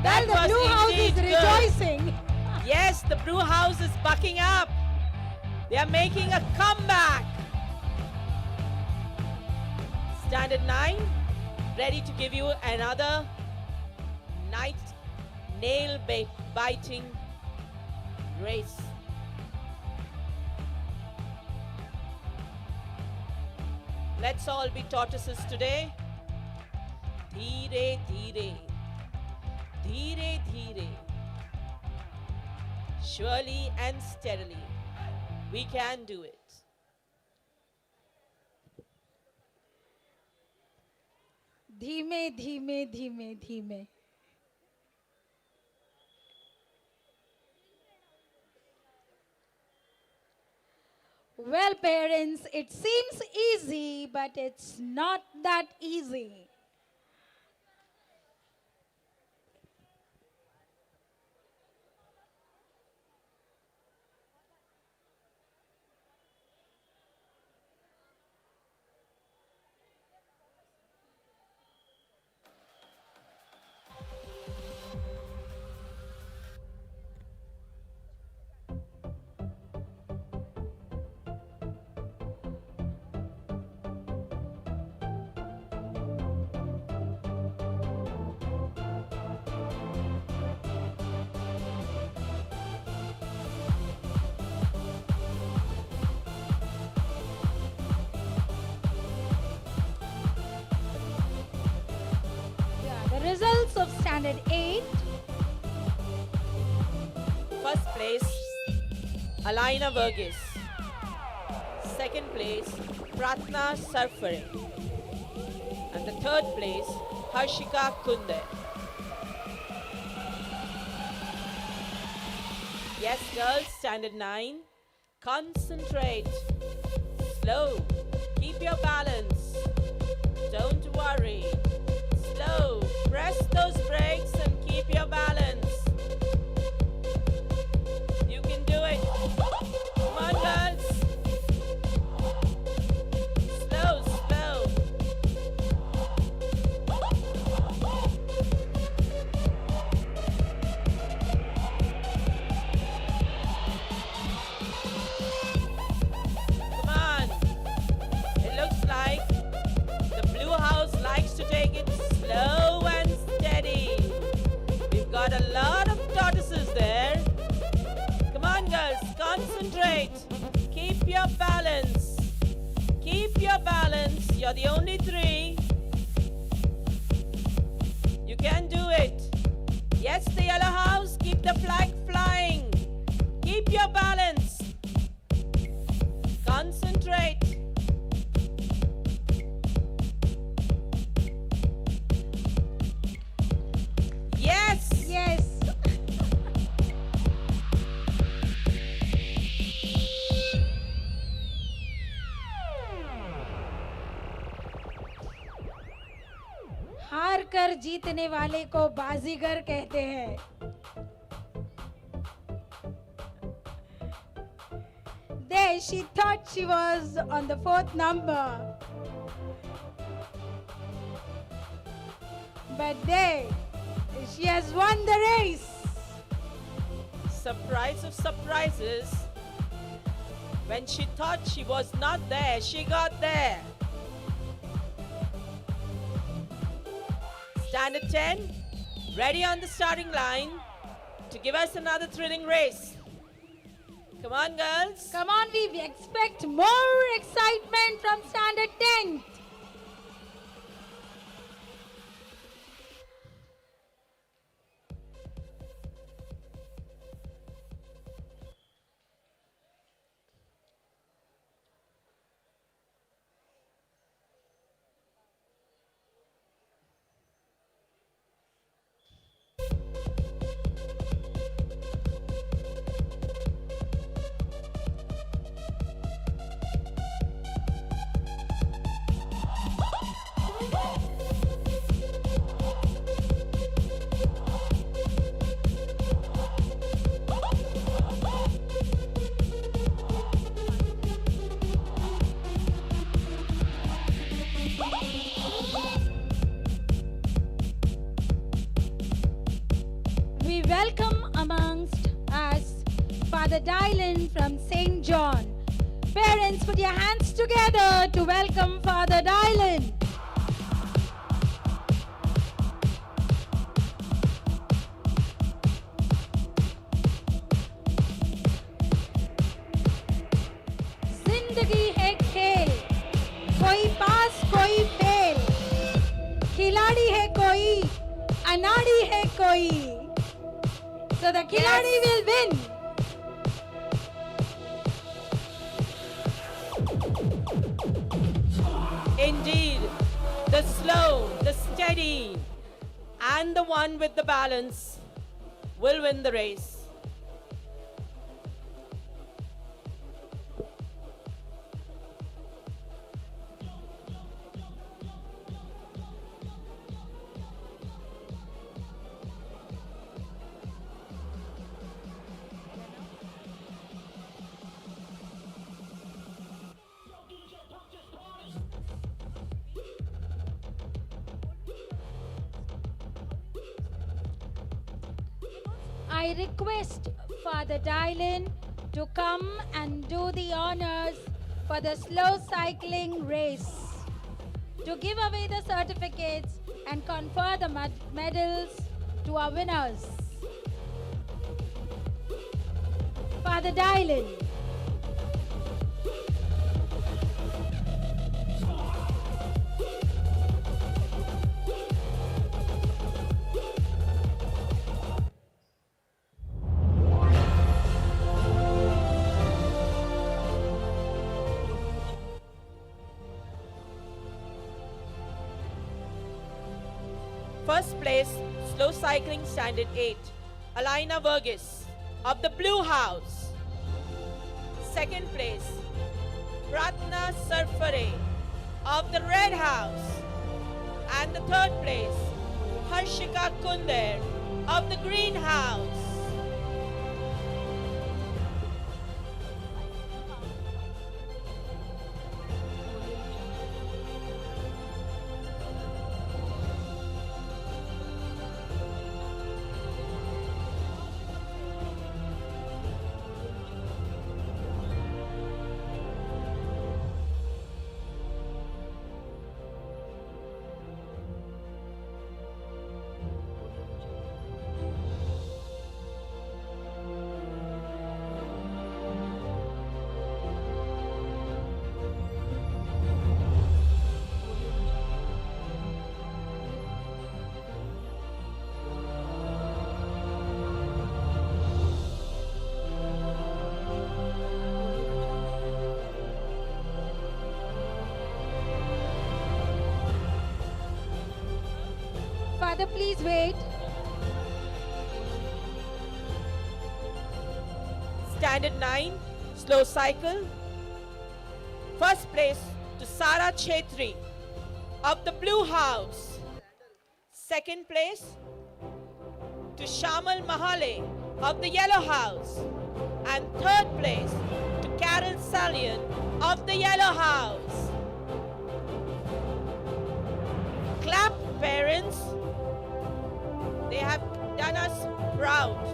Well, the Blue House is indeed good. rejoicing. Yes, the Blue House is bucking up. They are making a comeback. Standard 9, ready to give you another nail-biting race. Let's all be tortoises today. Dheere, dheere. Dheere, dheere. Surely and steadily, we can do it. धीमे धीमे धीमे धीमे. Well, parents, it seems easy, but it's not that easy. The results of Standard 8. First place, Alina Verghese. Second place, Pratna Sarfare. And the third place, Harshika Kunde. Yes, girls, Standard 9. Concentrate. Slow. Keep your balance. Don't worry. Slow. Press those brakes and keep your balance. You can do it. Come on, girls. Slow, slow. Come on. It looks like the blue house likes to take it slow and steady. We've got a lot of tortoises there. Come on, girls, concentrate. Keep your balance. Keep your balance. You're the only three. You can do it. Yes, the yellow house, keep the flag flying. Keep your balance. Concentrate. Yes! Yes. हार कर जीतने वाले को बाजीगर कहते हैं. There she thought she was on the 4th number. But there, she has won the race. Surprise of surprises. When she thought she was not there, she got there. Standard 10, ready on the starting line to give us another thrilling race. Come on, girls. Come on, we expect more excitement from Standard 10. We welcome amongst us Father Dylan from St. John. Parents, put your hands together to welcome Father Dylan. जिंदगी है खेल, कोई पास कोई fail, खिलाड़ी है कोई, अनाड़ी है कोई. So the Khiladi will win. Indeed, the and the one with the balance will win the race. I request Father Dylan to come and do the honors for the slow cycling race, to give away the certificates and confer the medals to our winners. Father Dylan. First place, slow cycling standard 8, Alina Vergis of the Blue House. Second place, Pratna Sarfare of the Red House. And the third place, Harshika Kunder of the Green House. Father, please wait. Standard 9, slow cycle. First place to Sara Chetri of the Blue House. Second place to Shamal Mahale of the Yellow House. And third place to Carol Salian of the Yellow House. Clap, parents. They have done us proud.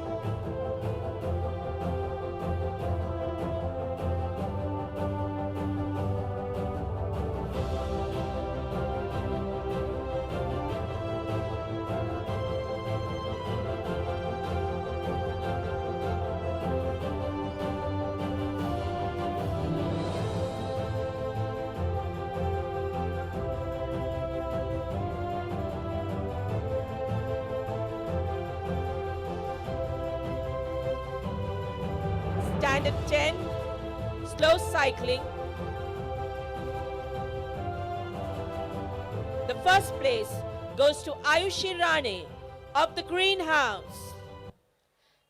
Standard 10, slow cycling. The first place goes to Ayushi Rane of the Green House.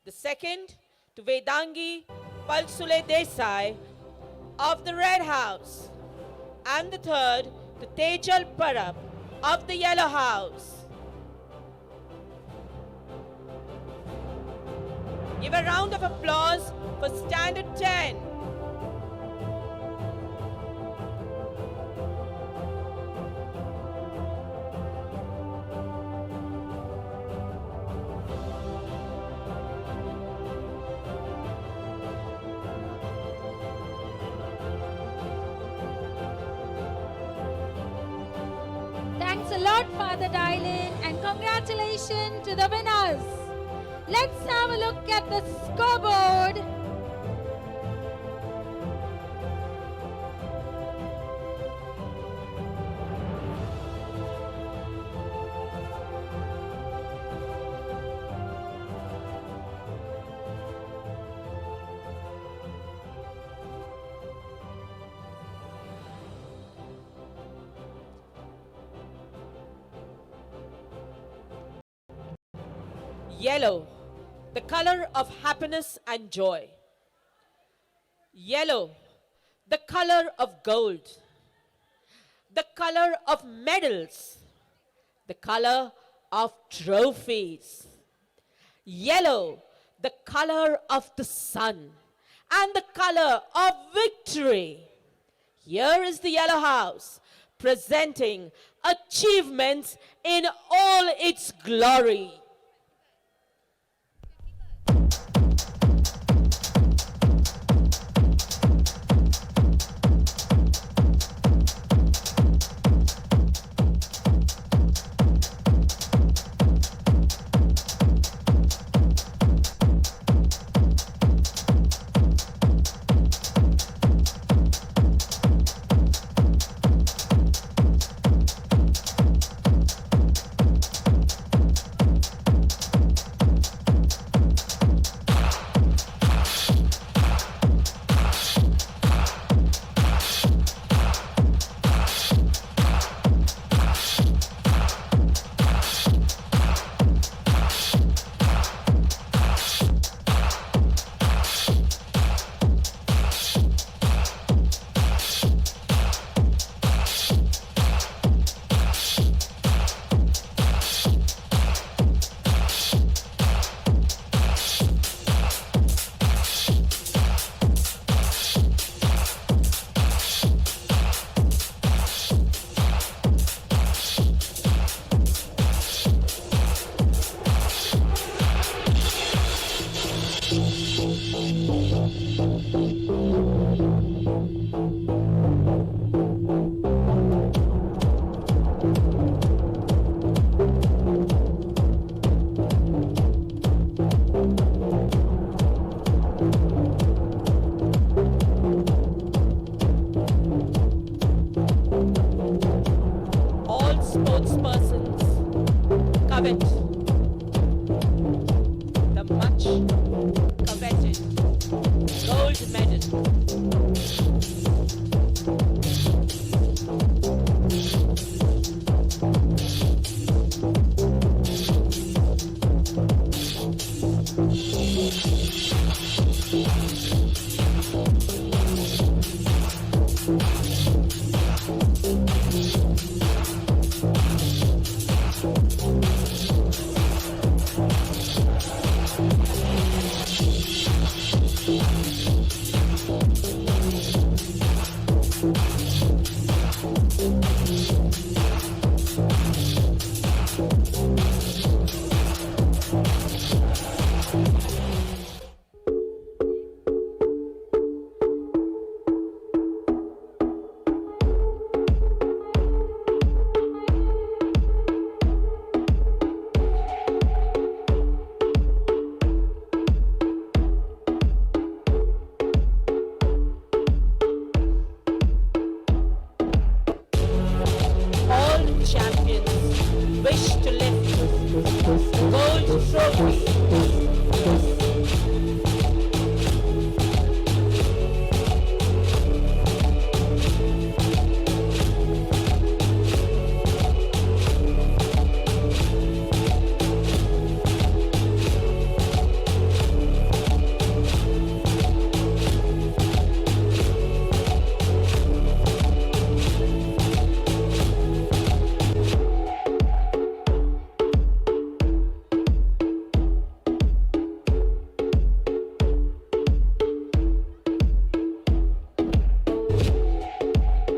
The second to Vedangi Palsule Desai of the Red House. And the third to Tejal Parab of the Yellow House. Give a round of applause for Standard 10. Thanks a lot, Father Dylan, and congratulations to the winners. Let's have a look at the scoreboard. Yellow, the color of happiness and joy. Yellow, the color of gold. The color of medals. The color of trophies. Yellow, the color of the sun and the color of victory. Here is the Yellow House presenting achievements in all its glory. Covet the much coveted gold medal.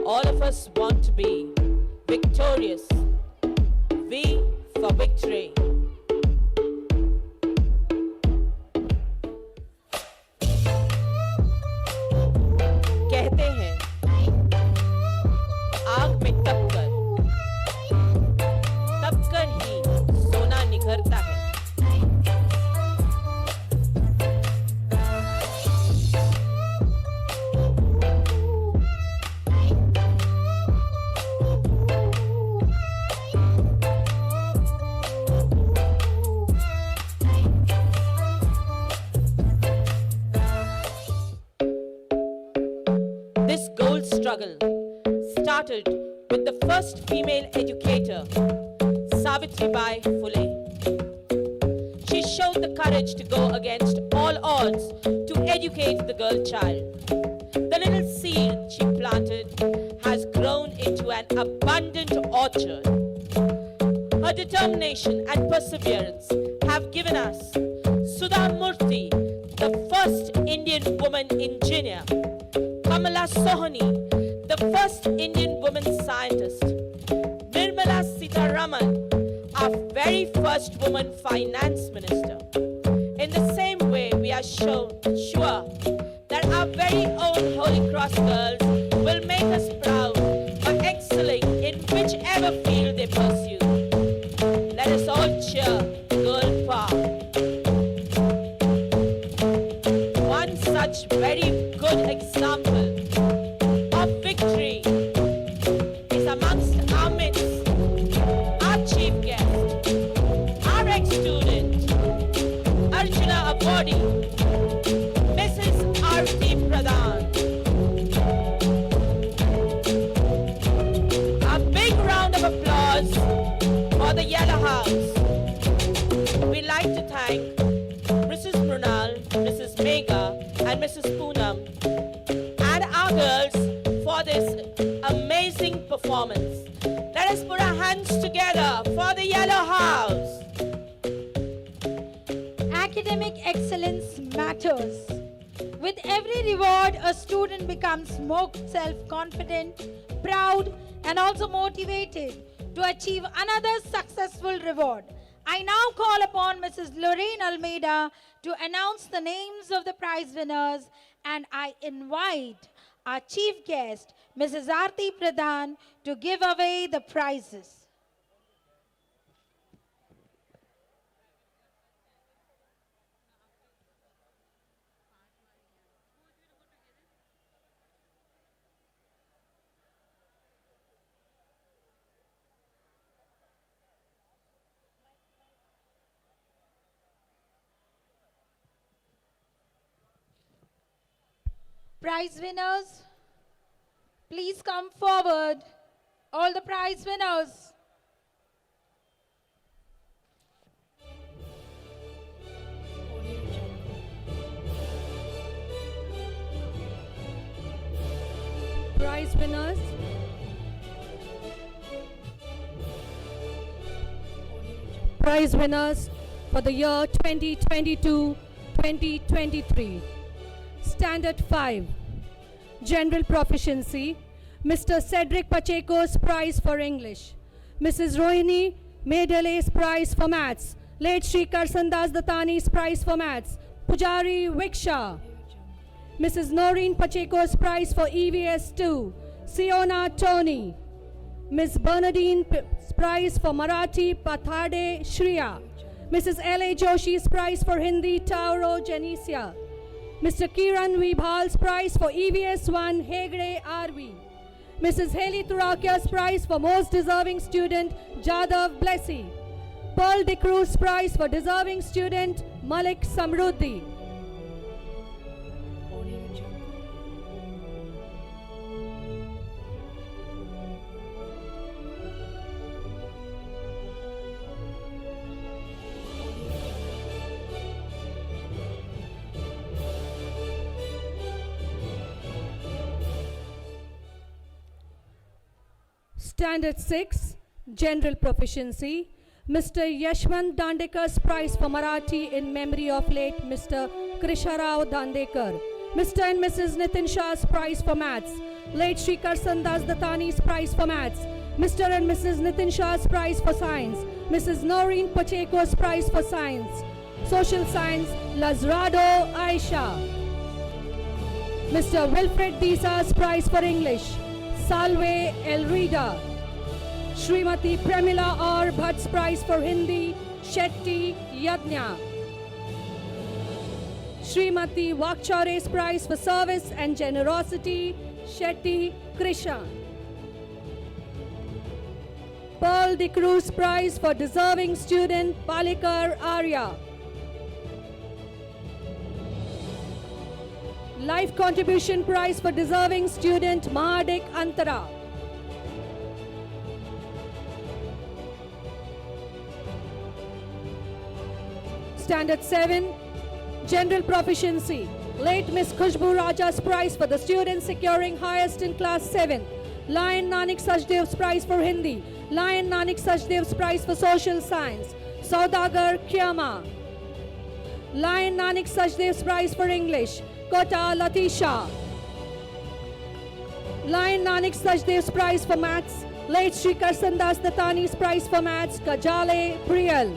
All of us want to be victorious. V for victory. कहते हैं आग में तप कर ही सोना निखरता है. This gold struggle started with the first female educator, Savitribai Phule. She showed the courage to go against all odds to educate the girl child. The little seed she planted has grown into an abundant orchard. Her determination and perseverance have given us Sudha Murthy, the first Indian woman engineer, Kamala Sohani, the first Indian woman scientist, Nirmala Sitharaman, our very first woman finance minister. In the same way, we are sure that our very own Holy Cross girls will make us proud by excelling in whichever field they pursue. Let us all cheer Girl Power. One such very good example of victory is amongst our midst, our chief guest, our ex-student, Arjuna awardee, Mrs. Arti Pradhan. A big round of applause for the Yellow House. We'd like to thank Mrs. Mrunal, Mrs. Megha, and Mrs. Poonam, and our girls for this amazing performance. Let us put our hands together for the Yellow House. Academic excellence matters. With every reward, a student becomes more self-confident, proud, and also motivated to achieve another successful reward. I now call upon Mrs. Lorraine Almeida to announce the names of the prize winners, and I invite our chief guest, Mrs. Arti Pradhan, to give away the prizes. Prize winners, please come forward. All the prize winners. Prize winners. Prize winners for the year 2022-2023. Standard 5, General Proficiency, Mr. Cedric Pacheco's Prize for English, Mrs. Rohini Medale's Prize for Maths, late Shri Karsandas Dattani's Prize for Maths, Pujari Viksha, Mrs. Noreen Pacheco's Prize for EVS 2, Siona Tony, Ms. Bernadine Prize for Marathi, Pathade Shriya, Mrs. L.A. Joshi's Prize for Hindi, Tauro Janicia, Mr. Kiran Vibhal's Prize for EVS 1, Hegde RV. Mrs. Haley Turakia's Prize for Most Deserving Student, Jadav Blessy. Pearl De Cruz's Prize for Deserving Student, Malik Samruddhi. Standard 6, General Proficiency, Mr. Yashwant Dandekar's Prize for Marathi in memory of late Mr. Krisharao Dandekar, Mr. and Mrs. Nitin Shah's Prize for Maths, late Shri Karsandas Dattani's Prize for Maths, Mr. and Mrs. Nitin Shah's Prize for Science, Mrs. Noreen Pacheco's Prize for Science, Social Science, Lazrado Aisha, Mr. Wilfred Disa's Prize for English, Salve Elrida, Srimati Premila R. Bhatt's Prize for Hindi, Shetty Yadnya, Srimati Vakchare's Prize for Service and Generosity, Shetty Krishan, Pearl De Cruz Prize for Deserving Student, Palikar Arya, Life Contribution Prize for Deserving Student, Mahadik Antara. Standard 7, General Proficiency. Late Miss Khushbu Raja's Prize for the students securing highest in Class 7. Lion Nanak Sachdev's Prize for Hindi. Lion Nanak Sachdev's Prize for Social Science. Saudagar Kyama. Lion Nanak Sachdev's Prize for English. Kota Latisha. Lion Nanak Sachdev's Prize for Maths. Late Shri Karsandas Datani's Prize for Maths. Kajale Priyal.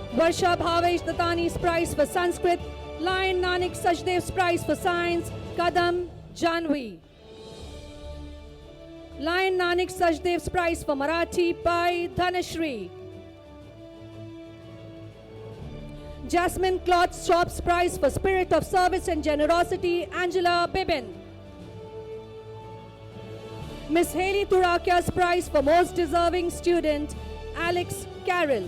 Varsha Bhavesh Datani's Prize for Sanskrit. Lion Nanak Sachdev's Prize for Science. Kadam Janvi. Lion Nanak Sachdev's Prize for Marathi. Pai Dhanashri. Jasmine Cloth Shop's Prize for Spirit of Service and Generosity. Angela Bibin. Miss Haley Turakia's Prize for Most Deserving Student. Alex Carroll.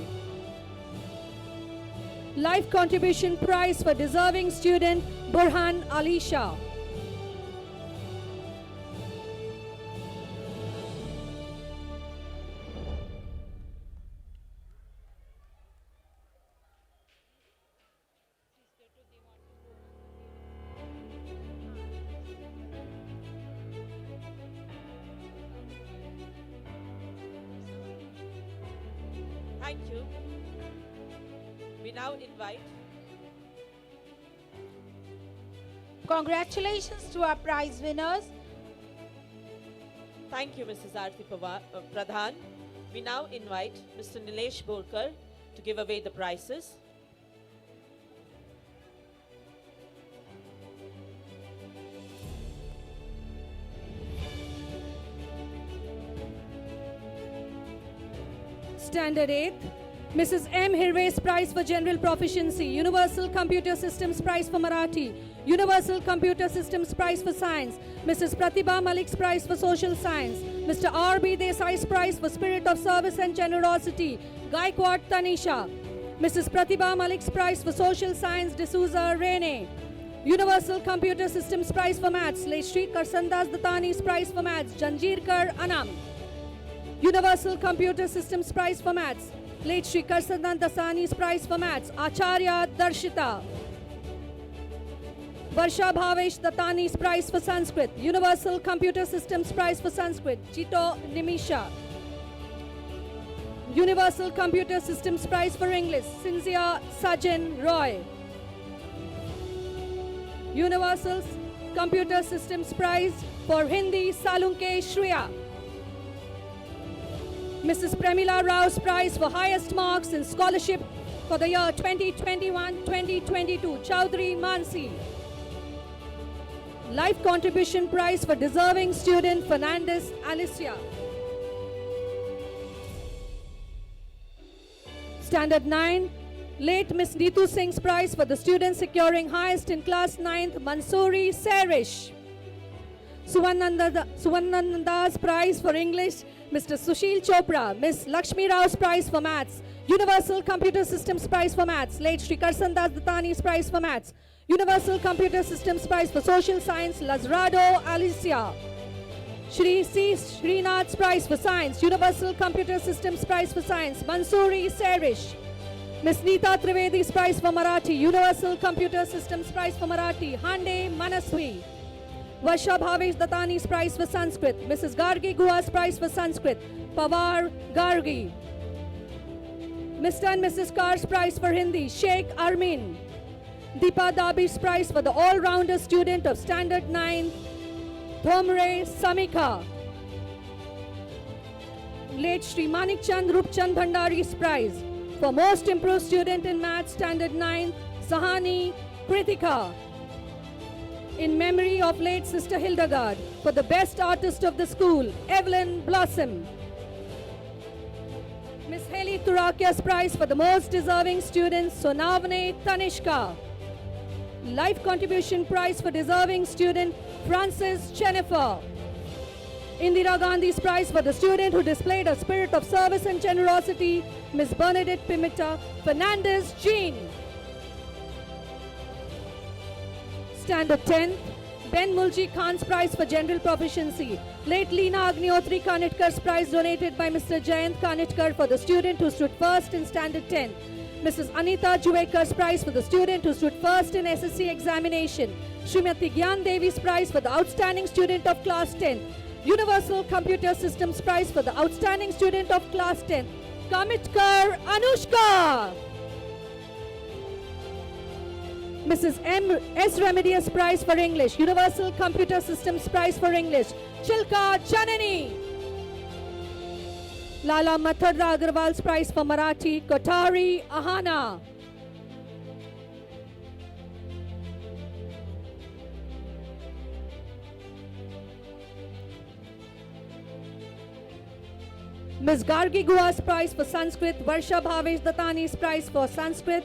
Life Contribution Prize for Deserving Student. Burhan Alisha. Thank you. We now invite Congratulations to our prize winners. Thank you, Mrs. Arti Pradhan. We now invite Mr. Nilesh Borkar to give away the prizes. Standard 8, Mrs. M. Hirve's Prize for General Proficiency, Universal Computer Systems Prize for Marathi, Universal Computer Systems Prize for Science, Mrs. Pratibha Malik's Prize for Social Science, Mr. R.B. Desai's Prize for Spirit of Service and Generosity, Gaikwad Tanisha, Mrs. Pratibha Malik's Prize for Social Science, D'Souza Rene, Universal Computer Systems Prize for Maths, Shri Karsandas Datani's Prize for Maths, Janjeerkar Anam, Universal Computer Systems Prize for Maths, late Shri Karsandas Dasani's Prize for Maths, Acharya Darshita. Varsha Bhavesh Datani's Prize for Sanskrit, Universal Computer Systems Prize for Sanskrit, Chito Nimisha. Universal Computer Systems Prize for English, Cinzia Sajan Roy. Universal Computer Systems Prize for Hindi, Salunke Shriya. Mrs. Premila Rao's Prize for Highest Marks in Scholarship for the year 2021-2022, Chaudhry Mansi. Life Contribution Prize for Deserving Student, Fernandez Alicia. Standard 9, late Miss Neetu Singh's Prize for the student securing highest in class 9th, Mansoori Serish. Suvananda's Prize for English, Mr. Sushil Chopra. Miss Lakshmi Rao's Prize for Maths, Universal Computer Systems Prize for Maths, late Shri Karsandas Datani's Prize for Maths, Universal Computer Systems Prize for Social Science, Lazrado Alicia. Shri C. Srinath's Prize for Science, Universal Computer Systems Prize for Science, Mansoori Serish. Miss Neeta Trivedi's Prize for Marathi, Universal Computer Systems Prize for Marathi, Hande Manaswi. Varsha Bhavesh Datani's Prize for Sanskrit, Mrs. Gargi Gua's Prize for Sanskrit, Pawar Gargi. Mr. and Mrs. Carr's Prize for Hindi, Sheikh Armin. Deepa Dabi's Prize for the All-Rounder Student of Standard 9, Thomre Samika. Late Shri Manik Chand Rupchand Bhandari's Prize for Most Improved Student in Maths, Standard 9, Sahani Kritika. In memory of late Sister Hildegard, for the Best Artist of the School, Evelyn Blossom. Miss Haley Turakia's Prize for the Most Deserving Student, Sonavane Tanishka. Life Contribution Prize for Deserving Student, Francis Jennifer. Indira Gandhi's Prize for the student who displayed a spirit of service and generosity, Miss Bernadette Pimita Fernandez Jean. Standard 10, Ben Mulji Khan's Prize for General Proficiency. Late Leena Agniotri Kanitkar's Prize donated by Mr. Jayant Kanitkar for the student who stood first in Standard 10. Mrs. Anita Juvekar's prize for the student who stood first in SSC examination. Srimati Gyan Devi's prize for the outstanding student of class 10. Universal Computer Systems prize for the outstanding student of class 10. Kamitkar Anushka. Mrs. S. Remedius prize for English. Universal Computer Systems prize for English. Chilka Janani. Lala Mathurda Agarwal's prize for Marathi. Kotari Ahana. Ms. Gargi Gua's prize for Sanskrit. Varsha Bhavesh Datani's prize for Sanskrit.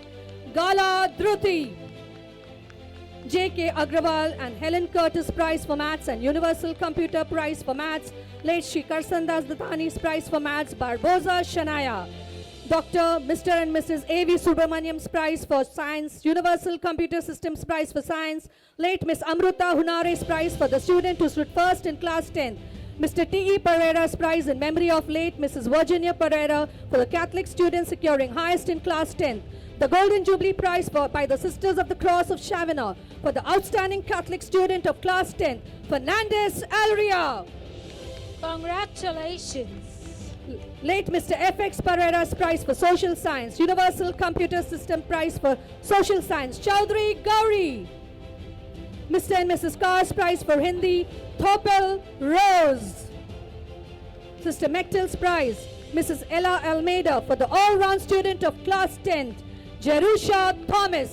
Gala Druti. J.K. Agrawal and Helen Curtis prize for Maths and Universal Computer prize for Maths. Late Shri Karsandas Datani's prize for Maths. Barboza Shanaya. Dr. Mr. and Mrs. A.V. Subramaniam's prize for Science. Universal Computer Systems prize for Science. Late Miss Amruta Hunare's prize for the student who stood first in class 10. Mr. T.E. Pereira's prize in memory of late Mrs. Virginia Pereira for the Catholic student securing highest in class 10. The Golden Jubilee Prize by the Sisters of the Cross of Chavana for the outstanding Catholic student of class 10, Fernandez Alria. Congratulations. Late Mr. F.X. Pereira's prize for Social Science. Universal Computer System prize for Social Science, Chaudhry Gauri. Mr. and Mrs. Carr's prize for Hindi, Thopel Rose. Sister Mechtel's prize, Mrs. Ella Almeida for the all-round student of class 10, Jerusha Thomas.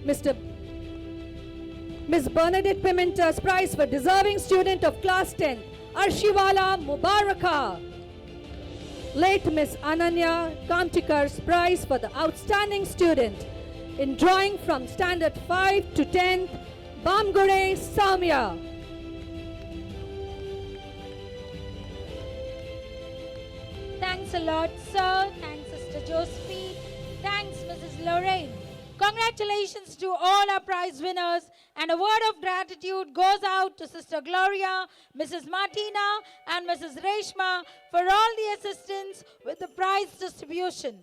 Miss Bernadette Pimentel's prize for deserving student of class 10, Arshiwala Mubaraka. Late Miss Ananya Kamtikar's prize for the outstanding student in drawing from standard 5 to 10, Bamgure Samya. Thanks a lot, sir. Thanks, Sister Josephine. Thanks, Mrs. Lorraine. Congratulations to all our prize winners, and a word of gratitude goes out to Sister Gloria, Mrs. Martina, and Mrs. Reshma for all the assistance with the prize distribution.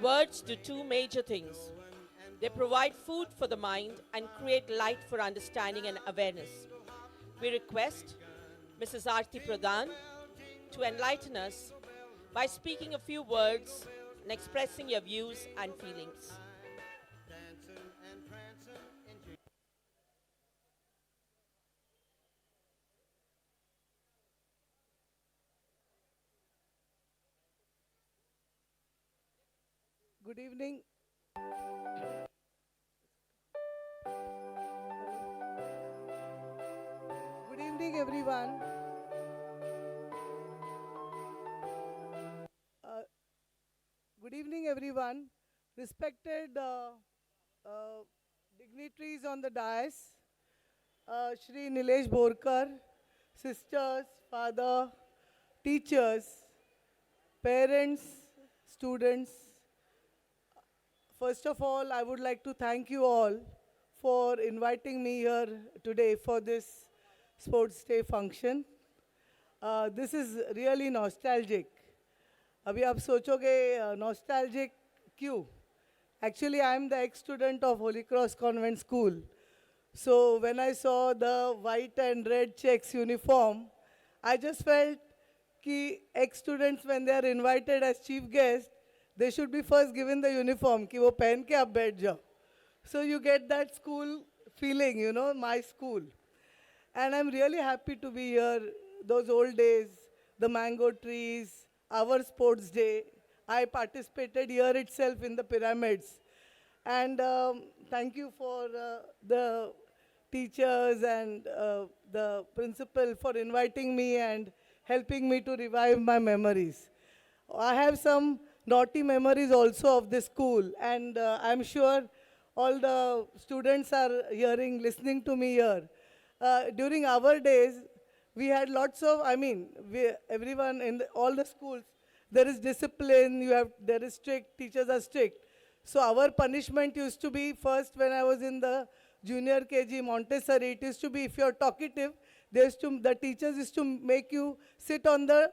Words do two major things. They provide food for the mind and create light for understanding and awareness. We request Mrs. Arti Pradhan to enlighten us by speaking a few words and expressing your views and feelings. Good evening. Good evening, everyone. Good evening, everyone. Respected dignitaries on the dais, Shri Nilesh Borkar, sisters, father, teachers, parents, students. First of all, I would like to thank you all for inviting me here today for this Sports Day function. This is really nostalgic. अभी आप सोचोगे nostalgic क्यों? Actually, I am the ex-student of Holy Cross Convent School. So when I saw the white and red checks uniform, I just felt कि ex-students when they are invited as chief guests, they should be first given the uniform कि वो पहन के आप बैठ जाओ. So you get that school feeling, you know, my school. And I'm really happy to be here. Those old days, the mango trees, our sports day. I participated here itself in the pyramids. And thank you for the teachers and the principal for inviting me and helping me to revive my memories. I have some naughty memories also of this school, and I'm sure all the students are listening to me here. During our days, we had lots of, everyone in all the schools, there is discipline, there is strict, teachers are strict. So our punishment used to be first when I was in the junior KG, Montessori, it used to be, if you're talkative, the teachers used to make you sit on the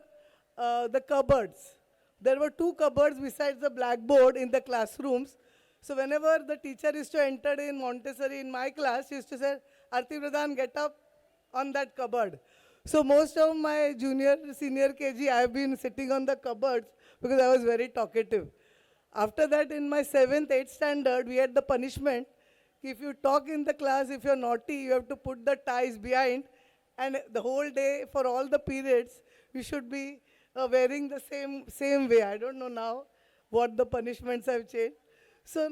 cupboards. There were 2 cupboards besides the blackboard in the classrooms. So whenever the teacher used to enter in Montessori in my class, she used to say, Arti Pradhan, get up on that cupboard. So most of my junior, senior KG, I have been sitting on the cupboards because I was very talkative. After that, in my 7th, 8th standard, we had the punishment. If you talk in the class, if you're naughty, you have to put the ties behind. And the whole day, for all the periods, you should be wearing the same way. I don't know now what the punishments have changed. So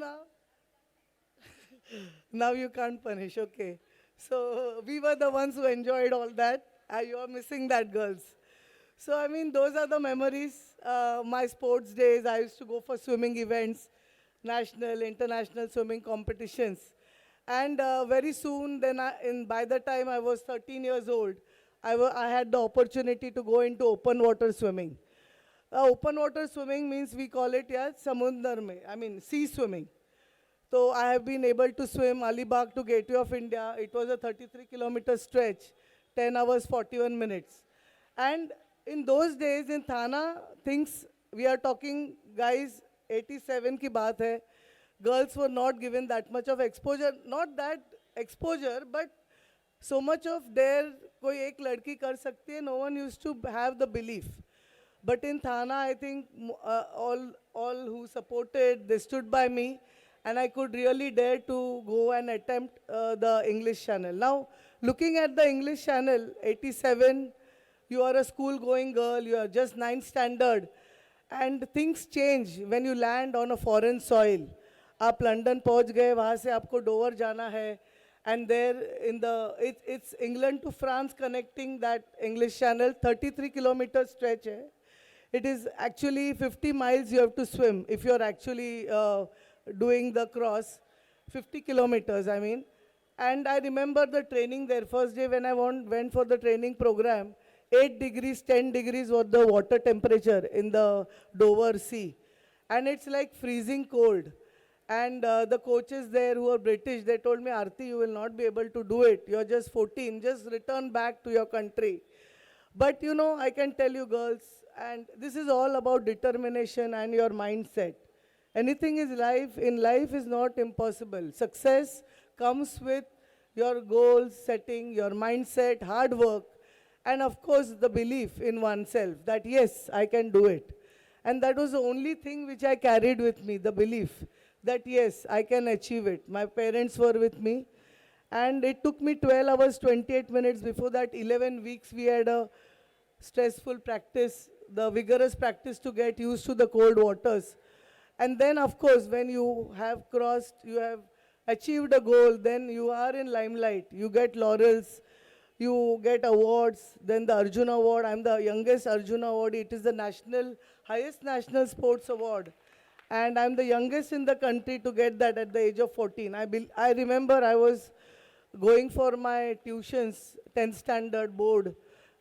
now you can't punish, okay. So we were the ones who enjoyed all that. You are missing that, girls. So I mean, those are the memories. My sports days, I used to go for swimming events, national, international swimming competitions. And very soon, then by the time I was 13 years old, I had the opportunity to go into open water swimming. Open water swimming means we call it samundar mein, I mean sea swimming. So I have been able to swim Alibag to Gateway of India. It was a 33-kilometer stretch, 10 hours, 41 minutes. And in those days in Thane, things, we are talking, guys, 87 ki baat hai, girls were not given that much of exposure. Not that exposure, but so much of their, koi ek ladki kar sakti hai, no one used to have the belief. But in Thane, I think all who supported, they stood by me, and I could really dare to go and attempt the English Channel. Now, looking at the English Channel, 87, you are a school-going girl, you are just 9th standard, and things change when you land on a foreign soil. आप London पहुंच गए, वहाँ से आपको Dover जाना है, and there in it's England to France connecting that English Channel, 33-kilometer stretch hai. It is actually 50 miles you have to swim if you are actually doing the cross, 50 kilometers I mean. And I remember the training there, first day when I went for the training program, 8 degrees, 10 degrees was the water temperature in the Dover Sea. And it's like freezing cold. And the coaches there who are British, they told me, Arti, you will not be able to do it. You're just 14, just return back to your country. But you know, I can tell you girls, and this is all about determination and your mindset. Anything in life is not impossible. Success comes with your goals setting, your mindset, hard work, and of course the belief in oneself that yes, I can do it. And that was the only thing which I carried with me, the belief that yes, I can achieve it. My parents were with me, and it took me 12 hours, 28 minutes. Before that, 11 weeks we had a stressful practice, the vigorous practice to get used to the cold waters. And then, of course, when you have crossed, you have achieved a goal, then you are in limelight. You get laurels, you get awards, then the Arjuna Award. I'm the youngest Arjuna Award. It is the highest national sports award. And I'm the youngest in the country to get that at the age of 14. I remember I was going for my tuitions, 10th standard board,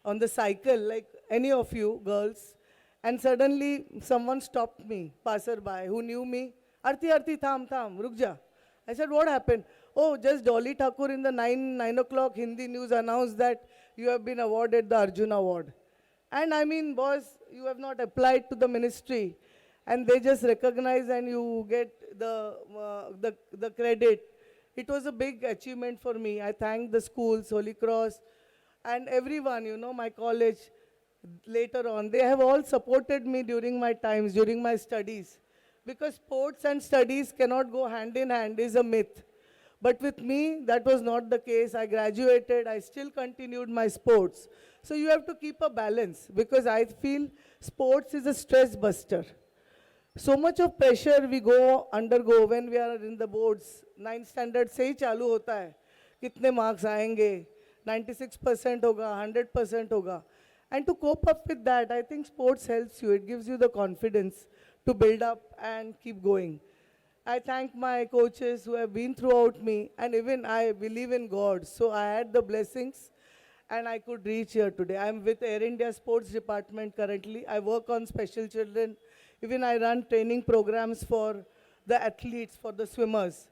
on the cycle, like any of you girls. And suddenly someone stopped me, passerby, who knew me. Arti, tham, ruk ja. I said, what happened? Oh, just Dolly Thakur in the 9 o'clock Hindi news announced that you have been awarded the Arjuna Award. And I mean, boss, you have not applied to the ministry. And they just recognize and you get the credit. It was a big achievement for me. I thank the schools, Holy Cross, and everyone, you know, my college later on. They have all supported me during my times, during my studies. Because sports and studies cannot go hand in hand is a myth. But with me, that was not the case. I graduated, I still continued my sports. So you have to keep a balance because I feel sports is a stress buster. So much of pressure we undergo when we are in the boards. 9th standard से ही चालू होता है. कितने marks आएंगे? 96% होगा, 100% होगा. And to cope up with that, I think sports helps you. It gives you the confidence to build up and keep going. I thank my coaches who have been throughout me, and even I believe in God. So I had the blessings and I could reach here today. I'm with Air India Sports Department currently. I work on special children. Even I run training programs for the athletes, for the swimmers.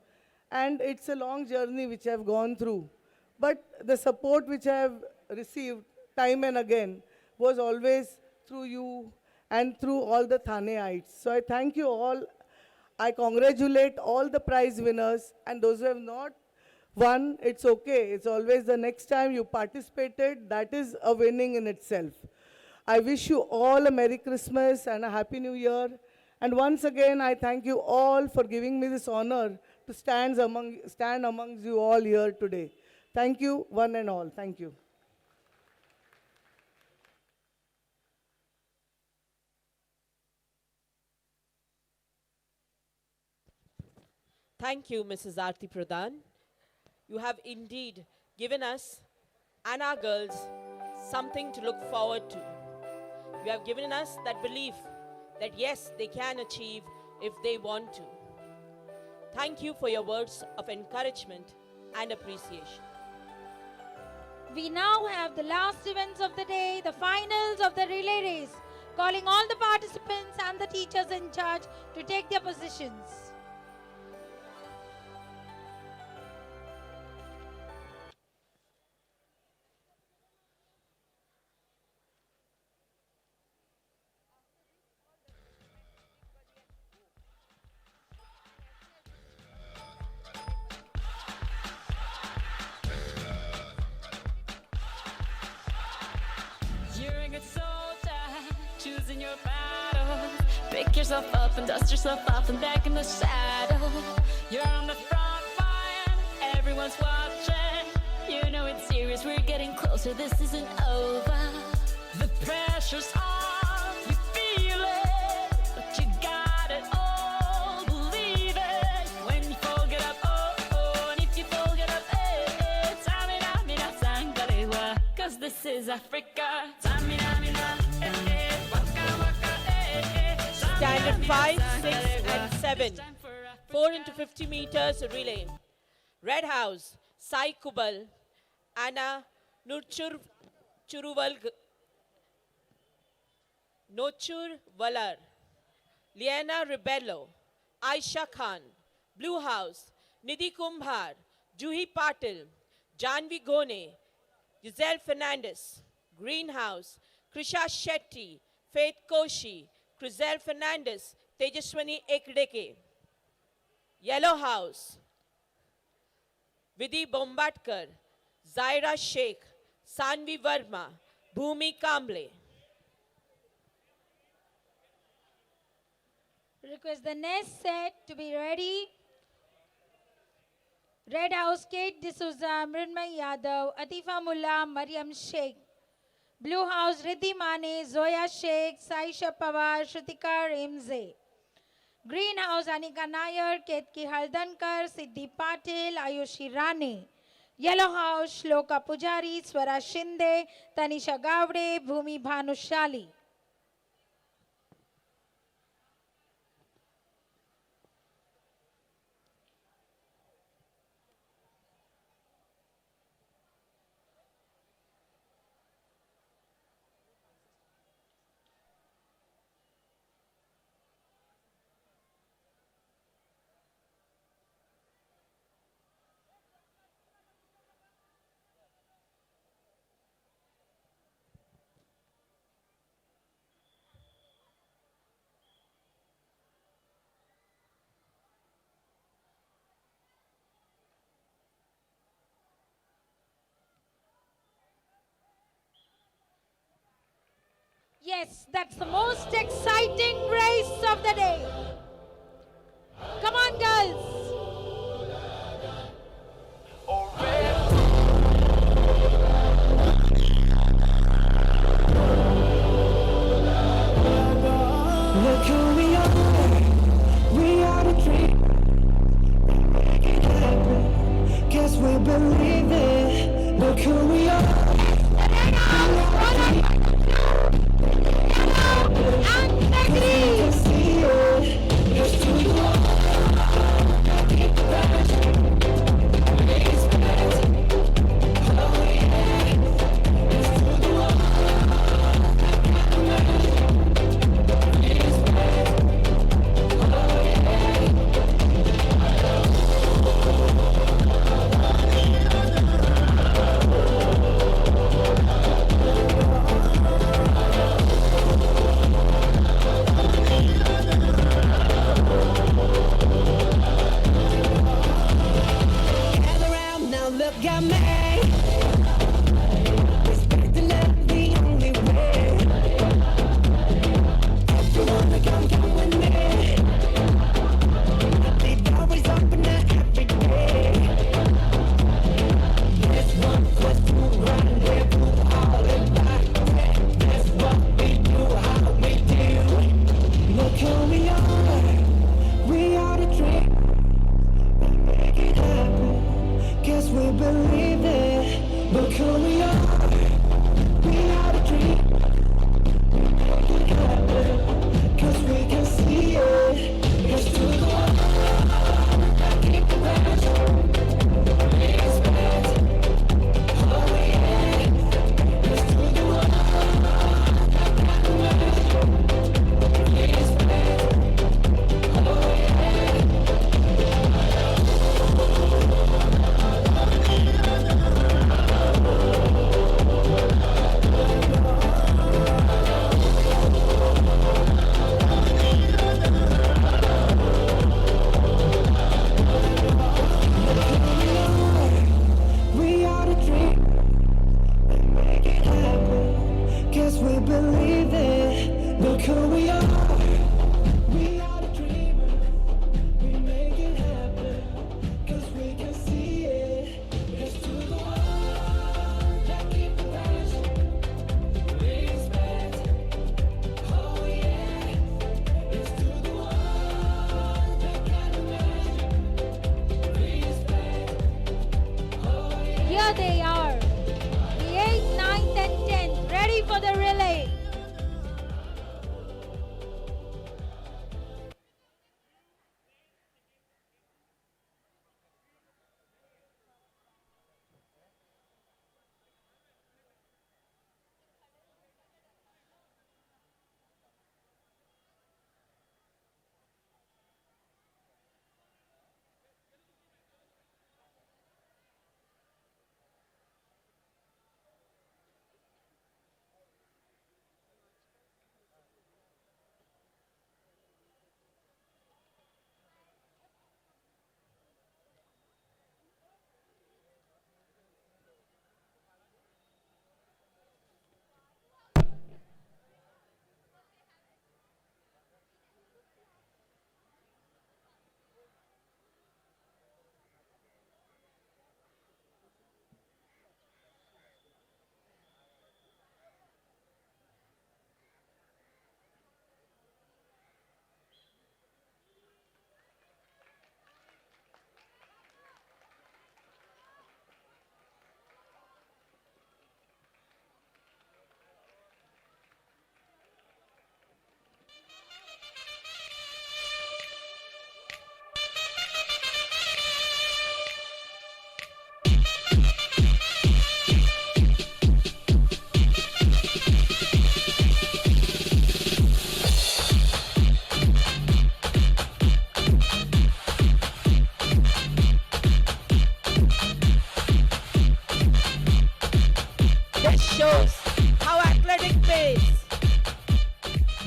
And it's a long journey which I've gone through. But the support which I have received time and again was always through you and through all the Thaneites. So I thank you all. I congratulate all the prize winners, and those who have not won, it's okay. It's always the next time you participated, that is a winning in itself. I wish you all a Merry Christmas and a Happy New Year. And once again, I thank you all for giving me this honor to stand amongst you all here today. Thank you, one and all. Thank you. Thank you, Mrs. Arti Pradhan. You have indeed given us and our girls something to look forward to. You have given us that belief that yes, they can achieve if they want to. Thank you for your words of encouragement and appreciation. We now have the last events of the day, the finals of the relay race, calling all the participants and the teachers in charge to take their positions. You're a good soldier, choosing your battle. Pick yourself up and dust yourself off and back in the saddle. You're on the front line, everyone's watching. You know it's serious, we're getting closer, this isn't over. The pressure's on, you feel it, but you got it all, believe it. When you fall, get up, oh, oh, and if you fall, get up, eh, eh. Tamina, mina, sangalewa, 'cause this is Africa. Tamina, mina, eh, eh, waka, waka, eh, eh. Standard 5, 6 and 7. 4 into 50 meters relay. Red House, Sai Kubal, Anna Nurchur Churuval Nochur Valar, Liana Ribello, Aisha Khan. Blue House, Nidhi Kumbhar, Juhi Patil, Janvi Gone, Giselle Fernandez. Green House, Krisha Shetty, Faith Koshi, Crizel Fernandez, Tejaswani Ekdeke. Yellow House, Vidhi Bombatkar, Zaira Sheikh, Sanvi Verma, Bhumi Kamble. Request the next set to be ready. Red House, Kate D'Souza, Mrinmay Yadav, Atifa Mullah, Mariam Sheikh. Blue House, Riddhi Mane, Zoya Sheikh, Saisha Pawar, Shrutika Remze. Green House, Anika Nair, Ketki Haldankar, Siddhi Patil, Ayushi Rane. Yellow House, Shloka Pujari, Swara Shinde, Tanisha Gavde, Bhumi Bhanushali. Yes, that's the most exciting race of the day. Come on, girls. Look who we are the dream. Make it happen, guess we believe it. Look who we are.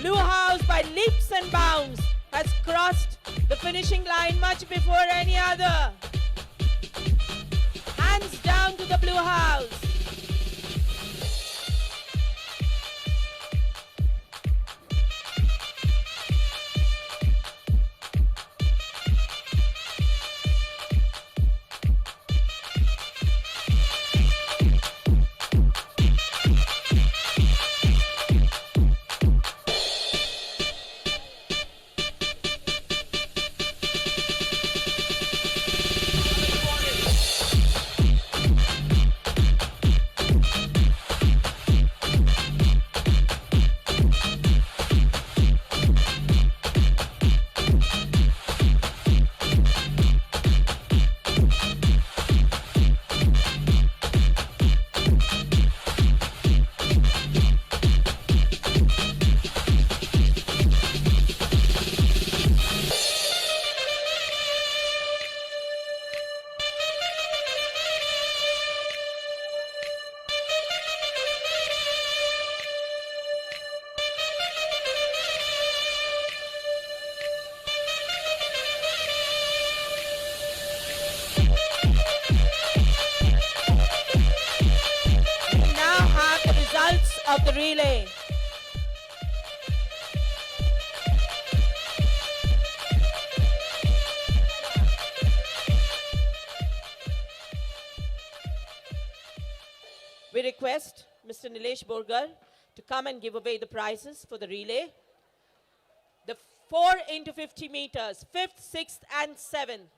Blue House by leaps and bounds has crossed the finishing line much before any other. Hands down to the Blue House. Of the relay. We request Mr. Nilesh Borgar to come and give away the prizes for the relay. The 4 into 50 meters, 5th, 6th and 7th.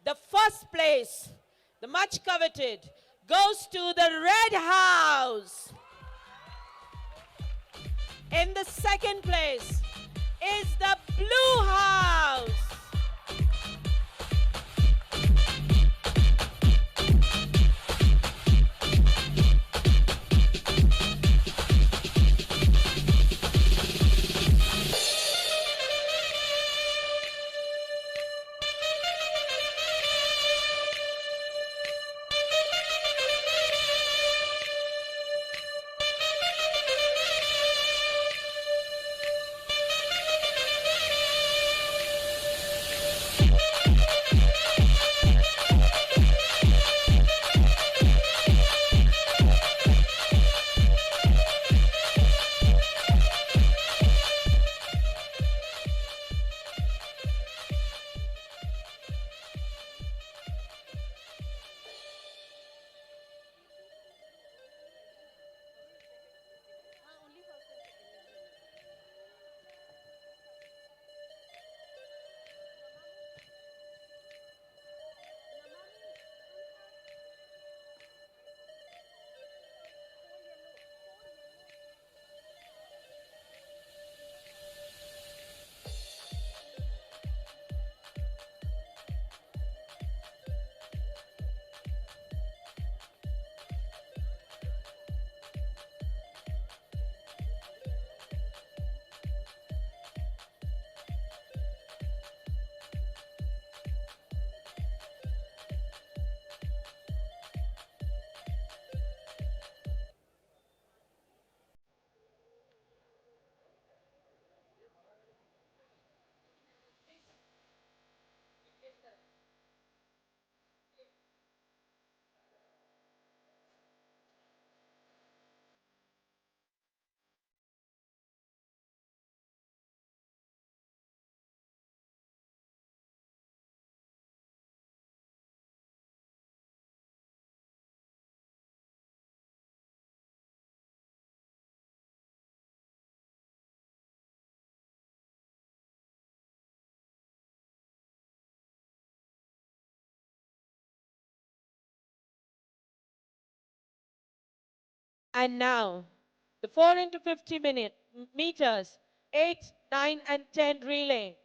The first place, the much coveted, goes to the Red House. In the second place is the Blue House. And now, the 4 into 50 meters, 8, 9 and 10 relay.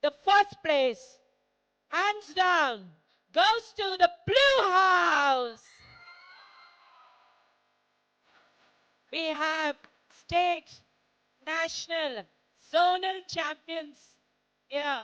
The first place, hands down, goes to the Blue House. We have state, national, zonal champions here.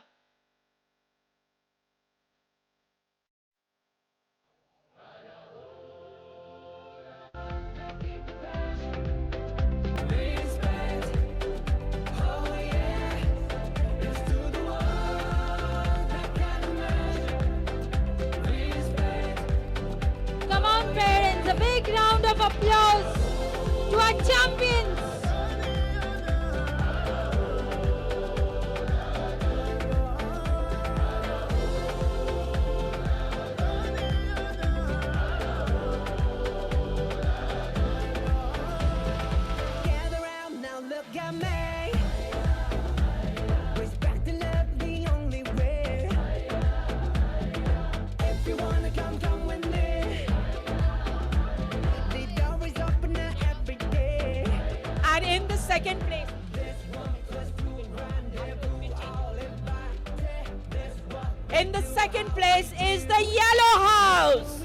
our champions. Gather round now, look at me. Respect and love the only way. If you wanna come, come with me. The door is open now every day. And in the second place, in the second place is the yellow house.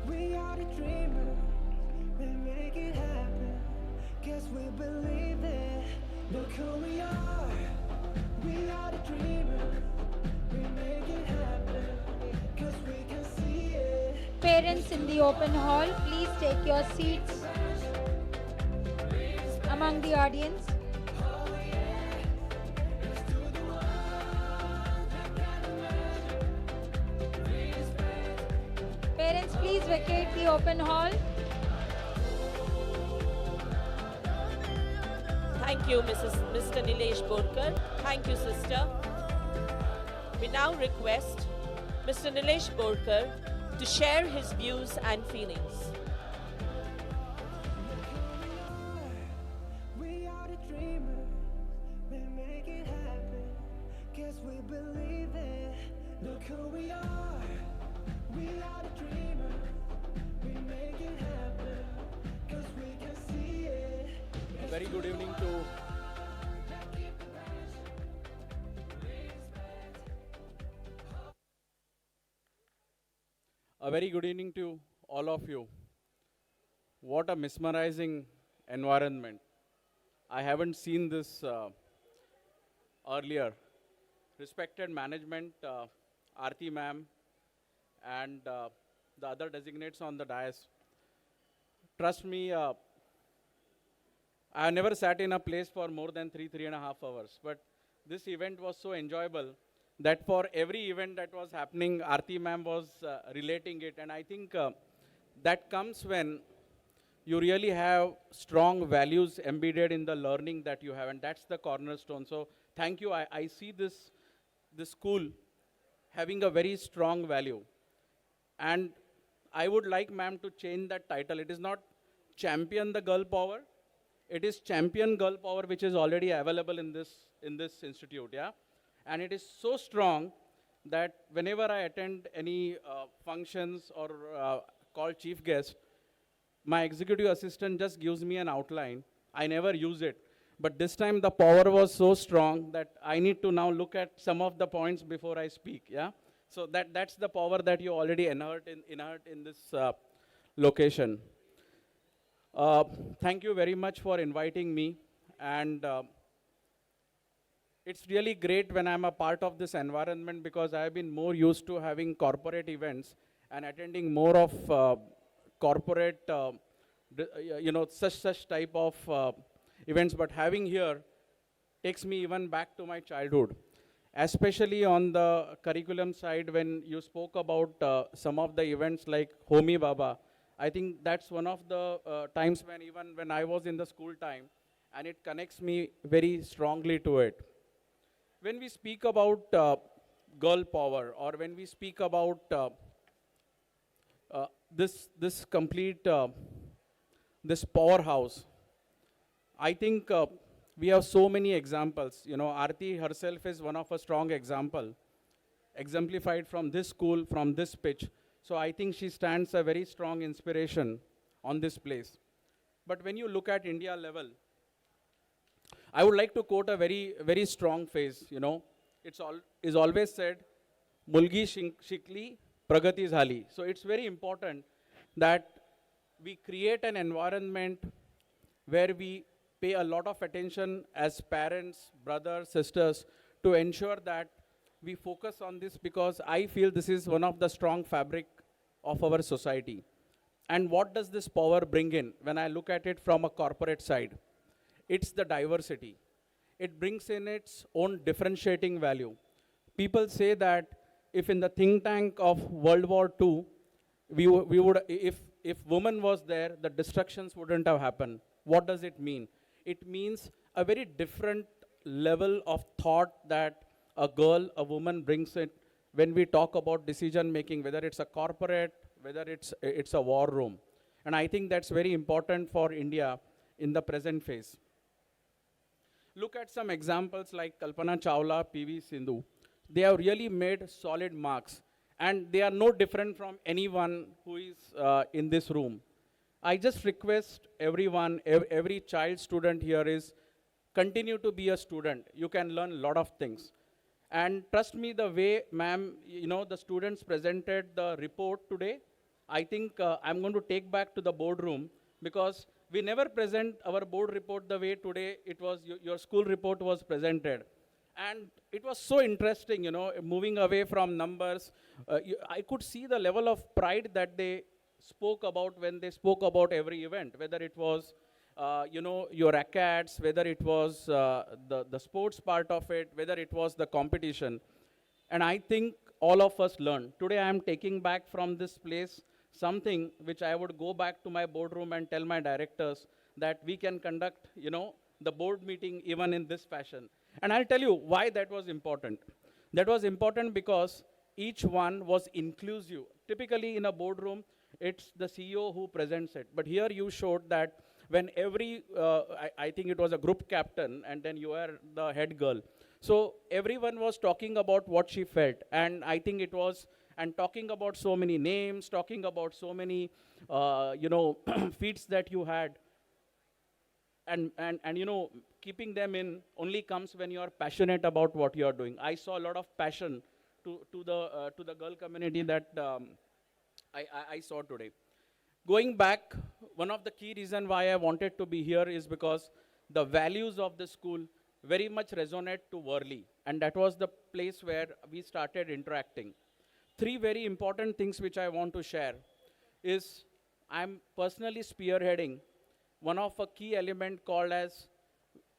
We are the dreamers. We make it happen. Guess we believe it. Look who we are. We are the dreamers. We make it happen. Cause we can see it. Parents in the open hall, please take your seats among the audience. Parents, please vacate the open hall. Thank you, Mr. Nilesh Borkar. Thank you, sister. We now request Mr. Nilesh Borkar to share his views and feelings. We are the dreamers. We make it happen. Guess we believe it. Look who we are. We are the dreamers. We make it happen. Cause we can see it. A very good evening to A very good evening to all of you. What a mesmerizing environment. I haven't seen this earlier. Respected management, Arti ma'am, and the other designates on the dais. Trust me, I have never sat in a place for more than 3.5 hours. But this event was so enjoyable that for every event that was happening, Arti ma'am was relating it. And I think that comes when you really have strong values embedded in the learning that you have. And that's the cornerstone. So thank you. I see this school having a very strong value. And I would like ma'am to change that title. It is not Champion the Girl Power. It is Champion Girl Power, which is already available in this institute. Yeah. And it is so strong that whenever I attend any functions or call chief guest, my executive assistant just gives me an outline. I never use it. But this time the power was so strong that I need to now look at some of the points before I speak. Yeah. So that's the power that you already inherit in this location. Thank you very much for inviting me. And it's really great when I'm a part of this environment because I've been more used to having corporate events and attending more of corporate, such type of events. But having here takes me even back to my childhood, especially on the curriculum side when you spoke about some of the events like Homi Baba. I think that's one of the times when I was in the school time, and it connects me very strongly to it. When we speak about girl power, or when we speak about this complete this powerhouse, I think we have so many examples. Arti herself is one of a strong example, exemplified from this school, from this pitch. So I think she stands a very strong inspiration on this place. But when you look at India level, I would like to quote a very, very strong phrase. It's always said, Mulgi Shikli, Pragati Zhali. So it's very important that we create an environment where we pay a lot of attention as parents, brothers, sisters, to ensure that we focus on this, because I feel this is one of the strong fabric of our society. And what does this power bring in when I look at it from a corporate side? It's the diversity. It brings in its own differentiating value. People say that if in the think tank of World War II, we would, if if woman was there, the destructions wouldn't have happened. What does it mean? It means a very different level of thought that a girl, a woman brings it when we talk about decision making, whether it's a corporate, whether it's a war room. And I think that's very important for India in the present phase. Look at some examples like Kalpana Chawla, PV Sindhu. They have really made solid marks. And they are no different from anyone who is in this room. I just request everyone, every child student here is continue to be a student. You can learn a lot of things. And trust me, the way, ma'am, the students presented the report today, I think I'm going to take back to the boardroom, because we never present our board report the way today it was, your school report was presented. And it was so interesting, moving away from numbers. I could see the level of pride that they spoke about when they spoke about every event, whether it was, your acats, whether it was the sports part of it, whether it was the competition. And I think all of us learned. Today I am taking back from this place something which I would go back to my boardroom and tell my directors that we can conduct, the board meeting even in this fashion. And I'll tell you why that was important. That was important because each one was inclusive. Typically in a boardroom, it's the CEO who presents it. But here you showed that when every, I think it was a group captain, and then you were the head girl. So everyone was talking about what she felt. And I think it was, and talking about so many names, talking about so many, feats that you had. And keeping them in only comes when you are passionate about what you are doing. I saw a lot of passion to the girl community that I saw today. Going back, one of the key reasons why I wanted to be here is because the values of the school very much resonate to Worli. And that was the place where we started interacting. Three very important things which I want to share is I'm personally spearheading one of a key element called as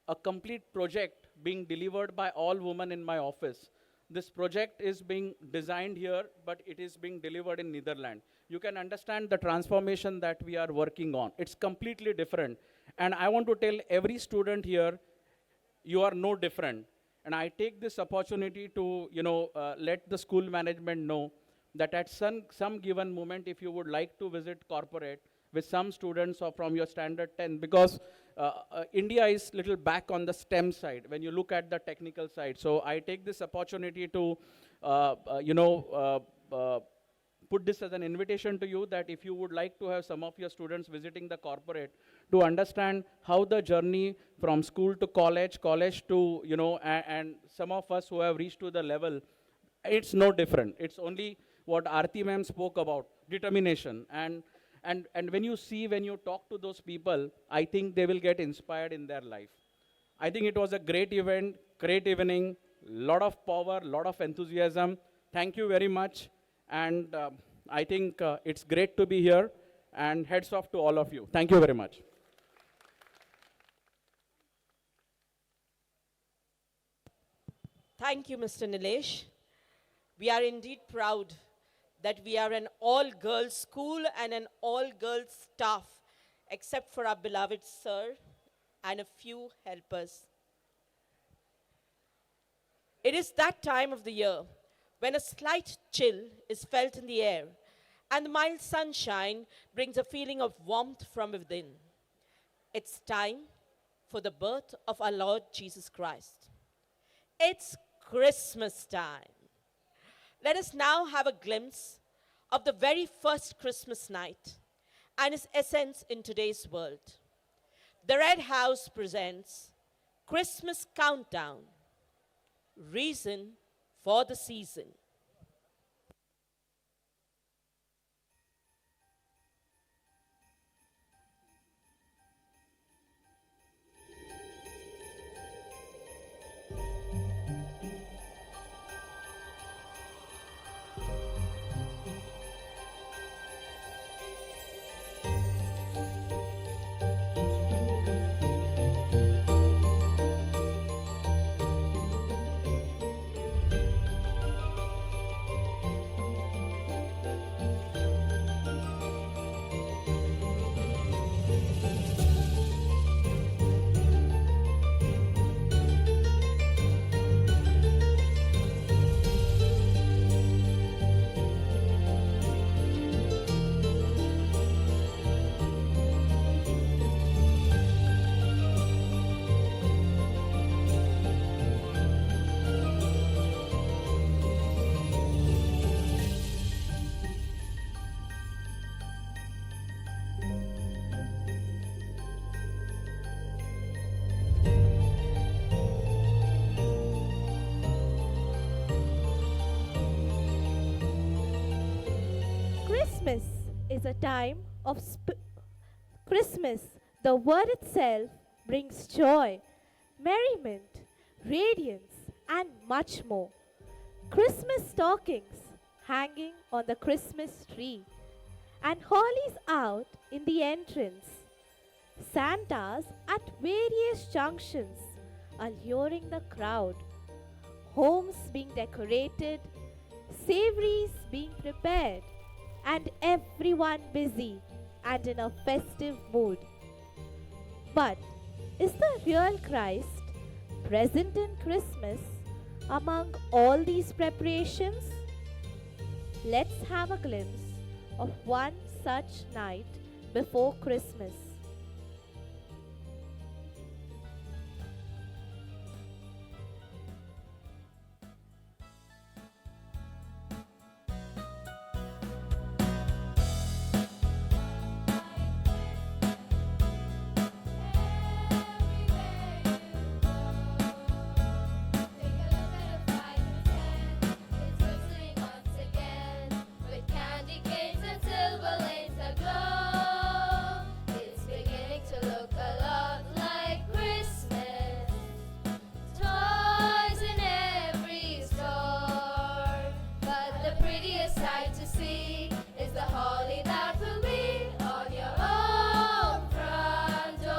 a complete project being delivered by all women in my office. This project is being designed here, but it is being delivered in Netherlands. You can understand the transformation that we are working on. It's completely different. And I want to tell every student here, you are no different. And I take this opportunity to, let the school management know that at some given moment, if you would like to visit corporate with some students or from your standard 10, because India is little back on the STEM side when you look at the technical side. So I take this opportunity to, put this as an invitation to you that if you would like to have some of your students visiting the corporate to understand how the journey from school to college to, and some of us who have reached to the level, it's no different. It's only what Arti ma'am spoke about, determination. And when you talk to those people, I think they will get inspired in their life. I think it was a great event, great evening, lot of power, lot of enthusiasm. Thank you very much. And I think it's great to be here, and heads off to all of you. Thank you very much. Thank you, Mr. Nilesh. We are indeed proud that we are an all-girls school and an all-girls staff, except for our beloved sir and a few helpers. It is that time of the year when a slight chill is felt in the air and the mild sunshine brings a feeling of warmth from within. It's time for the birth of our Lord Jesus Christ. It's Christmas time. Let us now have a glimpse of the very first Christmas night and its essence in today's world. The Red House presents Christmas Countdown, Reason for the Season. is a time of Christmas. The word itself brings joy, merriment, radiance, and much more. Christmas stockings hanging on the Christmas tree, and hollies out in the entrance. Santas at various junctions alluring the crowd. Homes being decorated, savories being prepared, and everyone busy and in a festive mood. But is the real Christ present in Christmas among all these preparations? Let's have a glimpse of one such night before Christmas. With candy canes and silver lanes aglow, it's beginning to look a lot like Christmas. Toys in every store, but the prettiest sight to see is the holly that will be on your own front door.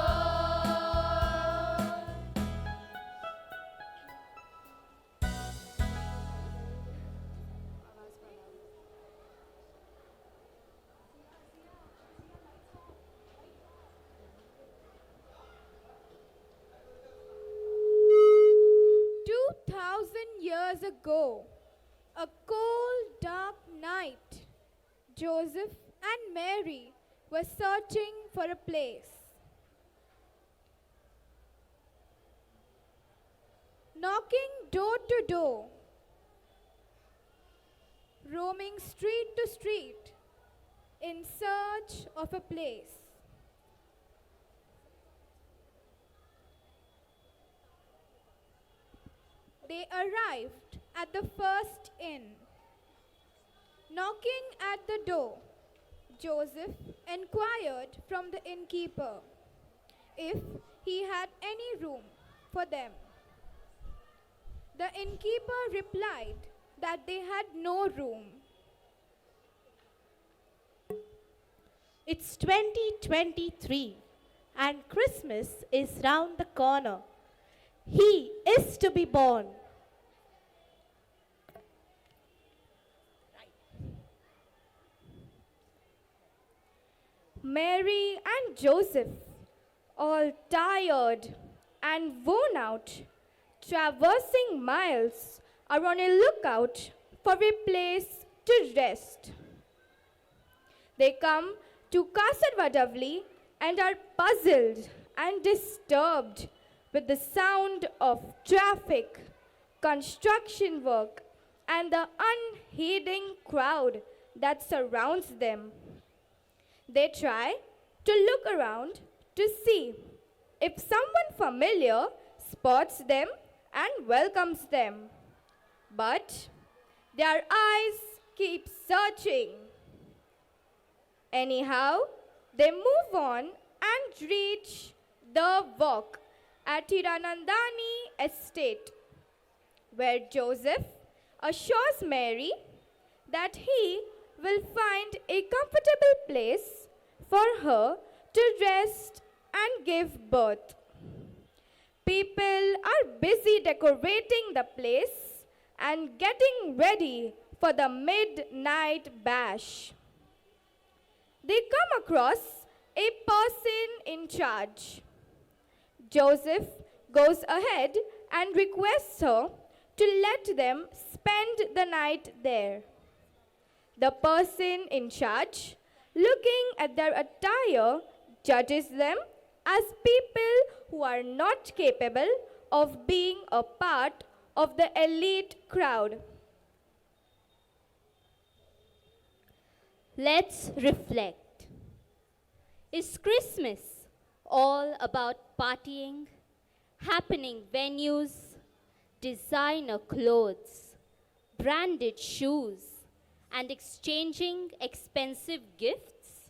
2,000 years ago, a cold, dark night, Joseph and Mary were searching for a place. Knocking door to door, roaming street to street in search of a place. They arrived at the first inn. Knocking at the door, Joseph inquired from the innkeeper if he had any room for them. The innkeeper replied that they had no room. It's 2023 and Christmas is round the corner. He is to be born. Mary and Joseph, all tired and worn out, traversing miles, are on a lookout for a place to rest. They come to Kasarvadavli and are puzzled and disturbed with the sound of traffic, construction work, and the unheeding crowd that surrounds them. They try to look around to see if someone familiar spots them and welcomes them. But their eyes keep searching. Anyhow, they move on and reach the walk at Hiranandani estate, where Joseph assures Mary that he will find a comfortable place for her to rest and give birth. People are busy decorating the place and getting ready for the midnight bash. They come across a person in charge. Joseph goes ahead and requests her to let them spend the night there. The person in charge, looking at their attire, judges them as people who are not capable of being a part of the elite crowd. Let's reflect. Is Christmas all about partying, happening venues, designer clothes, branded shoes, and exchanging expensive gifts?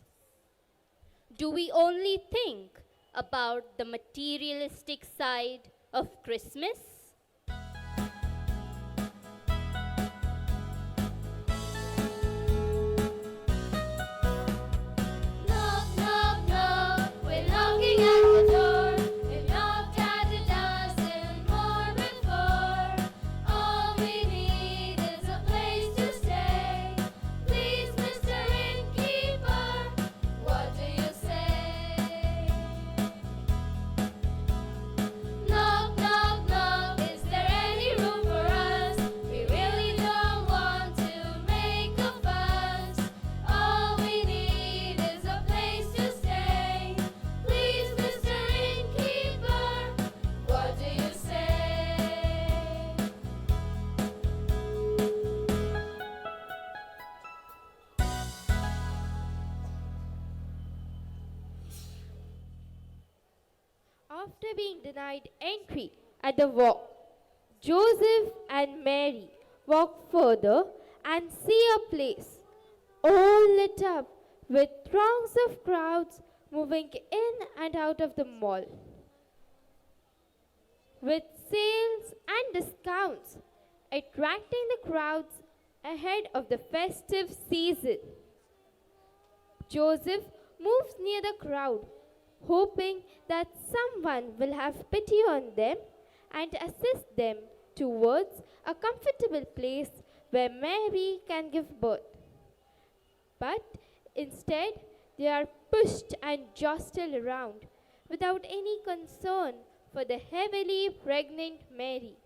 Do we only think about the materialistic side of Christmas? Knock, knock, knock, we're knocking at the door. We've knocked at a dozen more before. All we need is a place to stay. Please, Mr. Innkeeper, what do you say? Knock, knock, knock, is there any room for us? We really don't want to make a fuss. All we need is a place to stay. Please, Mr. Innkeeper, what do you say? After being denied entry at the walk, Joseph and Mary walk further and see a place all lit up with throngs of crowds moving in and out of the mall. With sales and discounts attracting the crowds ahead of the festive season. Joseph moves near the crowd, hoping that someone will have pity on them and assist them towards a comfortable place where Mary can give birth. But instead, they are pushed and jostled around without any concern for the heavily pregnant Mary.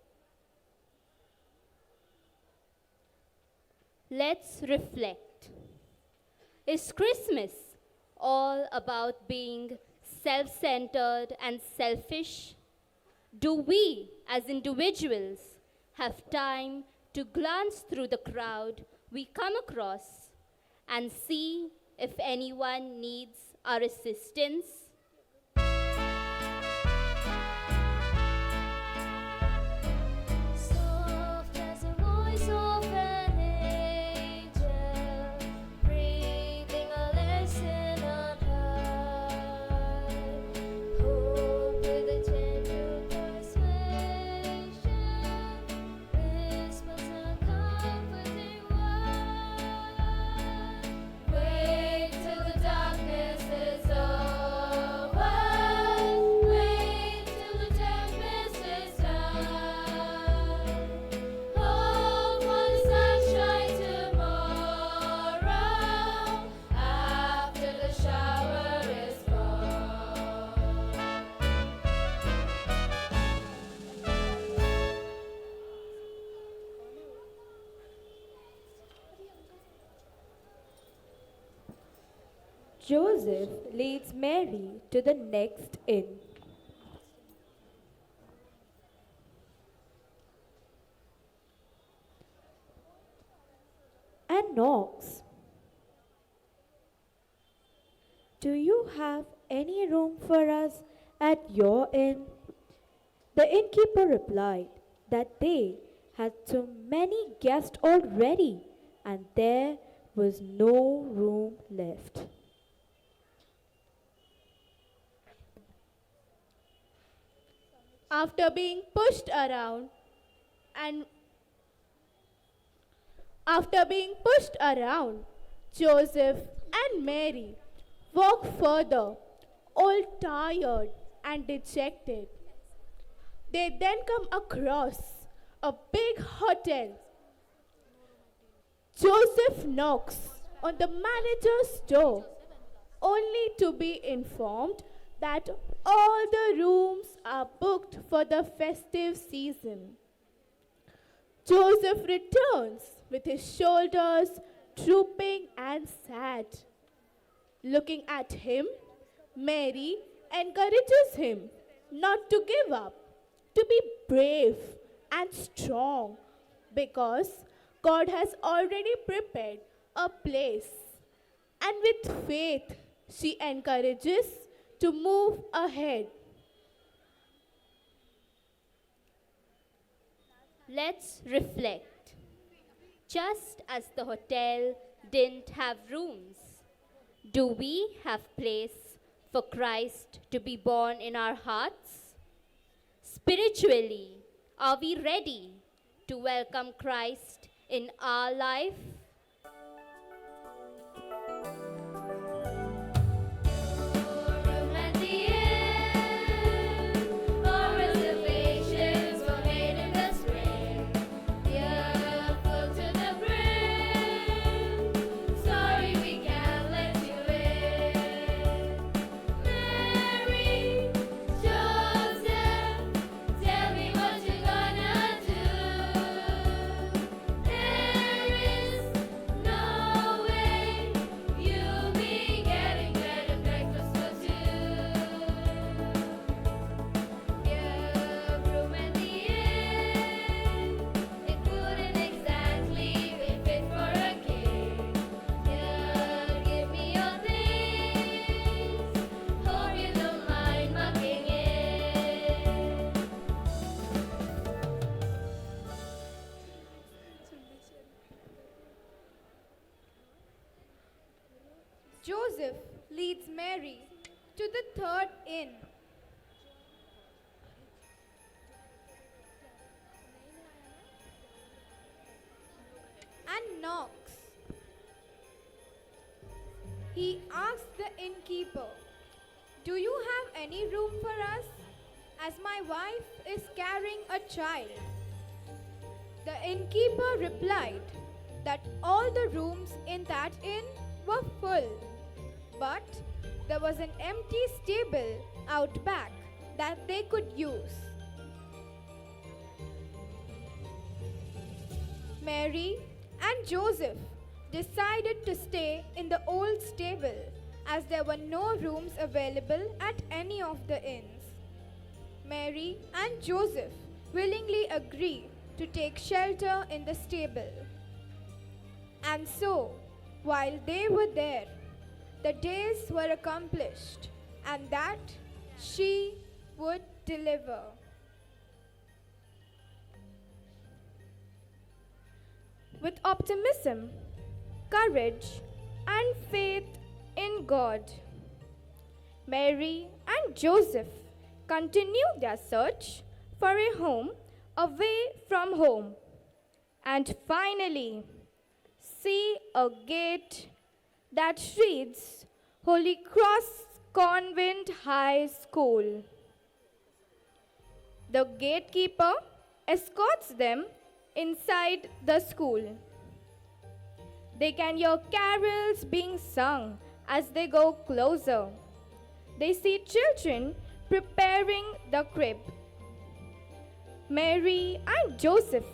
Let's reflect. Is Christmas all about being self-centered and selfish? Do we, as individuals, have time to glance through the crowd we come across and see if anyone needs our assistance? Soft as a voice of an angel, breathing a lesson on high. Hope with a gentle persuasion, whispers a comforting word. Wait till the darkness is over. Wait till the tempest is done. Hope for the sunshine tomorrow, after the shower is gone. Joseph leads Mary to the next inn. And knocks. Do you have any room for us at your inn? The innkeeper replied that they had so many guests already and there was no room left. After being pushed around and Joseph and Mary walk further, all tired and dejected. They then come across a big hotel. Joseph knocks on the manager's door, only to be informed that all the rooms are booked for the festive season. Joseph returns with his shoulders drooping and sad. Looking at him, Mary encourages him not to give up, to be brave and strong, because God has already prepared a place. And with faith, she encourages to move ahead. Let's reflect. Just as the hotel didn't have rooms, do we have place for Christ to be born in our hearts? Spiritually, are we ready to welcome Christ in our life? Joseph leads Mary to the third inn. And knocks. He asks the innkeeper, "Do you have any room for us, as my wife is carrying a child?" The innkeeper replied that all the rooms in that inn were full, but there was an empty stable out back that they could use. Mary and Joseph decided to stay in the old stable as there were no rooms available at any of the inns. Mary and Joseph willingly agreed to take shelter in the stable. And so, while they were there, the days were accomplished, and that she would deliver. With optimism, courage, and faith in God, Mary and Joseph continued their search for a home away from home, and finally see a gate that reads Holy Cross Convent High School. The gatekeeper escorts them inside the school. They can hear carols being sung as they go closer. They see children preparing the crib. Mary and Joseph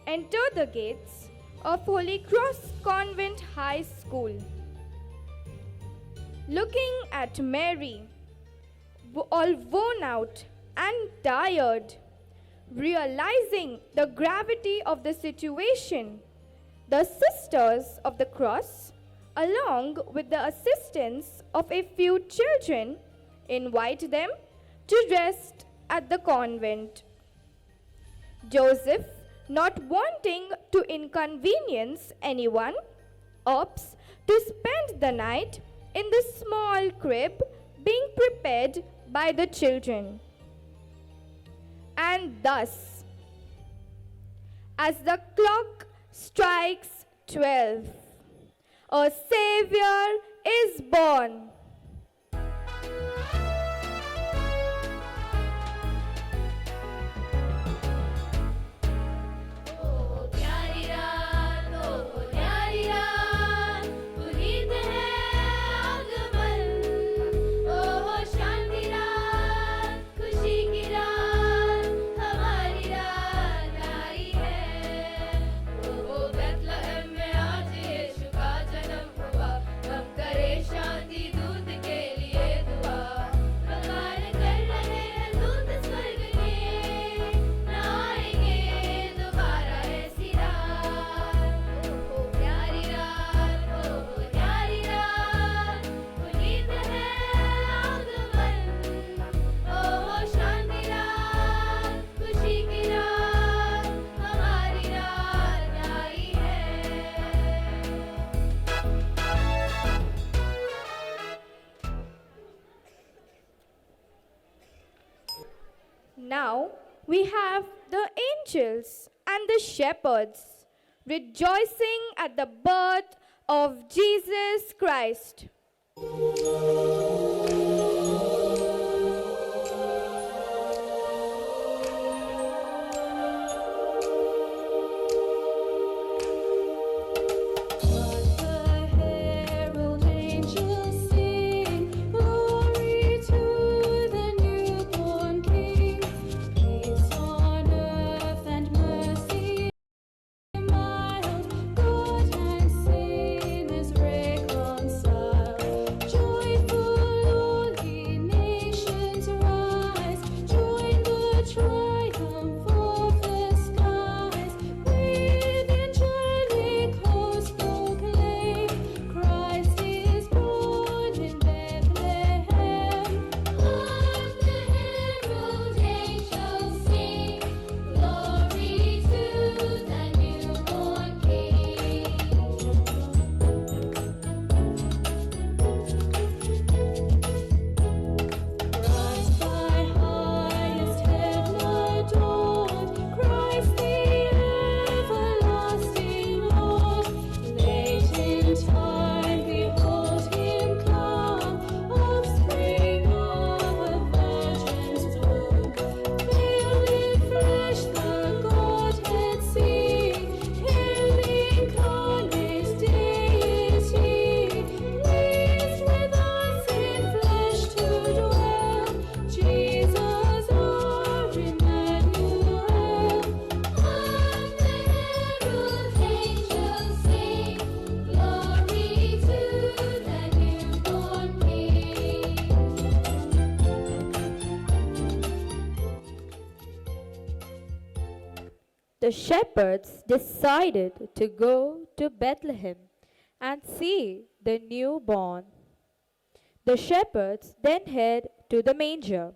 enter the gates of Holy Cross Convent High School. Looking at Mary, all worn out and tired, realizing the gravity of the situation, the Sisters of the Cross, along with the assistance of a few children, invite them to rest at the convent. Joseph, not wanting to inconvenience anyone, opts to spend the night in the small crib being prepared by the children. And thus, as the clock strikes 12, a Savior is born. शांति दूर we have the angels and the shepherds rejoicing at the birth of Jesus Christ. The shepherds decided to go to Bethlehem and see the newborn. The shepherds then head to the manger.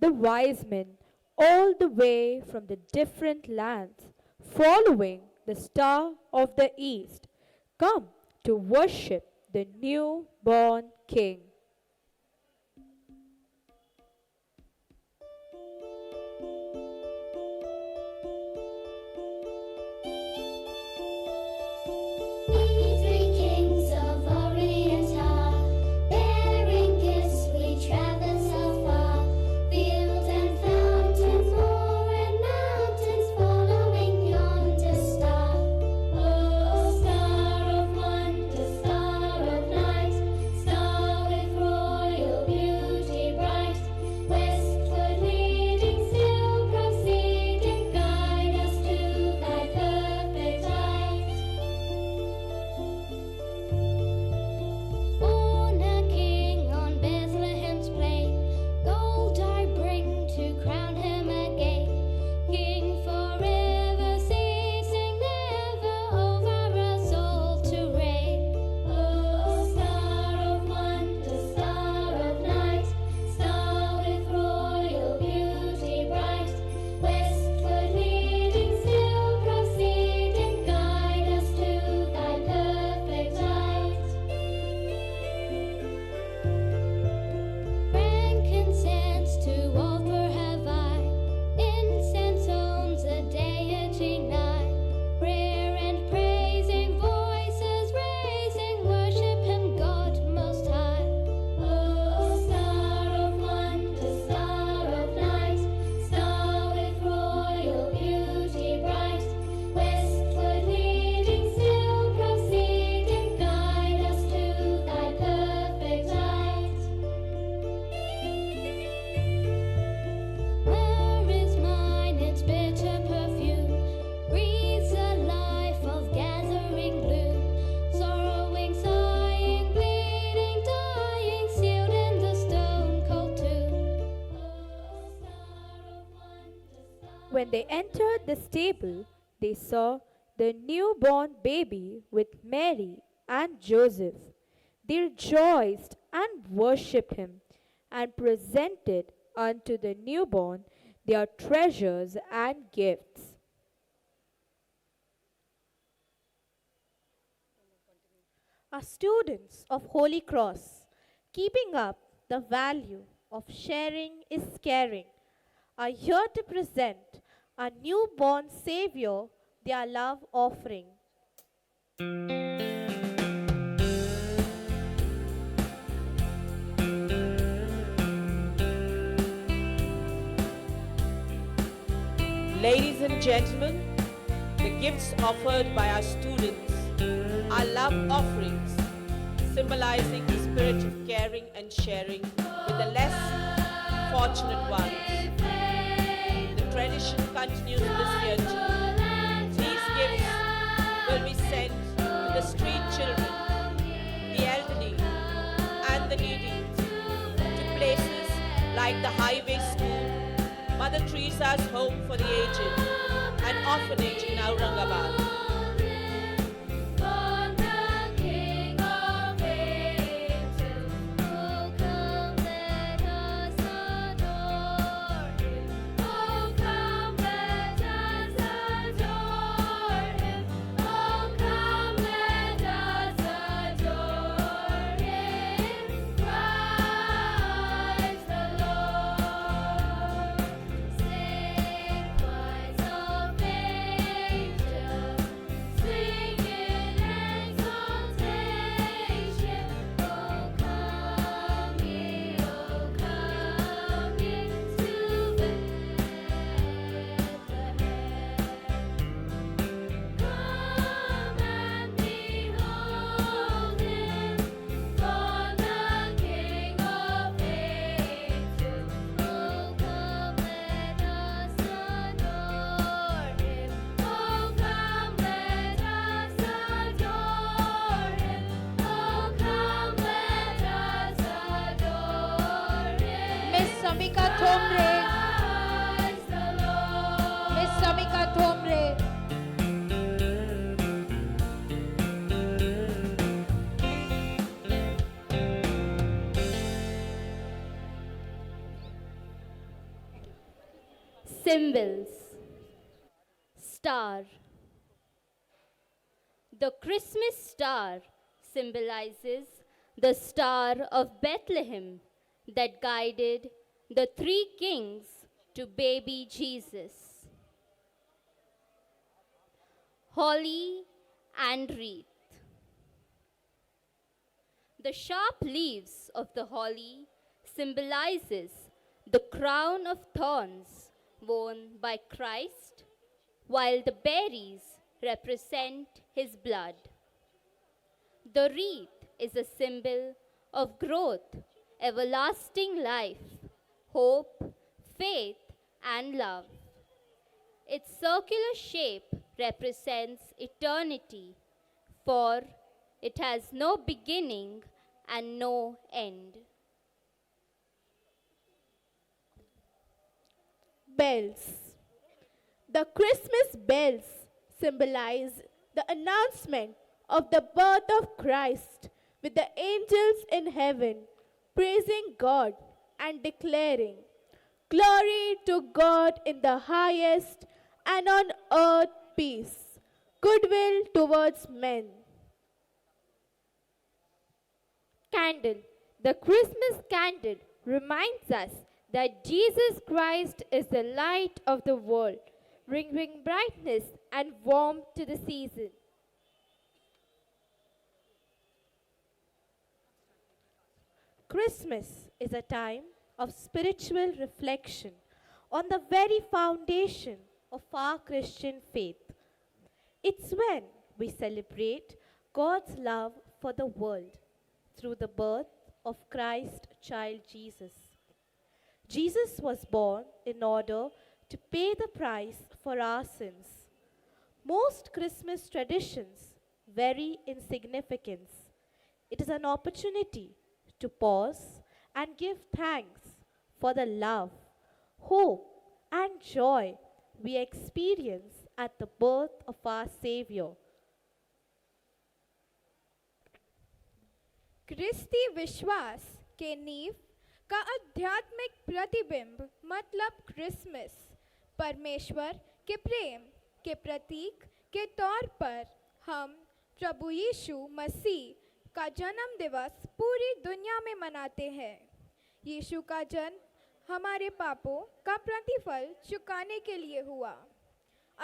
The wise men, all the way from the different lands, following the star of the east, come to worship the newborn king. We three kings of Orient are, bearing gifts we travel so far. Fields and fountains, moor and mountains, following yonder star. Oh, star of wonder, star of night, star with royal beauty bright. Westward leading, still proceeding, guide us to thy perfect light. Born a king on Bethlehem's plain, gold I bring to crown him again. King forever, ceasing never over us all to reign. Oh, star of wonder, star of night, star with royal beauty bright. Westward leading, still proceeding, guide us to thy perfect light. Frankincense to offer have I, incense owns a deity nigh. Prayer and praising voices raising, worship him God most high. Oh, star of wonder, star of night, star with royal beauty bright. Westward leading, still proceeding, guide us to thy perfect light. Where is mine its bitter perfume? Breathes a life of gathering bloom. Sorrowing, sighing, bleeding, dying, sealed in the stone cold tomb. When they entered the stable, they saw the newborn baby with Mary and Joseph. They rejoiced and worshipped him, and presented unto the newborn their treasures and gifts. Are students of Holy Cross keeping up the value of sharing is caring, are here to present our newborn Savior their love offering. Ladies and gentlemen, the gifts offered by our students are love offerings, symbolizing the spirit of caring and sharing with the less fortunate ones. The tradition continues this year too. These gifts will be sent to the street children, the elderly, and the needy, to places like the highway school, Mother Teresa's Home for the Aged, and orphanage in Aurangabad. Symbols. Star. The Christmas star symbolizes the star of Bethlehem that guided the three kings to baby Jesus. Holly and wreath. The sharp leaves of the holly symbolizes the crown of thorns worn by Christ, while the berries represent his blood. The wreath is a symbol of growth, everlasting life, hope, faith, and love. Its circular shape represents eternity, for it has no beginning and no end. Bells. The Christmas bells symbolize the announcement of the birth of Christ, with the angels in heaven praising God and declaring, "Glory to God in the highest, and on earth peace, goodwill towards men." Candle. The Christmas candle reminds us that Jesus Christ is the light of the world, bringing brightness and warmth to the season. Christmas is a time of spiritual reflection on the very foundation of our Christian faith. It's when we celebrate God's love for the world through the birth of Christ child Jesus. Jesus was born in order to pay the price for our sins. Most Christmas traditions vary in significance. It is an opportunity to pause and give thanks for the love, hope, and joy we experience at the birth of our Savior. क्रिस्ती विश्वास के नींव का आध्यात्मिक प्रतिबिंब मतलब Christmas परमेश्वर के प्रेम के प्रतीक के तौर पर हम प्रभु यीशु मसीह का जन्म दिवस पूरी दुनिया में मनाते हैं। यीशु का जन्म हमारे पापों का प्रतिफल चुकाने के लिए हुआ।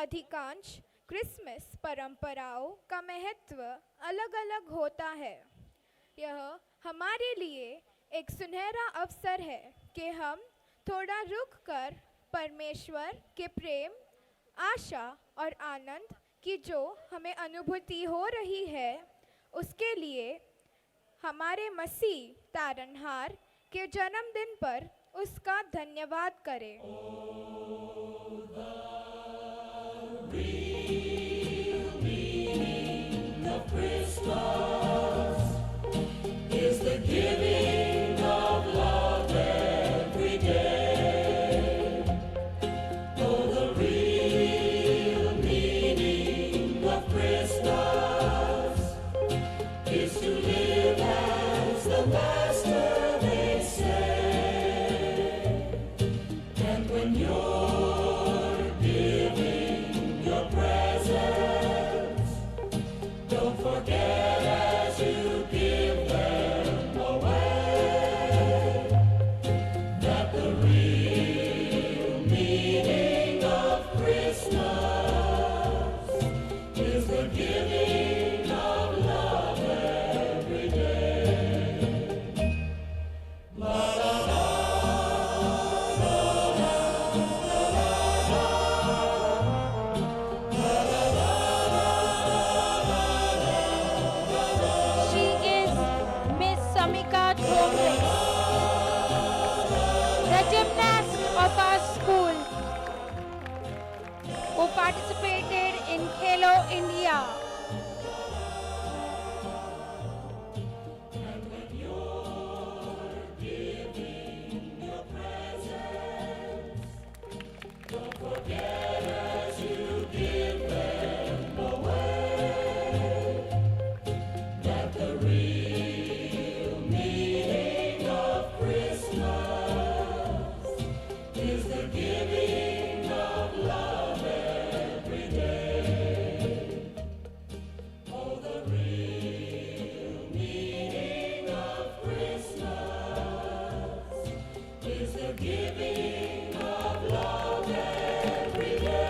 अधिकांश क्रिसमस परंपराओं का महत्व अलग अलग होता है। यह हमारे लिए एक सुनहरा अवसर है कि हम थोड़ा रुक कर परमेश्वर के प्रेम, आशा और आनंद की जो हमें अनुभूति हो रही है, उसके लिए हमारे मसीह तारनहार के जन्मदिन पर उसका धन्यवाद करें। Is the giving of love every day. Oh, the real meaning of Christmas is to live as the Master they say. And when you're giving your presents, don't forget as you give them away that the real meaning of Christmas is the giving of love every day. La la la. She is Miss Samika Thomre, the gymnast of our school, who participated in Khelo India. Don't forget as you give them away that the real meaning of Christmas is the giving of love every day. Oh, the real meaning of Christmas is the giving of love every day.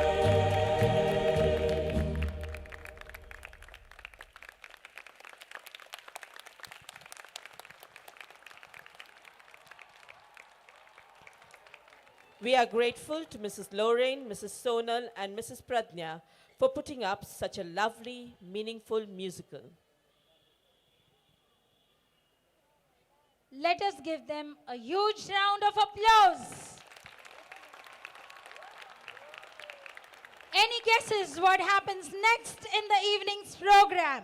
We are grateful to Mrs. Lorraine, Mrs. Sonal, and Mrs. Pradnya for putting up such a lovely, meaningful musical. Let us give them a huge round of applause. Any guesses what happens next in the evening's program?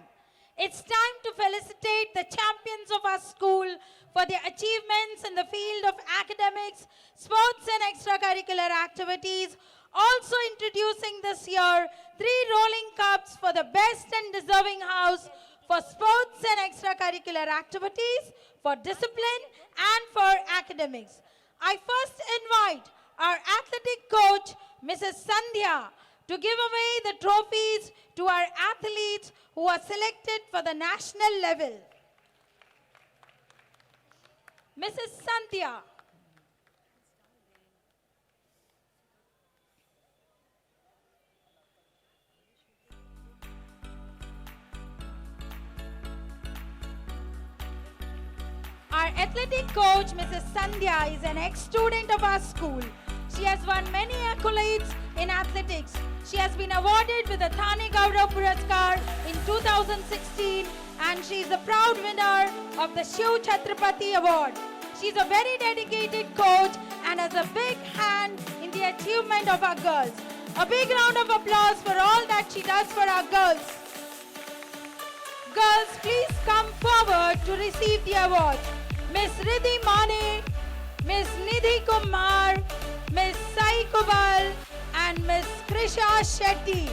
It's time to felicitate the champions of our school for their achievements in the field of academics, sports and extracurricular activities. Also introducing this year 3 rolling cups for the best and deserving house for sports and extracurricular activities, for discipline and for academics. I first invite our athletic coach, Mrs. Sandhya, to give away the trophies to our athletes who are selected for the national level. Mrs. Sandhya. Our athletic coach, Mrs. Sandhya, is an ex-student of our school. She has won many accolades in athletics. She has been awarded with the Thane Gaurav Puraskar in 2016 and she is a proud winner of the Shiv Chhatrapati Award. She is a very dedicated coach and has a big hand in the achievement of our girls. A big round of applause for all that she does for our girls. Girls, please come forward to receive the award. Miss Riddhi Mane, Miss Nidhi Kumar, Miss Sai Kubal and Miss Krisha Shetty.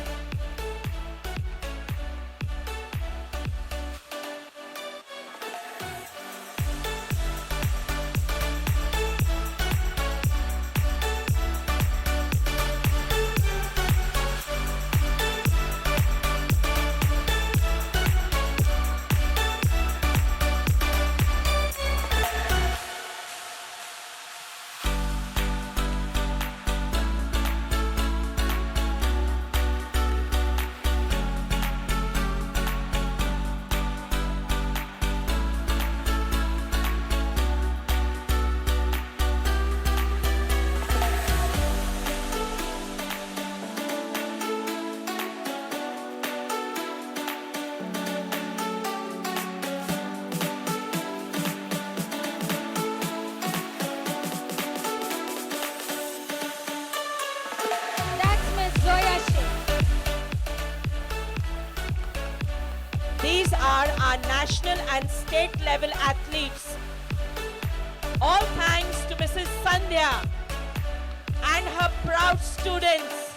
our national and state level athletes. All thanks to Mrs. Sandhya and her proud students.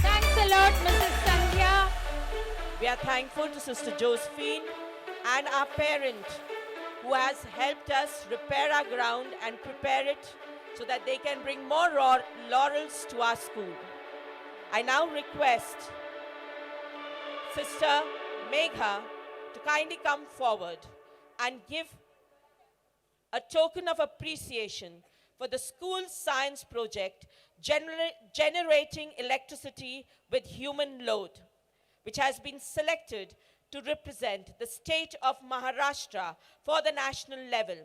Thanks a lot, Mrs. Sandhya. We are thankful to Sister Josephine and our parent who has helped us repair our ground and prepare it so that they can bring more laurels to our school. I now request Sister Megha to kindly come forward and give a token of appreciation for the school science project generating electricity with human load, which has been selected to represent the state of Maharashtra for the national level.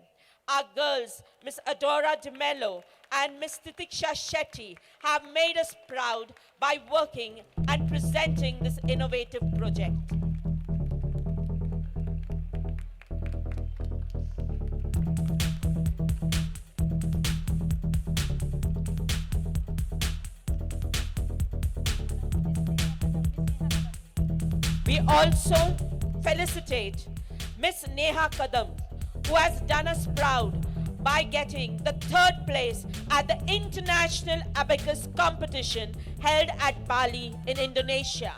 Our girls, Miss Adora De Mello and Miss Titiksha Shetty, have made us proud by working and presenting this innovative project. We also felicitate Miss Neha Kadam, who has done us proud by getting the 3rd place at the International Abacus Competition held at Bali in Indonesia.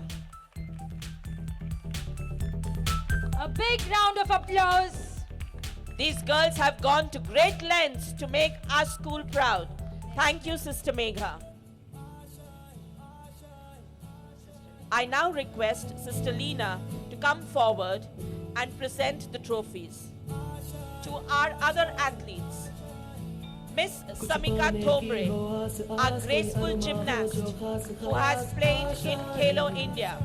A big round of applause. These girls have gone to great lengths to make our school proud. Thank you, Sister Megha. I now request Sister Leena to come forward and present the trophies. To our other athletes, Miss Samika Thobre, our graceful gymnast who has played in Khelo India.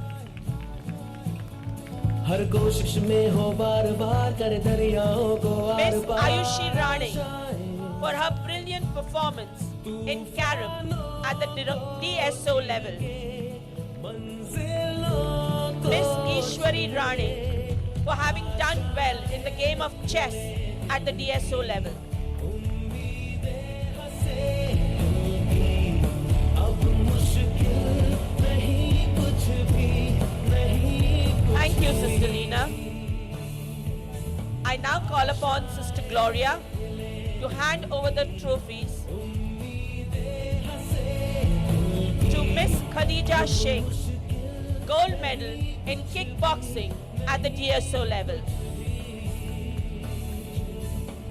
Miss Ayushi Rane for her brilliant performance in Carom at the DSO level. Miss Ishwari Rane for having done well in the game of chess at the DSO level. Thank you, Sister Leena. I now call upon Sister Gloria to hand over the trophies to Miss Khadija Sheikh, gold medal in kickboxing at the DSO level,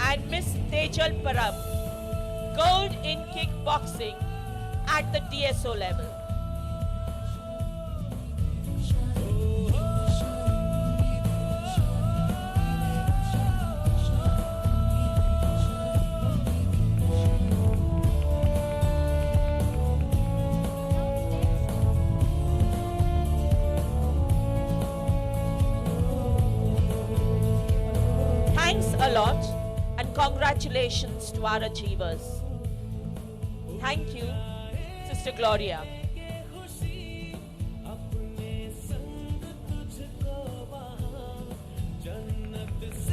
and Miss Tejal Parab, gold in kickboxing at the DSO level. A lot, and congratulations to our achievers. Thank you, Sister Gloria.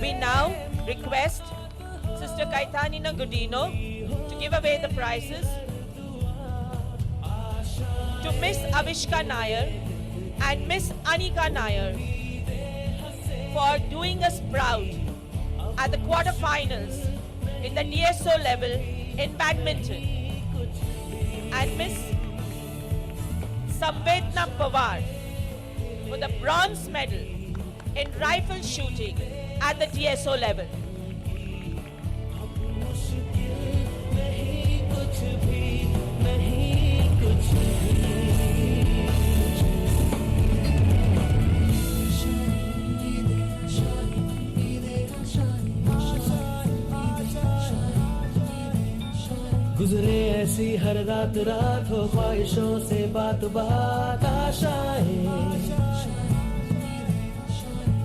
We now request Sister Kaitanina Godino to give away the prizes to Miss Avishka Nair and Miss Anika Nair for doing us proud at the quarterfinals in the DSO level in badminton, and Miss Samvedna Pawar for the bronze medal in rifle shooting at the DSO level. गुजरे ऐसी हर रात रात हो ख्वाहिशों से बात बात आशाएं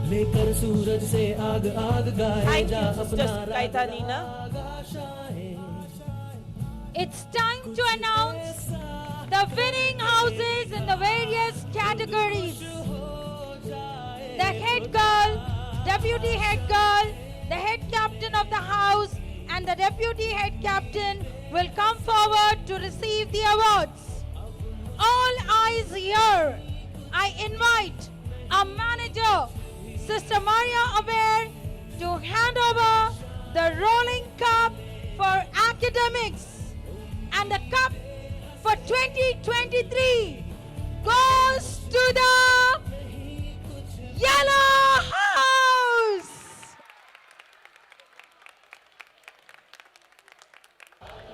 लेकर सूरज से आग आग गाए जा अपना Kaitanina. It's time to announce the winning houses in the various categories. The head girl, deputy head girl, the head captain of the house, and the deputy head captain will come forward to receive the awards. All eyes here. I invite our manager, Sister Maria Aber, to hand over the rolling cup for academics. And the cup for 2023 goes to the Yellow House.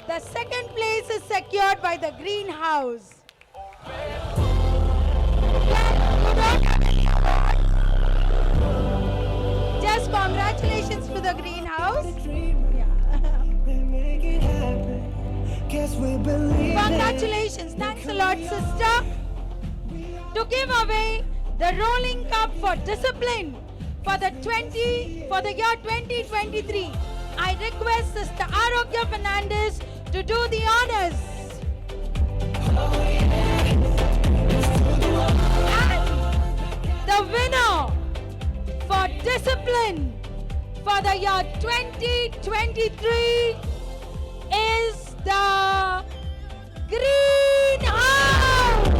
The second place is secured by the Green House. Just congratulations to the Green House. Congratulations. Thanks a lot, sister. To give away the rolling cup for discipline for the year 2023, I request Sister Arogya Fernandez to do the honors. And the winner for discipline for the year 2023 is the Green House.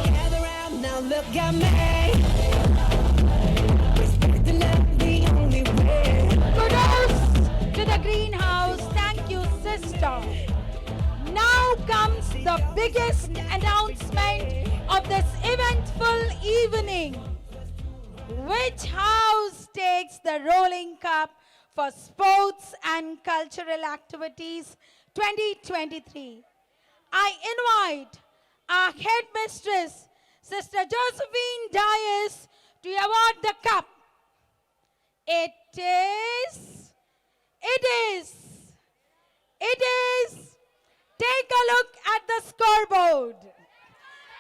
Gather round now, look at me. Respect and love the only way. Kudos to the Green House. Thank you, sister. Now comes the biggest announcement of this eventful evening. Which house takes the rolling cup for sports and cultural activities 2023? I invite our headmistress, Sister Josephine Dias, to award the cup. It is. Take a look at the scoreboard.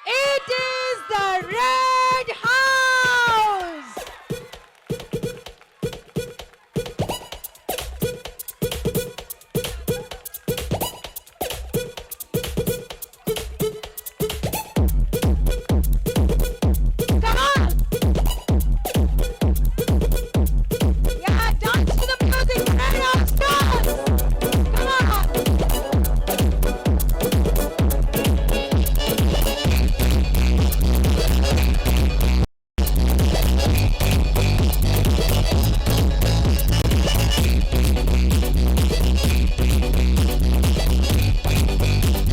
It is the Red House. Come on. Yeah, dance to the music. Red House, dance. Come on.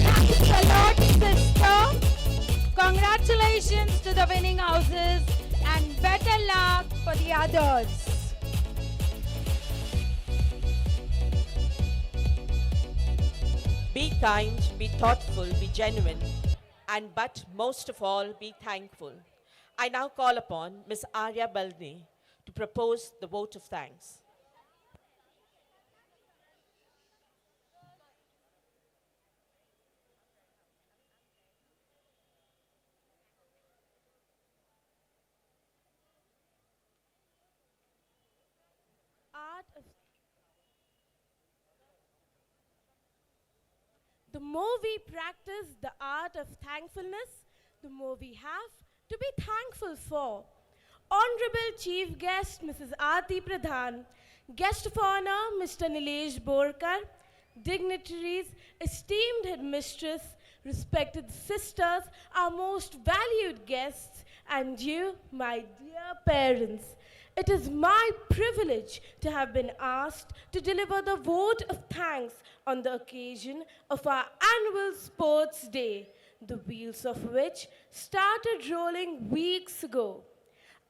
Thanks a lot, sister. Congratulations to the winning houses and better luck for the others. Be kind, be thoughtful, be genuine, and but most of all, be thankful. I now call upon Ms. Arya Balni to propose the vote of thanks. The more we practice the art of thankfulness, the more we have to be thankful for. Honorable Chief Guest Mrs. Arti Pradhan, Guest of Honor Mr. Nilesh Borkar, dignitaries, esteemed headmistress, respected sisters, our most valued guests, and you, my dear parents. It is my privilege to have been asked to deliver the vote of thanks on the occasion of our annual Sports Day, the wheels of which started rolling weeks ago.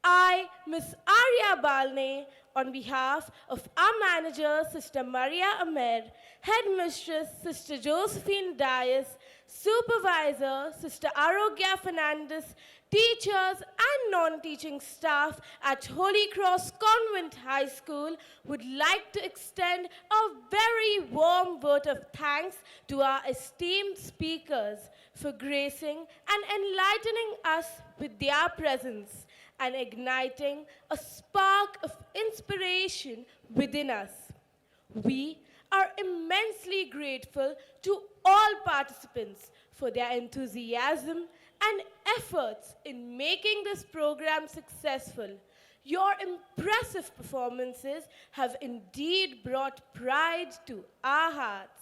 I, Miss Arya Balne, on behalf of our manager, Sister Maria Amer, headmistress, Sister Josephine Dias, supervisor, Sister Arogya Fernandez, teachers and non-teaching staff at Holy Cross Convent High School would like to extend a very warm vote of thanks to our esteemed speakers for gracing and enlightening us with their presence and igniting a spark of inspiration within us. We are immensely grateful to all participants for their enthusiasm and efforts in making this program successful. Your impressive performances have indeed brought pride to our hearts.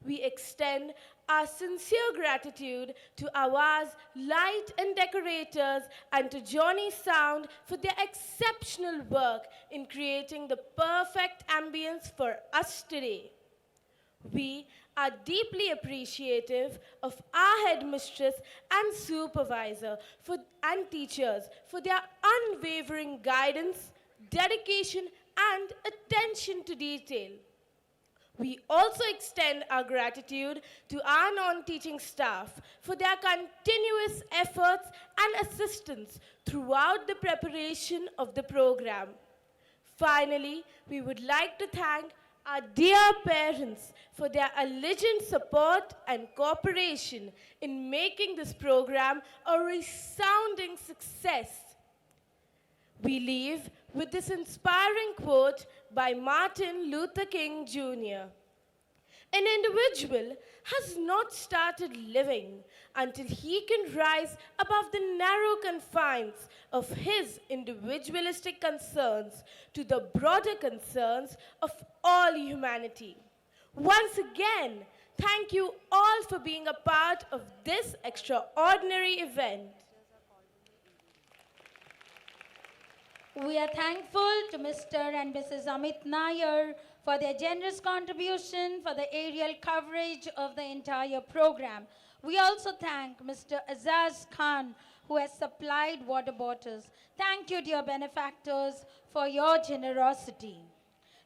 We extend our sincere gratitude to Awaz Light and Decorators and to Johnny Sound for their exceptional work in creating the perfect ambience for us today. We are deeply appreciative of our headmistress and supervisor and teachers for their unwavering guidance, dedication, and attention to detail. We also extend our gratitude to our non-teaching staff for their continuous efforts and assistance throughout the preparation of the program. Finally, we would like to thank our dear parents for their alleged support and cooperation in making this program a resounding success. We leave with this inspiring quote by Martin Luther King Jr. An individual has not started living until he can rise above the narrow confines of his individualistic concerns to the broader concerns of all humanity. Once again, thank you all for being a part of this extraordinary event. We are thankful to Mr. and Mrs. Amit Nair for their generous contribution for the aerial coverage of the entire program. We also thank Mr. Azaz Khan, who has supplied water bottles. Thank you, dear benefactors, for your generosity.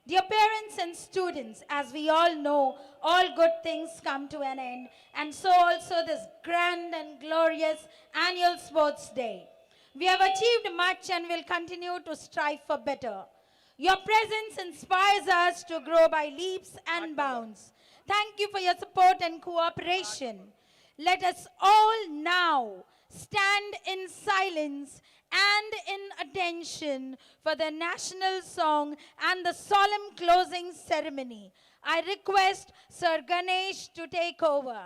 Dear parents and students, as we all know, all good things come to an end, and so also this grand and glorious annual sports day. We have achieved much and will continue to strive for better. Your presence inspires us to grow by leaps and bounds. Thank you for your support and cooperation. Let us all now stand in silence and in attention for the national song and the solemn closing ceremony. I request Sir Ganesh to take over.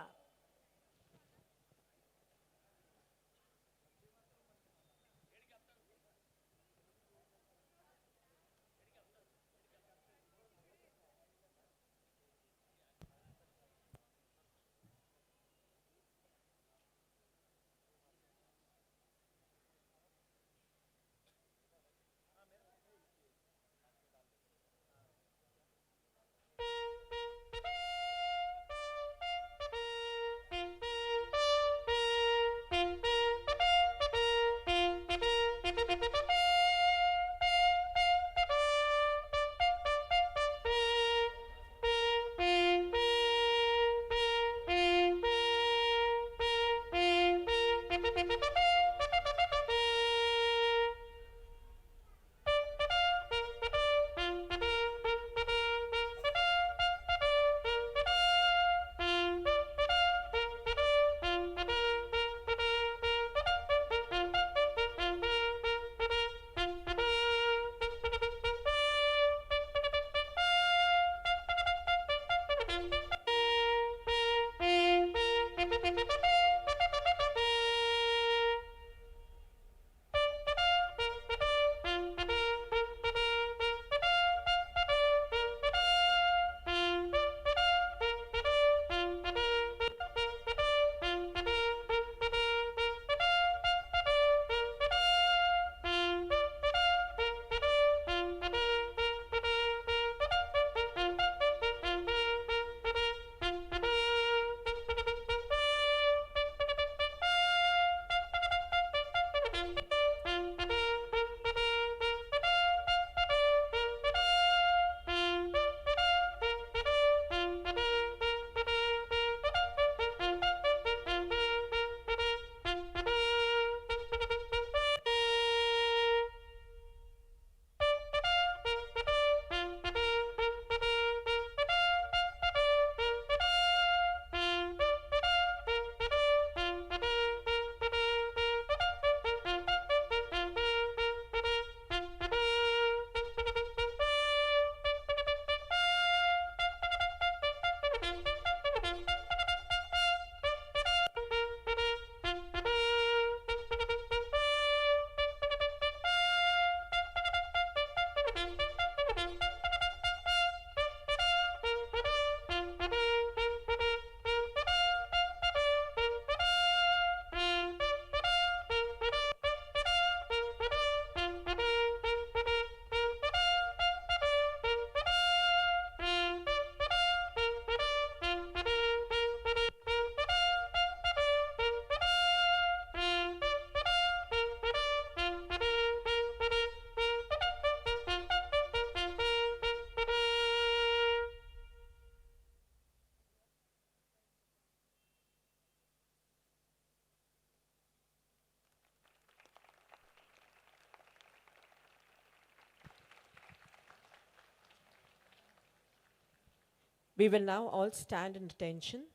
We will now all stand in attention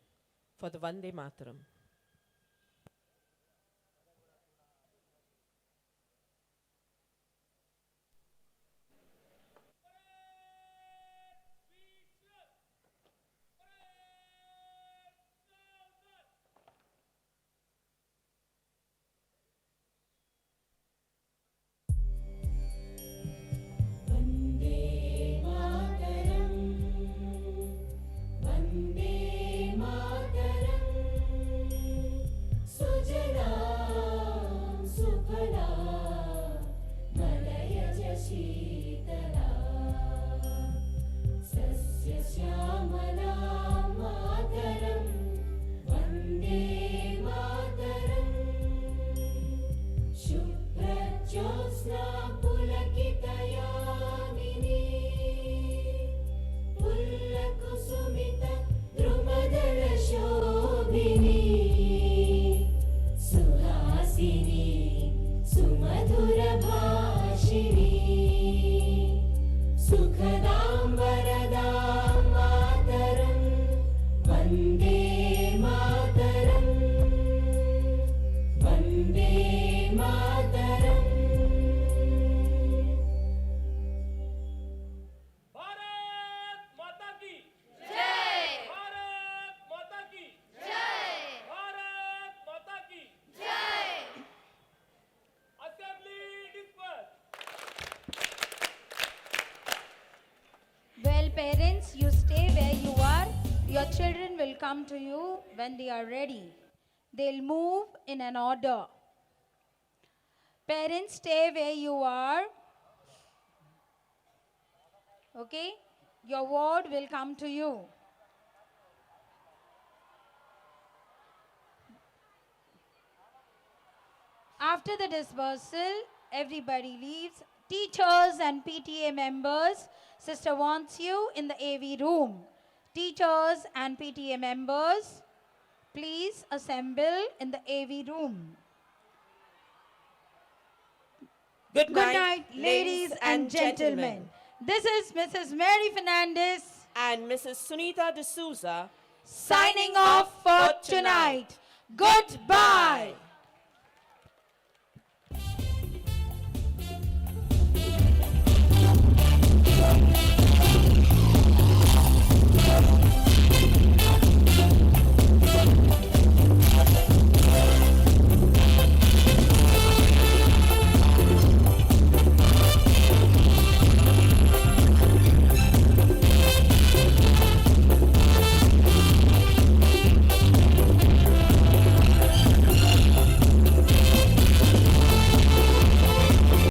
for the Vande Mataram. Well, parents, you stay where you are. Your children will come to you when they are ready. They'll move in an order. Parents, stay where you are. Okay? Your ward will come to you. After the dispersal, everybody leaves. Teachers and PTA members, sister wants you in the AV room. Teachers and PTA members, please assemble in the AV room. Good Good night, night, ladies and gentlemen. This is Mrs. Mary Fernandez and Mrs. Sunita D'Souza signing off for tonight. Goodbye.